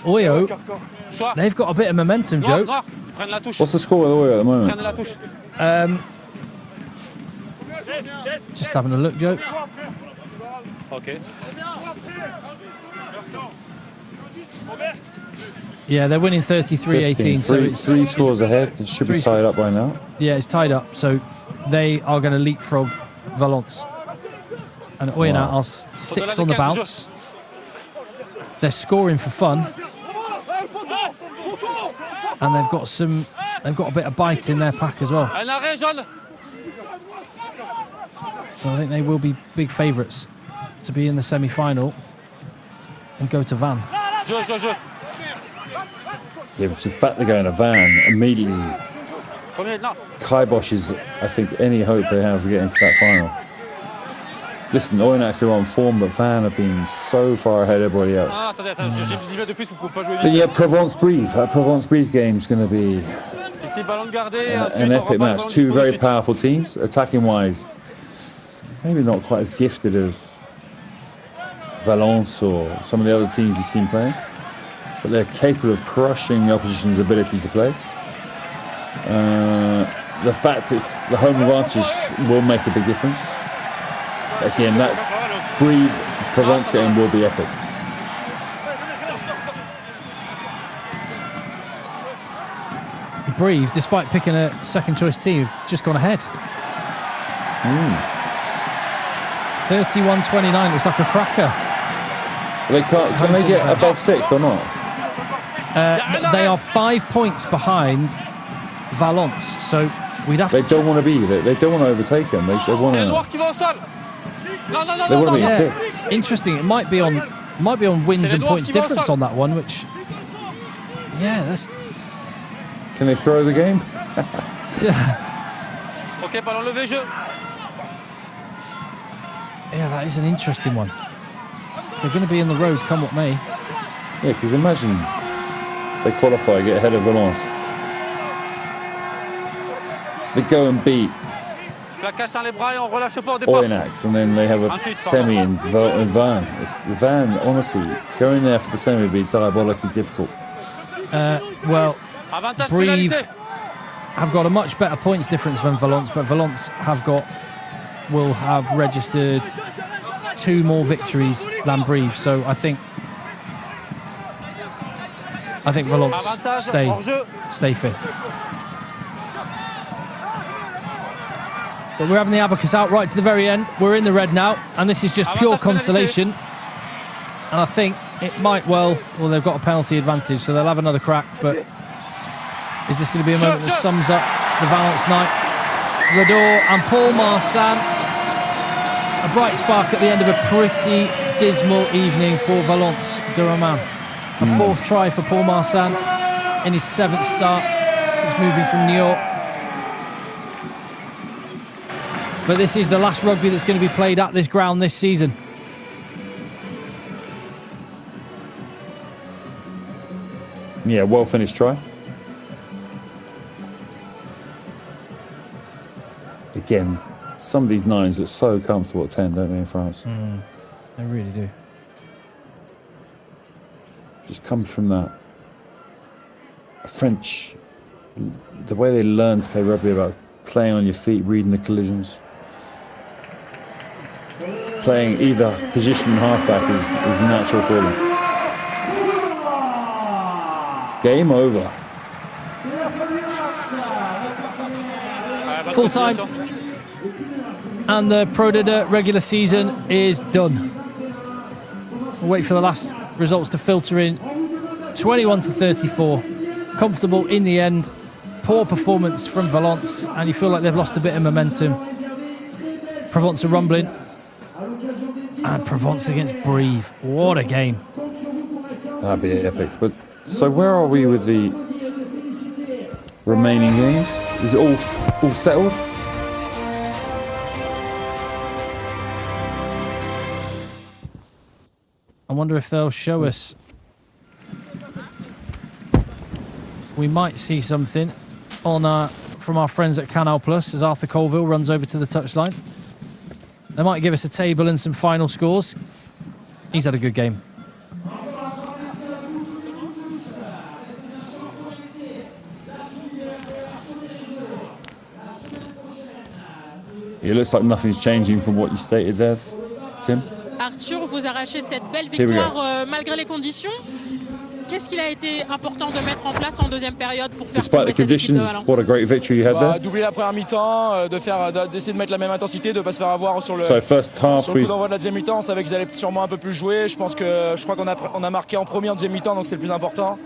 Speaker 1: Oyo, they've got a bit of momentum, Joe.
Speaker 6: What's the score with Oyo at the moment?
Speaker 1: Just having a look, Joe.
Speaker 2: Okay.
Speaker 1: Yeah, they're winning 33-18. So it's
Speaker 6: 3 scores ahead. It should be tied up by now.
Speaker 1: Yeah, it's tied up. So they are going to leapfrog Valence. And Oyonnax are 6 on the bounce. They're scoring for fun. And they've got a bit of bite in their pack as well. So I think they will be big favourites to be in the semi-final and go to Van.
Speaker 6: Yeah, but the fact they're going to Van immediately kiboshes, I think, any hope they have of getting to that final. Listen, Oyonnax are on form, but Van have been so far ahead of everybody else. But yeah, Provence-Brive. That Provence-Brive game is going to be an epic match. 2 very powerful teams, attacking-wise. Maybe not quite as gifted as Valence or some of the other teams you've seen playing, but they're capable of crushing the opposition's ability to play. The fact it's the home advantage will make a big difference. Again, that Brive-Provence game will be epic.
Speaker 1: Brive, despite picking a second-choice team, have just gone ahead. 31-29 looks like a cracker.
Speaker 6: Can they get above 6 or not?
Speaker 1: They are 5 points behind Valence, so we'd have
Speaker 6: to.
Speaker 1: They
Speaker 6: don't want to be. They don't want to overtake them. They want to. They want to be in 6.
Speaker 1: Interesting. It might be on wins and points difference on that one, which. Yeah, that's.
Speaker 6: Can they throw the game?
Speaker 1: Yeah, that is an interesting one. They're going to be in the road, come what may.
Speaker 6: Yeah, because imagine they qualify, get ahead of Valence. They go and beat Oyonnax, and then they have a semi in Van. Van, honestly, going there for the semi would be diabolically difficult.
Speaker 1: Well, Brive have got a much better points difference than Valence, but Valence will have registered 2 more victories than Brive. So I think Valence stay 5th. But we're having the abacus out right to the very end. We're in the red now, and this is just pure consolation. And I think it might well, they've got a penalty advantage, so they'll have another crack. But is this going to be a moment that sums up the Valence night? Rador and Paul Marsan. A bright spark at the end of a pretty dismal evening for Valence de Romain. A 4th try for Paul Marsan in his 7th start since moving from New York. But this is the last rugby that's going to be played at this ground this season.
Speaker 6: Yeah, well finished try. Again, some of these 9s look so comfortable at 10, don't they, in France?
Speaker 1: They really do.
Speaker 6: Just comes from that French, the way they learn to play rugby, about playing on your feet, reading the collisions. Playing either position and halfback is natural for them. Game over.
Speaker 1: Full time. And the Pro D2 regular season is done. We'll wait for the last results to filter in. 21-34. Comfortable in the end. Poor performance from Valence, and you feel like they've lost a bit of momentum. Provence are rumbling. And Provence against Brive. What a game.
Speaker 6: That'd be epic. But so where are we with the remaining games? Is it all settled?
Speaker 1: I wonder if they'll show us. We might see something on from our friends at Canal Plus as Arthur Colville runs over to the touchline. They might give us a table and some final scores. He's had a good game.
Speaker 6: It looks like nothing's changing from what you stated there, Tim.
Speaker 7: Arthur, vous arrachez cette belle victoire malgré les conditions. qu'est-ce qu'il a été important de mettre en place en deuxième période pour faire
Speaker 6: Despite
Speaker 7: tomber
Speaker 6: the
Speaker 7: cette équipe de
Speaker 6: conditions,
Speaker 7: Valence?
Speaker 6: what a great victory you had there.
Speaker 9: Doubler la première mi-temps, d'essayer de mettre la même intensité, de ne pas se faire avoir sur le
Speaker 6: first half,
Speaker 9: coup d'envoi de la deuxième mi-temps. On savait qu'ils allaient sûrement un peu plus jouer. Je crois qu'on a marqué en premier en deuxième mi-temps, donc c'est le plus important.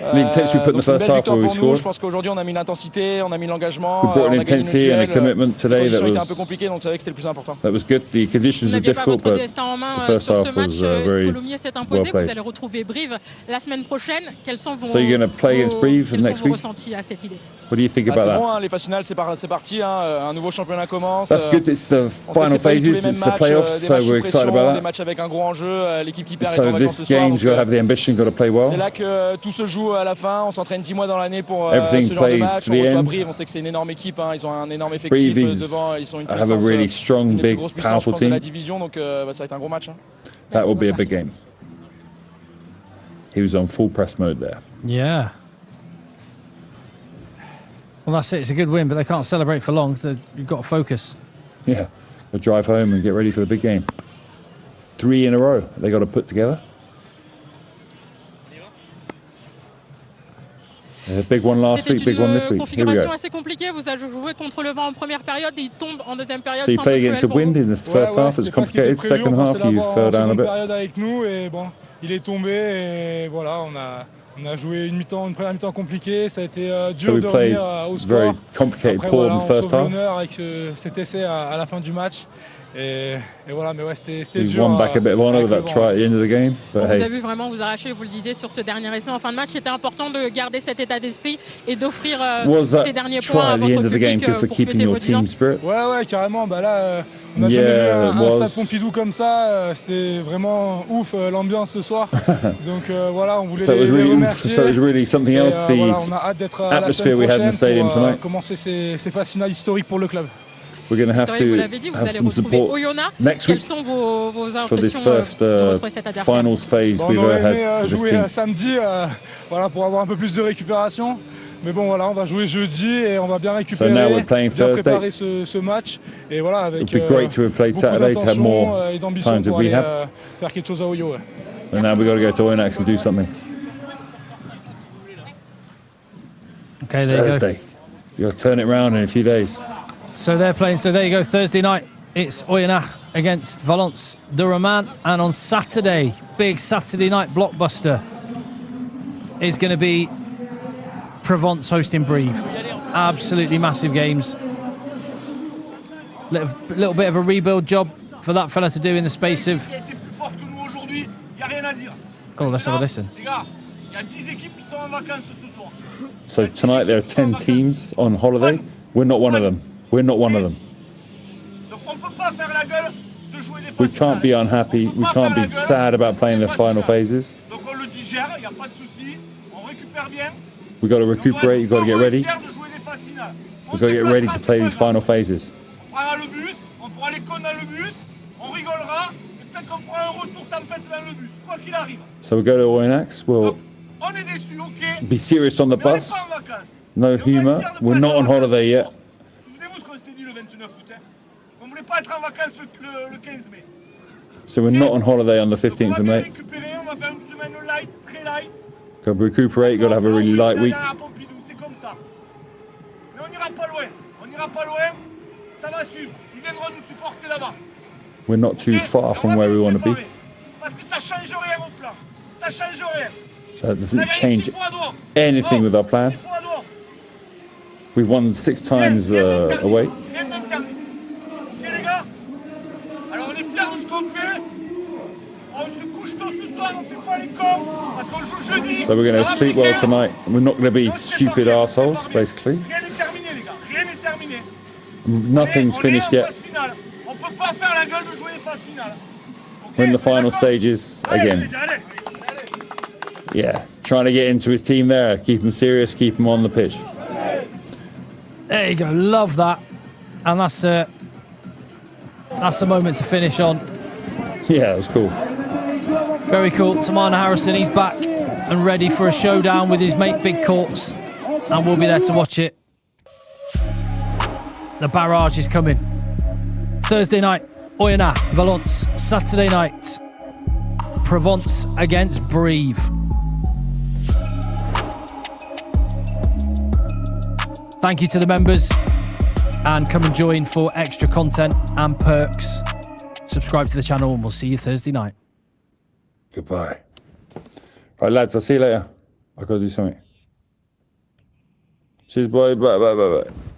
Speaker 6: The intensity we put in the first half where we scored.
Speaker 9: Je pense qu'aujourd'hui on a mis l'intensité, on a mis l'engagement.
Speaker 6: We brought an intensity and a commitment today that
Speaker 9: was un peu compliqué, donc je savais que c'était le plus important.
Speaker 6: That was good. The conditions are difficult, but the first half was very
Speaker 7: Colomiers s'est imposé.
Speaker 6: well played.
Speaker 7: Vous allez retrouver Brive la semaine prochaine. Quels sont vos,
Speaker 6: So you're going to play against Brive next week?
Speaker 7: ressentis à cette idée?
Speaker 6: What do you think about
Speaker 9: C'est
Speaker 6: that?
Speaker 9: bon, les phases finales, c'est parti. Un nouveau championnat commence.
Speaker 6: That's good. It's the final phases. It's the playoffs, so we're excited about
Speaker 9: Des
Speaker 6: that.
Speaker 9: matchs avec un gros enjeu. L'équipe qui perd est en
Speaker 6: So
Speaker 9: vacances
Speaker 6: this
Speaker 9: ce soir.
Speaker 6: game's got to have the ambition, got to play well.
Speaker 9: C'est là que tout se joue à la fin. On s'entraîne 10 mois dans l'année pour
Speaker 6: Everything
Speaker 9: ce genre de
Speaker 6: plays
Speaker 9: match.
Speaker 6: to
Speaker 9: On
Speaker 6: the
Speaker 9: reçoit
Speaker 6: end.
Speaker 9: Brive. On sait que c'est une énorme équipe. Ils ont un énorme effectif
Speaker 6: Brive
Speaker 9: devant. Ils sont une
Speaker 6: have a
Speaker 9: puissance,
Speaker 6: really strong,
Speaker 9: une des plus
Speaker 6: big,
Speaker 9: grosses puissances, je
Speaker 6: powerful
Speaker 9: pense, de la
Speaker 6: team.
Speaker 9: division. Donc ça va être un gros match.
Speaker 6: That will be a big game. He was on full press mode there.
Speaker 1: Yeah. Well, that's it. It's a good win, but they can't celebrate for long because you've got to focus.
Speaker 6: Yeah, they'll drive home and get ready for the big game. 3 in a row they got to put together. A big one last week, big one this week. Here we
Speaker 7: Configuration
Speaker 6: go.
Speaker 7: assez compliquée. Vous avez joué contre le vent en première période et il tombe en deuxième période.
Speaker 6: So you play against the wind in this first half. It's complicated. Second half, you fell down a bit.
Speaker 10: Période avec nous et bon, il est tombé et voilà, on a joué une première mi-temps compliquée. Ça a été dur de revenir au score.
Speaker 6: Very complicated,
Speaker 10: Après,
Speaker 6: poor
Speaker 10: voilà,
Speaker 6: in
Speaker 10: on
Speaker 6: the first
Speaker 10: sauve
Speaker 6: half.
Speaker 10: l'honneur avec cet essai à la fin du match. Et voilà, mais ouais, c'était
Speaker 6: We
Speaker 10: dur.
Speaker 6: won back a bit of honour with that try at the end of the game. But
Speaker 7: Vous
Speaker 6: hey,
Speaker 7: avez vu vraiment vous arracher, vous le disiez, sur ce dernier essai en fin de match. C'était important de garder cet état d'esprit et d'offrir ces derniers points à
Speaker 6: at the end
Speaker 7: votre
Speaker 6: of the game
Speaker 7: public
Speaker 6: good for
Speaker 7: pour
Speaker 6: keeping
Speaker 7: fêter
Speaker 6: your
Speaker 7: vos 10 ans.
Speaker 6: team spirit?
Speaker 10: Ouais, carrément. Bah là, on n'a
Speaker 6: Yeah,
Speaker 10: jamais vu
Speaker 6: it
Speaker 10: un
Speaker 6: was.
Speaker 10: stade Pompidou comme ça. C'était vraiment ouf l'ambiance ce soir. Donc voilà, on voulait
Speaker 6: So it was
Speaker 10: les
Speaker 6: really,
Speaker 10: remercier.
Speaker 6: so it was really something
Speaker 10: Et,
Speaker 6: else.
Speaker 10: voilà,
Speaker 6: The
Speaker 10: on a hâte d'être à la
Speaker 6: atmosphere
Speaker 10: semaine
Speaker 6: we had in the stadium
Speaker 10: prochaine pour
Speaker 6: tonight.
Speaker 10: commencer ces phases finales historiques pour le club.
Speaker 6: We're going to have
Speaker 7: Historique, vous
Speaker 6: to
Speaker 7: l'avez dit, vous
Speaker 6: have
Speaker 7: allez
Speaker 6: some
Speaker 7: retrouver
Speaker 6: support
Speaker 7: Oyonnax.
Speaker 6: next
Speaker 7: Quelles
Speaker 6: week
Speaker 7: sont vos
Speaker 6: for this
Speaker 7: impressions
Speaker 6: first
Speaker 7: de retrouver cet adversaire?
Speaker 6: finals phase
Speaker 10: Bon,
Speaker 6: we've
Speaker 10: on aurait
Speaker 6: ever
Speaker 10: aimé
Speaker 6: had for this
Speaker 10: jouer
Speaker 6: team.
Speaker 10: samedi voilà, pour avoir un peu plus de récupération. Mais bon, voilà, on va jouer jeudi et on va bien récupérer,
Speaker 6: So now we're playing
Speaker 10: bien
Speaker 6: Thursday.
Speaker 10: préparer ce match. Et voilà, avec
Speaker 6: It'd be great to have played
Speaker 10: beaucoup
Speaker 6: Saturday to have
Speaker 10: d'intention
Speaker 6: more
Speaker 10: et d'ambition
Speaker 6: time to
Speaker 10: pour aller
Speaker 6: rehab.
Speaker 10: faire quelque chose à Oyo.
Speaker 6: And now we've got to go to Oyonnax and do something.
Speaker 1: Okay, there you go.
Speaker 6: Thursday. You'll turn it around in a few days.
Speaker 1: So they're playing. So there you go. Thursday night, it's Oyonnax against Valence de Roman. And on Saturday, big Saturday night blockbuster is going to be Provence hosting Brive. Absolutely massive games. Little bit of a rebuild job for that fella to do in the space of... Oh, let's have a listen.
Speaker 6: So tonight there are 10 teams on holiday. We're not one of them. We're not one of them. We can't be unhappy. We can't be sad about playing the final phases. We've got to recuperate. You've got to get ready. We've got to get ready to play these final phases. So we'll go to Oyonnax. We'll be serious on the bus. No humour. We're not on holiday yet. So we're not on holiday on the 15th of May. Got to recuperate. Got to have a really light week. We're not too far from where we want to be. So it doesn't change anything with our plan. We've won 6 times away. So we're going to sleep well tonight. We're not going to be stupid arseholes, basically. Nothing's finished yet. We're in the final stages again. Yeah, trying to get into his team there. Keep him serious, keep him on the pitch.
Speaker 1: There you go, love that. And that's a moment to finish on.
Speaker 6: Yeah, it was cool.
Speaker 1: Very cool. Tamana Harrison, he's back and ready for a showdown with his mate Big Courts. And we'll be there to watch it. The barrage is coming. Thursday night, Oyonnax, Valence. Saturday night, Provence against Brive. Thank you to the members. And come and join for extra content and perks. Subscribe to the channel and we'll see you Thursday night.
Speaker 6: Goodbye. Right, lads, I'll see you later. I've got to do something. Cheers, bye, bye, bye, bye, bye.